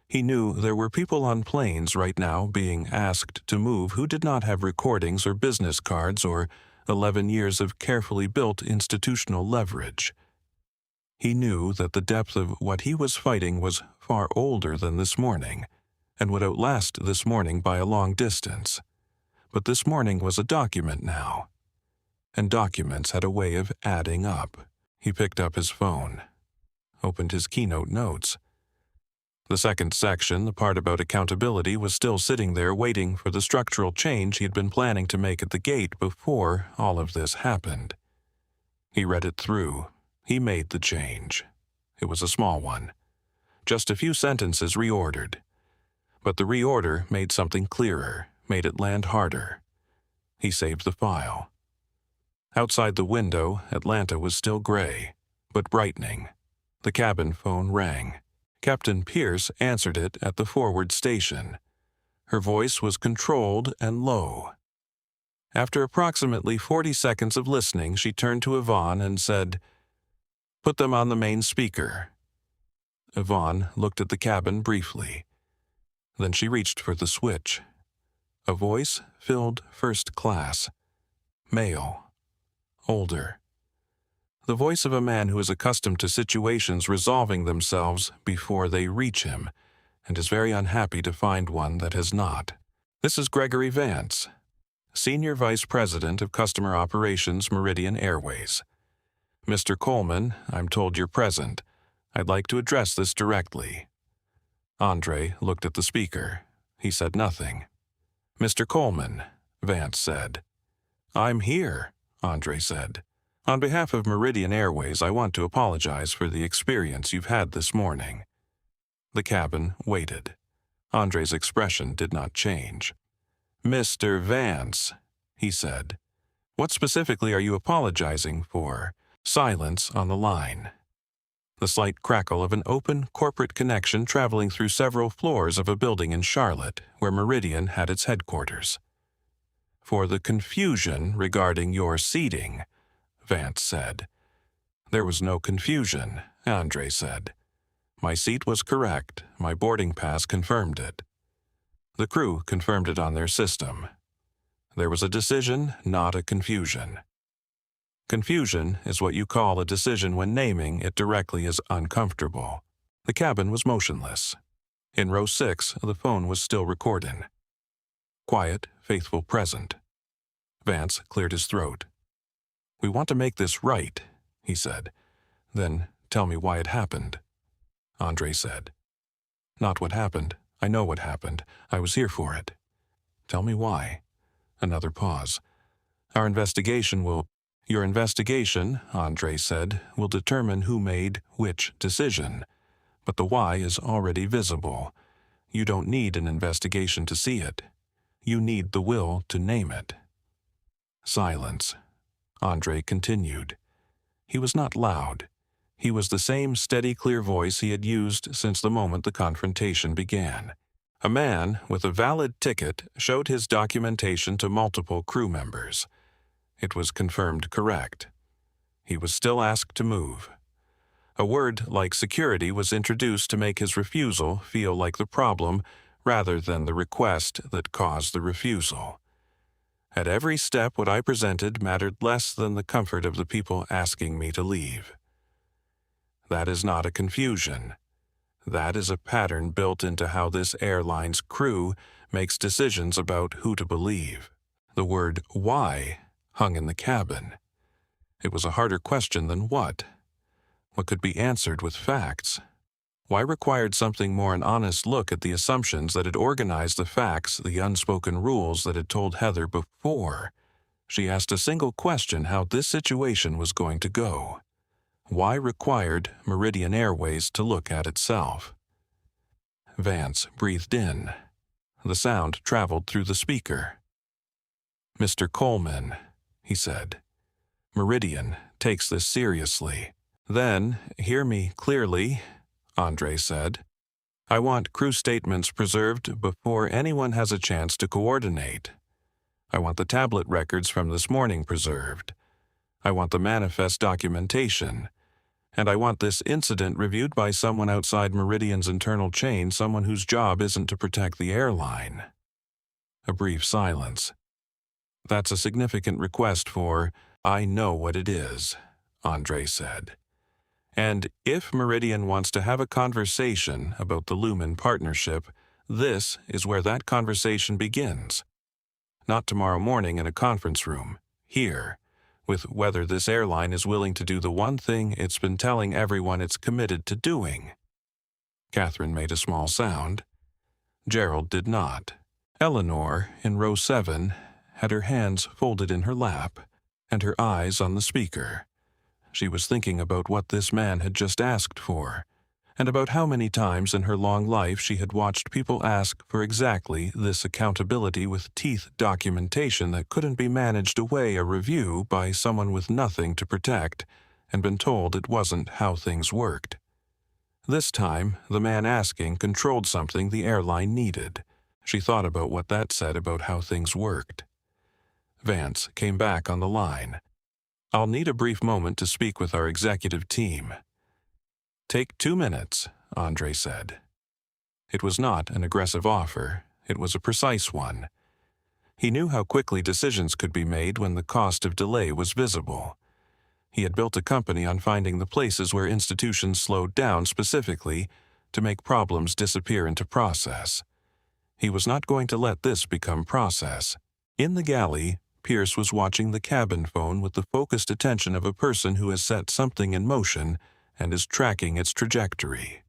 S3: He knew there were people on planes right now being asked to move who did not have recordings or business cards or 11 years of carefully built institutional leverage. He knew that the depth of what he was fighting was far older than this morning, and would outlast this morning by a long distance. But this morning was a document now, and documents had a way of adding up. He picked up his phone, opened his keynote notes. The second section, the part about accountability, was still sitting there waiting for the structural change he had been planning to make at the gate before all of this happened. He read it through. He made the change. It was a small one. Just a few sentences reordered. But the reorder made something clearer, made it land harder. He saved the file. Outside the window, Atlanta was still gray, but brightening. The cabin phone rang. Captain Pierce answered it at the forward station. Her voice was controlled and low. After approximately 40 seconds of listening, she turned to Yvonne and said, "Put them on the main speaker." Yvonne looked at the cabin briefly. Then she reached for the switch. A voice filled first class. Male. Older. The voice of a man who is accustomed to situations resolving themselves before they reach him, and is very unhappy to find one that has not. "This is Gregory Vance, Senior Vice President of Customer Operations, Meridian Airways. Mr. Coleman, I'm told you're present. I'd like to address this directly." Andre looked at the speaker. He said nothing. "Mr. Coleman," Vance said. "I'm here," Andre said. "On behalf of Meridian Airways, I want to apologize for the experience you've had this morning." The cabin waited. Andre's expression did not change. "Mr. Vance," he said. What specifically are you apologizing for? Silence on the line. The slight crackle of an open corporate connection traveling through several floors of a building in Charlotte, where Meridian had its headquarters. For the confusion regarding your seating, Vance said. There was no confusion, Andre said. My seat was correct. My boarding pass confirmed it. The crew confirmed it on their system. There was a decision, not a confusion. Confusion is what you call a decision when naming it directly as uncomfortable. The cabin was motionless. In row 6, the phone was still recording. Quiet, faithful present. Vance cleared his throat. We want to make this right, he said. Then tell me why it happened. Andre said. Not what happened. I know what happened. I was here for it. Tell me why. Another pause. Our investigation will... Your investigation, Andre said, will determine who made which decision. But the why is already visible. You don't need an investigation to see it. You need the will to name it. Silence. Andre continued. He was not loud. He was the same steady, clear voice he had used since the moment the confrontation began. A man with a valid ticket showed his documentation to multiple crew members. It was confirmed correct. He was still asked to move. A word like security was introduced to make his refusal feel like the problem rather than the request that caused the refusal. At every step, what I presented mattered less than the comfort of the people asking me to leave. That is not a confusion. That is a pattern built into how this airline's crew makes decisions about who to believe. The word why hung in the cabin. It was a harder question than what. What could be answered with facts? Why required something more an honest look at the assumptions that had organized the facts, the unspoken rules that had told Heather before? She asked a single question how this situation was going to go. Why required Meridian Airways to look at itself? Vance breathed in. The sound traveled through the speaker. Mr. Coleman, he said. Meridian takes this seriously. Then, hear me clearly, Andre said. I want crew statements preserved before anyone has a chance to coordinate. I want the tablet records from this morning preserved. I want the manifest documentation. And I want this incident reviewed by someone outside Meridian's internal chain, someone whose job isn't to protect the airline. A brief silence. That's a significant request for, I know what it is, Andre said. And if Meridian wants to have a conversation about the Lumen partnership, this is where that conversation begins. Not tomorrow morning in a conference room, here, with whether this airline is willing to do the one thing it's been telling everyone it's committed to doing. Catherine made a small sound. Gerald did not. Eleanor, in row 7, had her hands folded in her lap and her eyes on the speaker. She was thinking about what this man had just asked for, and about how many times in her long life she had watched people ask for exactly this accountability with teeth documentation that couldn't be managed away a review by someone with nothing to protect, and been told it wasn't how things worked. This time, the man asking controlled something the airline needed. She thought about what that said about how things worked. Vance came back on the line. I'll need a brief moment to speak with our executive team. Take 2 minutes, Andre said. It was not an aggressive offer. It was a precise one. He knew how quickly decisions could be made when the cost of delay was visible. He had built a company on finding the places where institutions slowed down specifically to make problems disappear into process. He was not going to let this become process. In the galley, Pierce was watching the cabin phone with the focused attention of a person who has set something in motion and is tracking its trajectory.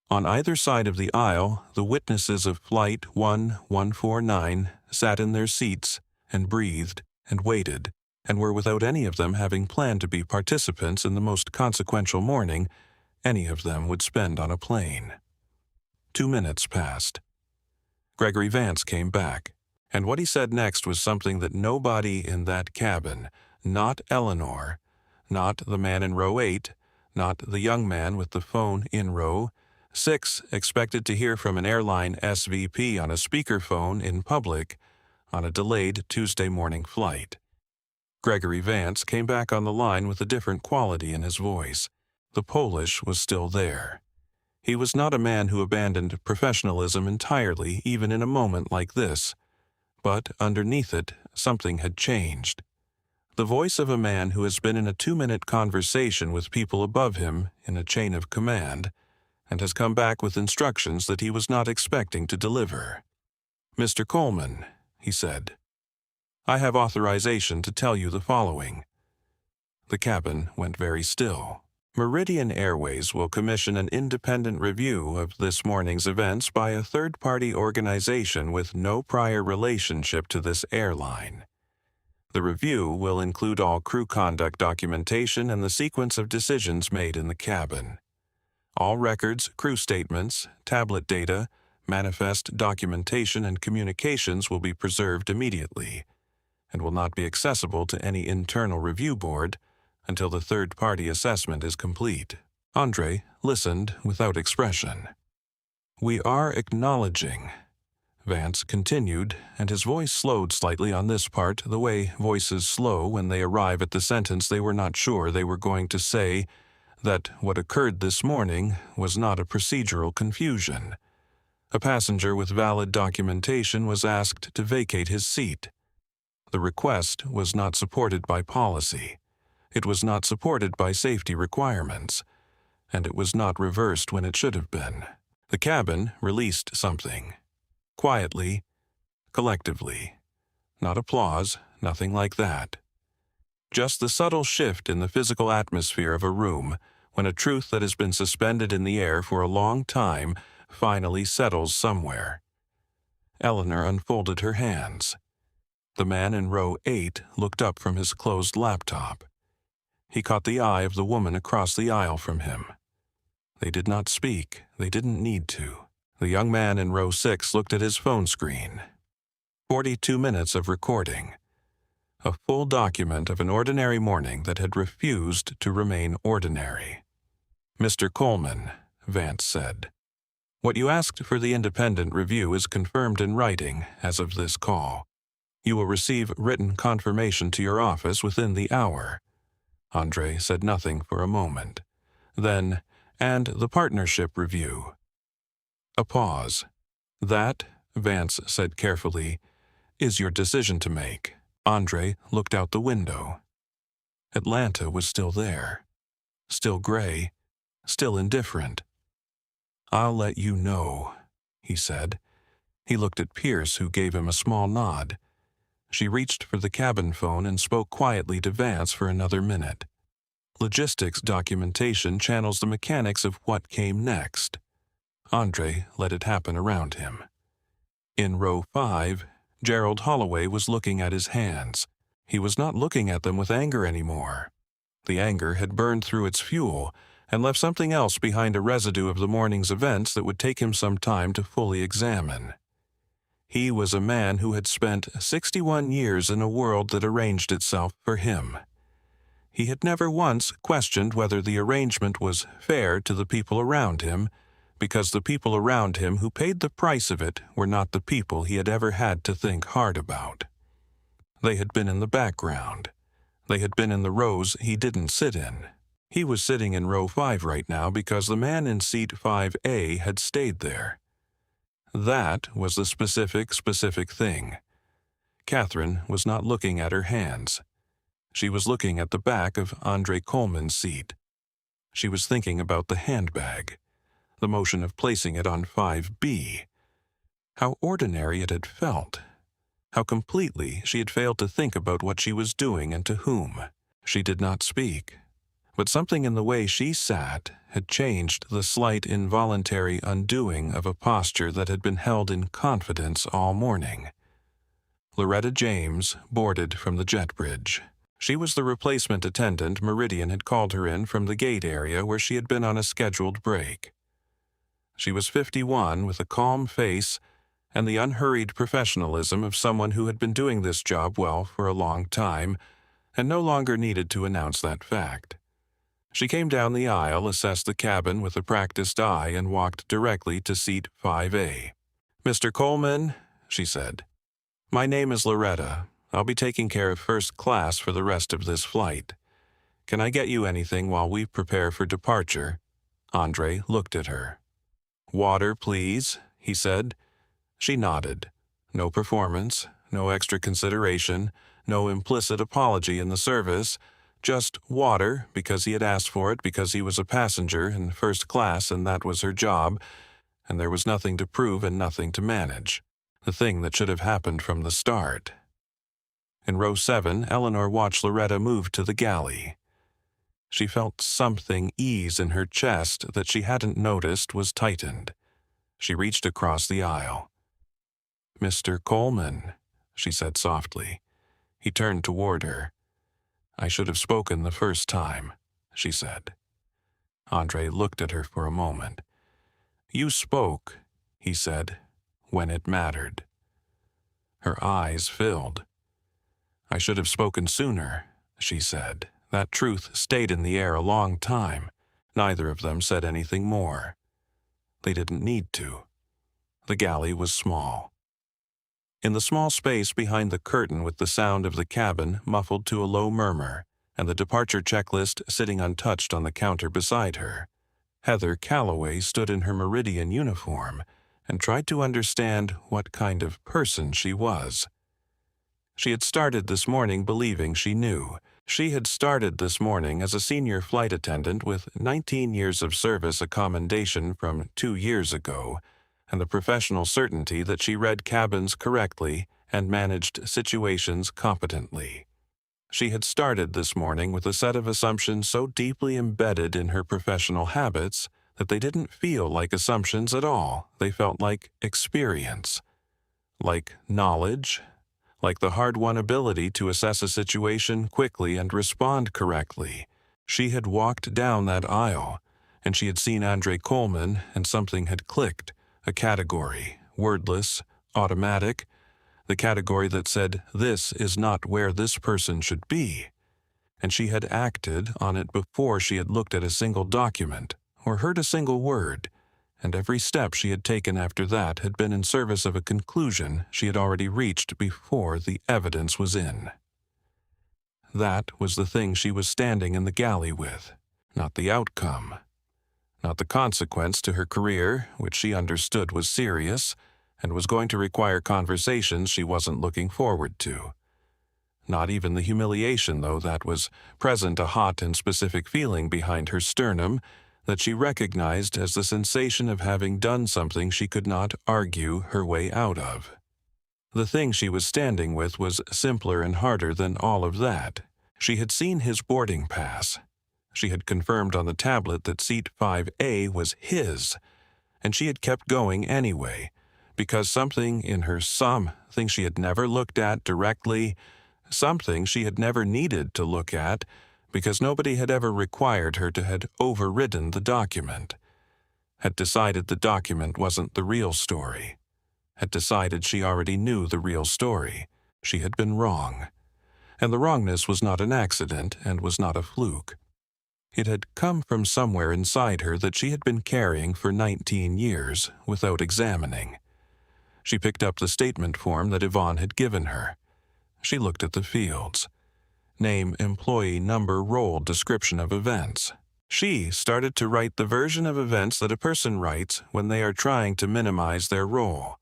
S3: On either side of the aisle, the witnesses of Flight 1149 sat in their seats and breathed and waited, and were without any of them having planned to be participants in the most consequential morning any of them would spend on a plane. 2 minutes passed. Gregory Vance came back. And what he said next was something that nobody in that cabin, not Eleanor, not the man in row 8, not the young man with the phone in row 6 expected to hear from an airline SVP on a speakerphone in public on a delayed Tuesday morning flight. Gregory Vance came back on the line with a different quality in his voice. The Polish was still there. He was not a man who abandoned professionalism entirely, even in a moment like this. But underneath it, something had changed. The voice of a man who has been in a 2-minute conversation with people above him in a chain of command, and has come back with instructions that he was not expecting to deliver. "Mr. Coleman," he said, "I have authorization to tell you the following." The cabin went very still. Meridian Airways will commission an independent review of this morning's events by a third-party organization with no prior relationship to this airline. The review will include all crew conduct documentation and the sequence of decisions made in the cabin. All records, crew statements, tablet data, manifest documentation, and communications will be preserved immediately, and will not be accessible to any internal review board until the third-party assessment is complete. Andre listened without expression. "We are acknowledging," Vance continued, and his voice slowed slightly on this part, the way voices slow when they arrive at the sentence they were not sure they were going to say, that what occurred this morning was not a procedural confusion. A passenger with valid documentation was asked to vacate his seat. The request was not supported by policy. It was not supported by safety requirements, and it was not reversed when it should have been. The cabin released something. Quietly, collectively. Not applause, nothing like that. Just the subtle shift in the physical atmosphere of a room when a truth that has been suspended in the air for a long time finally settles somewhere. Eleanor unfolded her hands. The man in row 8 looked up from his closed laptop. He caught the eye of the woman across the aisle from him. They did not speak. They didn't need to. The young man in row 6 looked at his phone screen. 42 minutes of recording. A full document of an ordinary morning that had refused to remain ordinary. "Mr. Coleman," Vance said, "what you asked for the independent review is confirmed in writing as of this call. You will receive written confirmation to your office within the hour." Andre said nothing for a moment. Then, "and the partnership review." A pause. "That," Vance said carefully, "is your decision to make." Andre looked out the window. Atlanta was still there. Still gray. Still indifferent. "I'll let you know," he said. He looked at Pierce, who gave him a small nod. She reached for the cabin phone and spoke quietly to Vance for another minute. Logistics documentation channels the mechanics of what came next. Andre let it happen around him. In row 5, Gerald Holloway was looking at his hands. He was not looking at them with anger anymore. The anger had burned through its fuel and left something else behind, a residue of the morning's events that would take him some time to fully examine. He was a man who had spent 61 years in a world that arranged itself for him. He had never once questioned whether the arrangement was fair to the people around him, because the people around him who paid the price of it were not the people he had ever had to think hard about. They had been in the background. They had been in the rows he didn't sit in. He was sitting in row 5 right now because the man in seat 5A had stayed there. That was the specific thing. Catherine was not looking at her hands. She was looking at the back of Andre Coleman's seat. She was thinking about the handbag, the motion of placing it on 5B. How ordinary it had felt. How completely she had failed to think about what she was doing and to whom. She did not speak, but something in the way she sat had changed the slight involuntary undoing of a posture that had been held in confidence all morning. Loretta James boarded from the jet bridge. She was the replacement attendant Meridian had called her in from the gate area where she had been on a scheduled break. She was 51 with a calm face and the unhurried professionalism of someone who had been doing this job well for a long time and no longer needed to announce that fact. She came down the aisle, assessed the cabin with a practiced eye, and walked directly to seat 5A. "Mr. Coleman," she said, "my name is Loretta. I'll be taking care of first class for the rest of this flight. Can I get you anything while we prepare for departure?" Andre looked at her. "Water, please," he said. She nodded. No performance, no extra consideration, no implicit apology in the service, just water because he had asked for it because he was a passenger in first class and that was her job, and there was nothing to prove and nothing to manage. The thing that should have happened from the start. In row 7, Eleanor watched Loretta move to the galley. She felt something ease in her chest that she hadn't noticed was tightened. She reached across the aisle. "Mr. Coleman," she said softly. He turned toward her. "I should have spoken the first time," she said. Andre looked at her for a moment. "You spoke," he said, "when it mattered." Her eyes filled. "I should have spoken sooner," she said. That truth stayed in the air a long time. Neither of them said anything more. They didn't need to. The galley was small. In the small space behind the curtain with the sound of the cabin muffled to a low murmur, and the departure checklist sitting untouched on the counter beside her, Heather Calloway stood in her Meridian uniform and tried to understand what kind of person she was. She had started this morning believing she knew. She had started this morning as a senior flight attendant with 19 years of service, a commendation from 2 years ago, and the professional certainty that she read cabins correctly and managed situations competently. She had started this morning with a set of assumptions so deeply embedded in her professional habits that they didn't feel like assumptions at all. They felt like experience, like knowledge, like the hard-won ability to assess a situation quickly and respond correctly. She had walked down that aisle, and she had seen Andre Coleman, and something had clicked. A category, wordless, automatic, the category that said, "This is not where this person should be." And she had acted on it before she had looked at a single document or heard a single word, and every step she had taken after that had been in service of a conclusion she had already reached before the evidence was in. That was the thing she was standing in the galley with, not the outcome. Not the consequence to her career, which she understood was serious and was going to require conversations she wasn't looking forward to. Not even the humiliation, though that was present, a hot and specific feeling behind her sternum that she recognized as the sensation of having done something she could not argue her way out of. The thing she was standing with was simpler and harder than all of that. She had seen his boarding pass. She had confirmed on the tablet that seat 5A was his, and she had kept going anyway, because something in her, something she had never looked at directly, something she had never needed to look at, because nobody had ever required her to had overridden the document, had decided the document wasn't the real story, had decided she already knew the real story. She had been wrong, and the wrongness was not an accident and was not a fluke. It had come from somewhere inside her that she had been carrying for 19 years without examining. She picked up the statement form that Yvonne had given her. She looked at the fields. Name, employee, number, role, description of events. She started to write the version of events that a person writes when they are trying to minimize their role.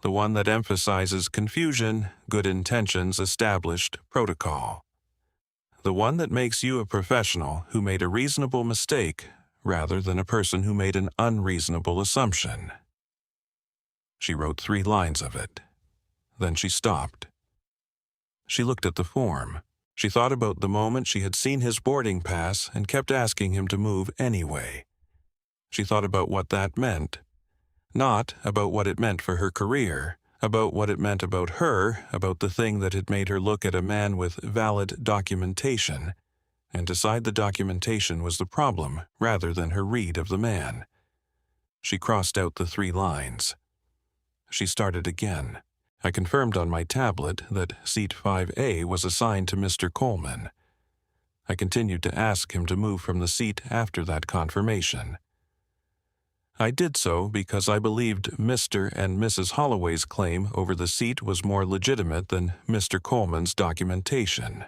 S3: The one that emphasizes confusion, good intentions, established protocol. The one that makes you a professional who made a reasonable mistake rather than a person who made an unreasonable assumption. She wrote 3 lines of it. Then she stopped. She looked at the form. She thought about the moment she had seen his boarding pass and kept asking him to move anyway. She thought about what that meant. Not about what it meant for her career, about what it meant about her, about the thing that had made her look at a man with valid documentation, and decide the documentation was the problem rather than her read of the man. She crossed out the 3 lines. She started again. I confirmed on my tablet that seat 5A was assigned to Mr. Coleman. I continued to ask him to move from the seat after that confirmation. I did so because I believed Mr. and Mrs. Holloway's claim over the seat was more legitimate than Mr. Coleman's documentation.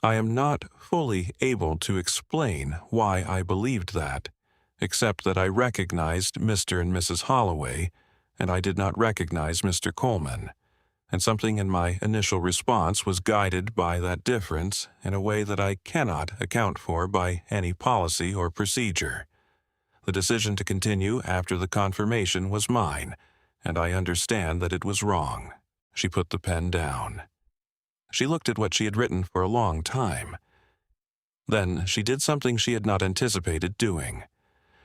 S3: I am not fully able to explain why I believed that, except that I recognized Mr. and Mrs. Holloway, and I did not recognize Mr. Coleman, and something in my initial response was guided by that difference in a way that I cannot account for by any policy or procedure. The decision to continue after the confirmation was mine, and I understand that it was wrong. She put the pen down. She looked at what she had written for a long time. Then she did something she had not anticipated doing.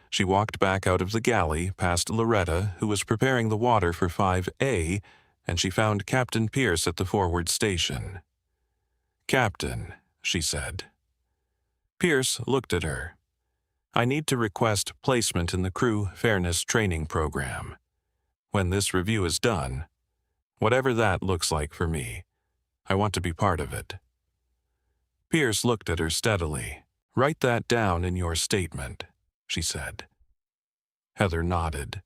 S3: She walked back out of the galley past Loretta, who was preparing the water for 5A, and she found Captain Pierce at the forward station. "Captain," she said. Pierce looked at her. "I need to request placement in the crew fairness training program. When this review is done, whatever that looks like for me, I want to be part of it." Pierce looked at her steadily. "Write that down in your statement," she said. Heather nodded.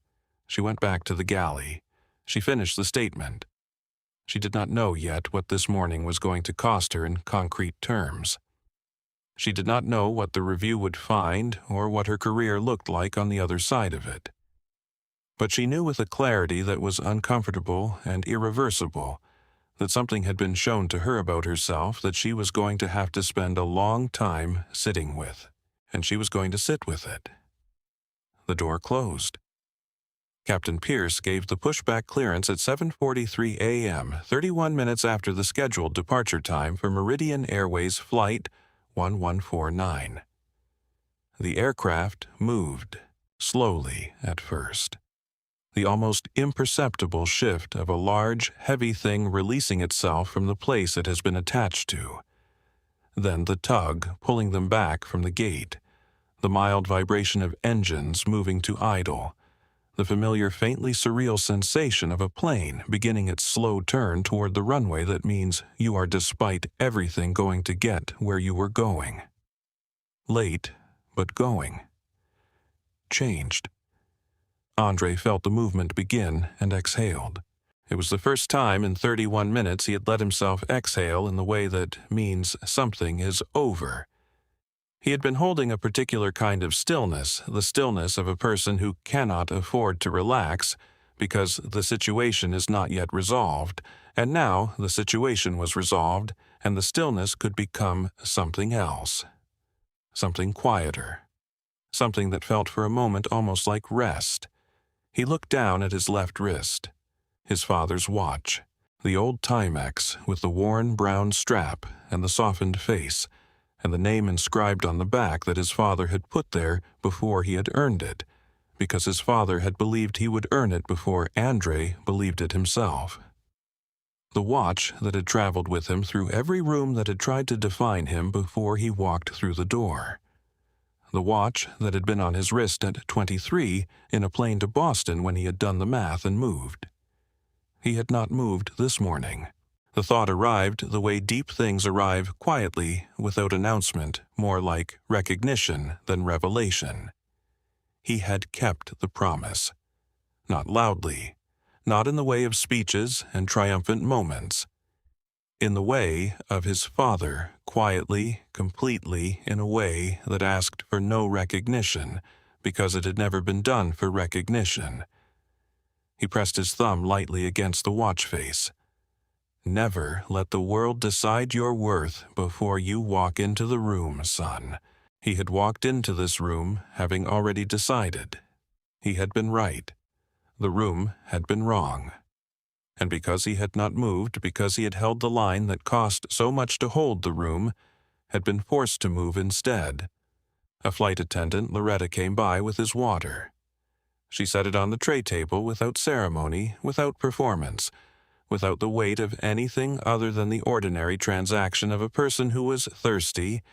S3: She went back to the galley. She finished the statement. She did not know yet what this morning was going to cost her in concrete terms. She did not know what the review would find or what her career looked like on the other side of it. But she knew with a clarity that was uncomfortable and irreversible that something had been shown to her about herself that she was going to have to spend a long time sitting with, and she was going to sit with it. The door closed. Captain Pierce gave the pushback clearance at 7:43 a.m., 31 minutes after the scheduled departure time for Meridian Airways Flight 1149. The aircraft moved, slowly at first. The almost imperceptible shift of a large, heavy thing releasing itself from the place it has been attached to. Then the tug pulling them back from the gate, the mild vibration of engines moving to idle, the familiar faintly surreal sensation of a plane beginning its slow turn toward the runway that means you are despite everything going to get where you were going. Late, but going. Changed. Andre felt the movement begin and exhaled. It was the first time in 31 minutes he had let himself exhale in the way that means something is over. He had been holding a particular kind of stillness, the stillness of a person who cannot afford to relax because the situation is not yet resolved, and now the situation was resolved, and the stillness could become something else. Something quieter. Something that felt for a moment almost like rest. He looked down at his left wrist. His father's watch, the old Timex with the worn brown strap and the softened face, and the name inscribed on the back that his father had put there before he had earned it, because his father had believed he would earn it before Andre believed it himself. The watch that had traveled with him through every room that had tried to define him before he walked through the door. The watch that had been on his wrist at 23 in a plane to Boston when he had done the math and moved. He had not moved this morning. The thought arrived the way deep things arrive quietly, without announcement, more like recognition than revelation. He had kept the promise. Not loudly, not in the way of speeches and triumphant moments. In the way of his father, quietly, completely, in a way that asked for no recognition, because it had never been done for recognition. He pressed his thumb lightly against the watch face. Never let the world decide your worth before you walk into the room, son. He had walked into this room having already decided. He had been right. The room had been wrong. And because he had not moved, because he had held the line that cost so much to hold the room, had been forced to move instead. A flight attendant, Loretta, came by with his water. She set it on the tray table without ceremony, without performance, without the weight of anything other than the ordinary transaction of a person who was thirsty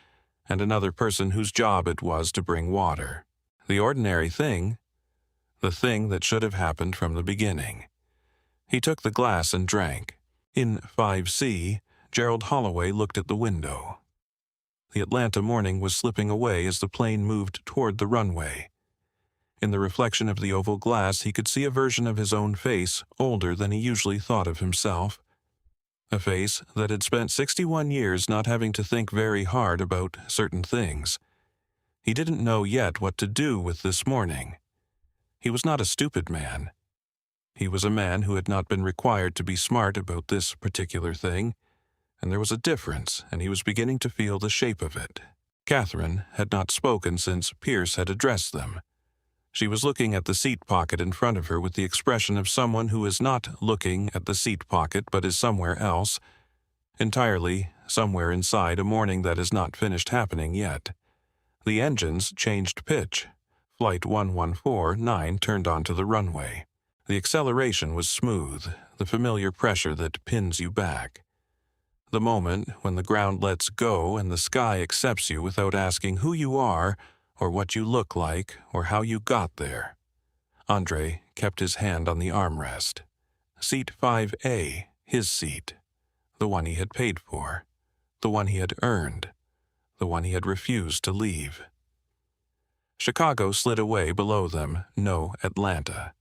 S3: and another person whose job it was to bring water. The ordinary thing, the thing that should have happened from the beginning. He took the glass and drank. In 5C, Gerald Holloway looked at the window. The Atlanta morning was slipping away as the plane moved toward the runway. In the reflection of the oval glass, he could see a version of his own face, older than he usually thought of himself. A face that had spent 61 years not having to think very hard about certain things. He didn't know yet what to do with this morning. He was not a stupid man. He was a man who had not been required to be smart about this particular thing, and there was a difference, and he was beginning to feel the shape of it. Catherine had not spoken since Pierce had addressed them. She was looking at the seat pocket in front of her with the expression of someone who is not looking at the seat pocket but is somewhere else, entirely somewhere inside a morning that is not finished happening yet. The engines changed pitch. Flight 1149 turned onto the runway. The acceleration was smooth, the familiar pressure that pins you back. The moment when the ground lets go and the sky accepts you without asking who you are, or what you look like, or how you got there. Andre kept his hand on the armrest. Seat 5A, his seat. The one he had paid for. The one he had earned. The one he had refused to leave. Chicago slid away below them, no Atlanta.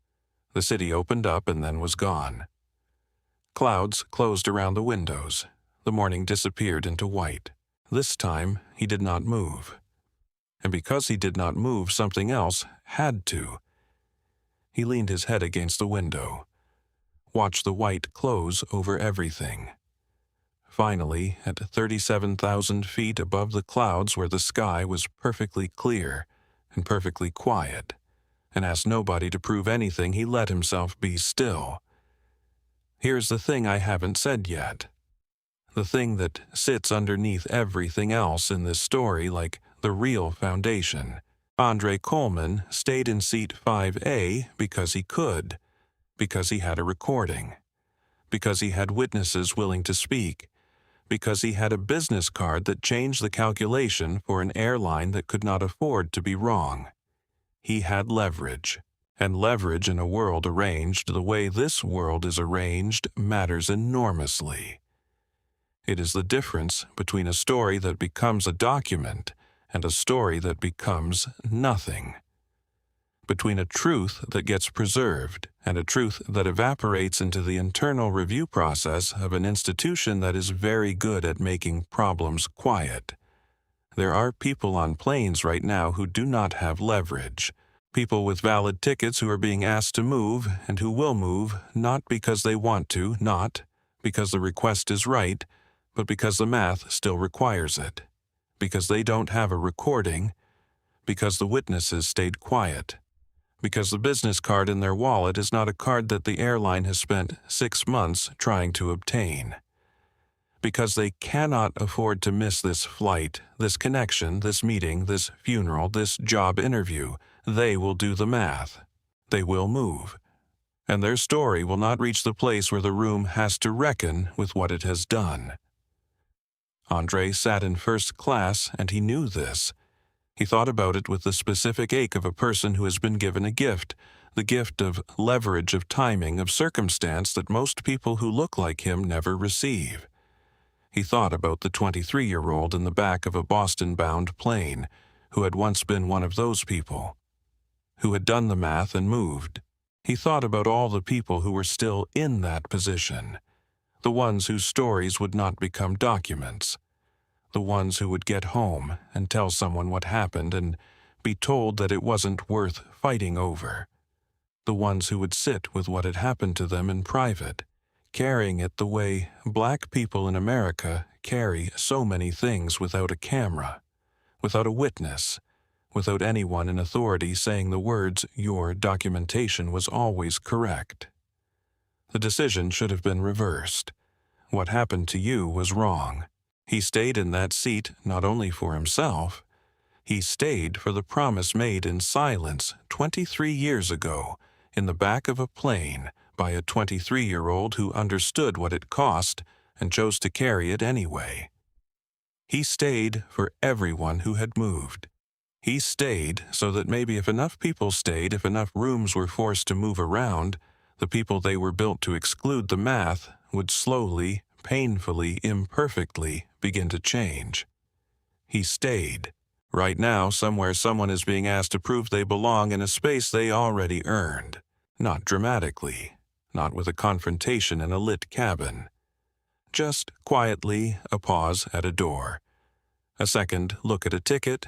S3: The city opened up and then was gone. Clouds closed around the windows. The morning disappeared into white. This time, he did not move. And because he did not move, something else had to. He leaned his head against the window, watched the white close over everything. Finally, at 37,000 feet above the clouds where the sky was perfectly clear and perfectly quiet, and asked nobody to prove anything, he let himself be still. Here's the thing I haven't said yet. The thing that sits underneath everything else in this story like the real foundation. Andre Coleman stayed in seat 5A because he could, because he had a recording, because he had witnesses willing to speak, because he had a business card that changed the calculation for an airline that could not afford to be wrong. He had leverage, and leverage in a world arranged the way this world is arranged matters enormously. It is the difference between a story that becomes a document and a story that becomes nothing. Between a truth that gets preserved and a truth that evaporates into the internal review process of an institution that is very good at making problems quiet. There are people on planes right now who do not have leverage. People with valid tickets who are being asked to move and who will move not because they want to, not because the request is right, but because the math still requires it, because they don't have a recording, because the witnesses stayed quiet, because the business card in their wallet is not a card that the airline has spent 6 months trying to obtain, because they cannot afford to miss this flight, this connection, this meeting, this funeral, this job interview. They will do the math. They will move. And their story will not reach the place where the room has to reckon with what it has done. Andre sat in first class, and he knew this. He thought about it with the specific ache of a person who has been given a gift, the gift of leverage, of timing, of circumstance that most people who look like him never receive. He thought about the 23-year-old in the back of a Boston-bound plane, who had once been one of those people, who had done the math and moved. He thought about all the people who were still in that position, the ones whose stories would not become documents, the ones who would get home and tell someone what happened and be told that it wasn't worth fighting over, the ones who would sit with what had happened to them in private, carrying it the way black people in America carry so many things without a camera, without a witness, without anyone in authority saying the words, "Your documentation was always correct." The decision should have been reversed. What happened to you was wrong. He stayed in that seat not only for himself, he stayed for the promise made in silence 23 years ago in the back of a plane by a 23-year-old who understood what it cost and chose to carry it anyway. He stayed for everyone who had moved. He stayed so that maybe if enough people stayed, if enough rooms were forced to move around, The people they were built to exclude the math would slowly, painfully, imperfectly begin to change. He stayed. Right now, somewhere someone is being asked to prove they belong in a space they already earned. Not dramatically, not with a confrontation in a lit cabin. Just quietly, a pause at a door. A second look at a ticket.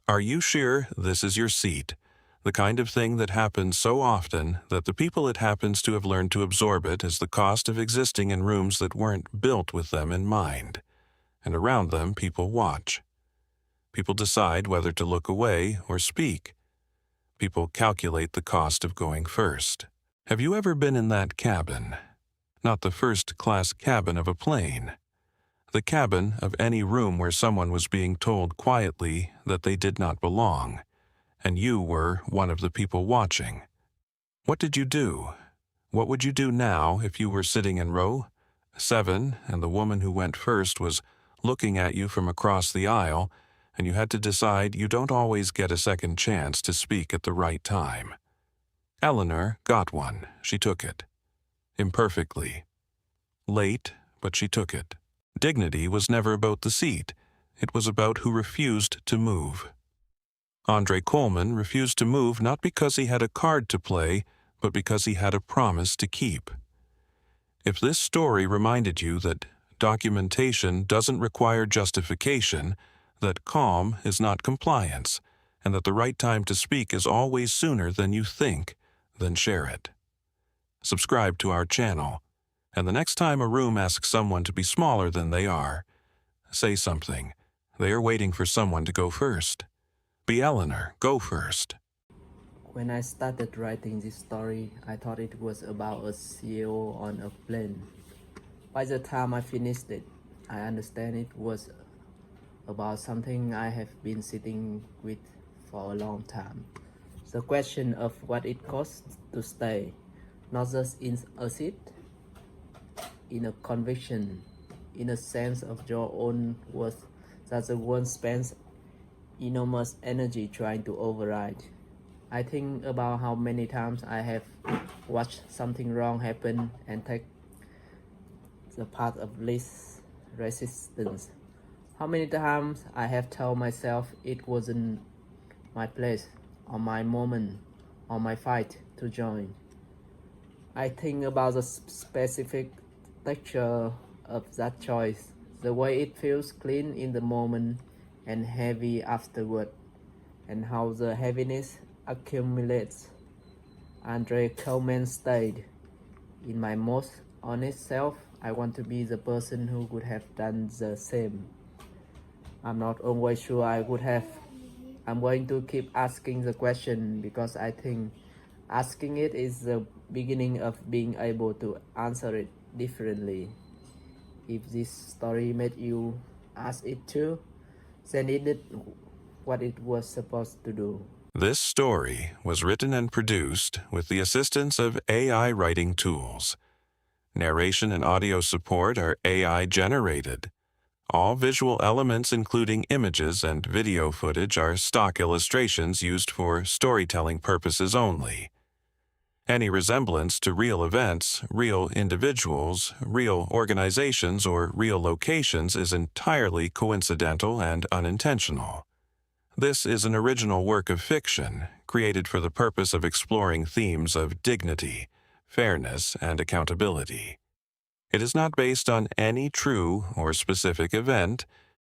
S3: Are you sure this is your seat? The kind of thing that happens so often that the people it happens to have learned to absorb it as the cost of existing in rooms that weren't built with them in mind. And around them, people watch. People decide whether to look away or speak. People calculate the cost of going first. Have you ever been in that cabin? Not the first-class cabin of a plane. The cabin of any room where someone was being told quietly that they did not belong, and you were one of the people watching. What did you do? What would you do now if you were sitting in row 7 and the woman who went first was looking at you from across the aisle, and you had to decide you don't always get a second chance to speak at the right time? Eleanor got one. She took it. Imperfectly. Late, but she took it. Dignity was never about the seat. It was about who refused to move. Andre Coleman refused to move not because he had a card to play, but because he had a promise to keep. If this story reminded you that documentation doesn't require justification, that calm is not compliance, and that the right time to speak is always sooner than you think, then share it. Subscribe to our channel, and the next time a room asks someone to be smaller than they are, say something. They are waiting for someone to go first. Be Eleanor, go first.
S4: When I started writing this story, I thought it was about a CEO on a plane. By the time I finished it, I understand it was about something I have been sitting with for a long time. The question of what it costs to stay, not just in a seat, in a conviction, in a sense of your own worth that the world spends enormous energy trying to override. I think about how many times I have watched something wrong happen and take the path of least resistance. How many times I have told myself it wasn't my place, or my moment, or my fight to join. I think about the specific texture of that choice, the way it feels clean in the moment and heavy afterward, and how the heaviness accumulates. Andre Coleman stayed. In my most honest self, I want to be the person who could have done the same. I'm not always sure I would have. I'm going to keep asking the question because I think asking it is the beginning of being able to answer it differently. If this story made you ask it too, then it did what it was supposed to do.
S3: This story was written and produced with the assistance of AI writing tools. Narration and audio support are AI generated. All visual elements, including images and video footage, are stock illustrations used for storytelling purposes only. Any resemblance to real events, real individuals, real organizations, or real locations is entirely coincidental and unintentional. This is an original work of fiction, created for the purpose of exploring themes of dignity, fairness, and accountability. It is not based on any true or specific event,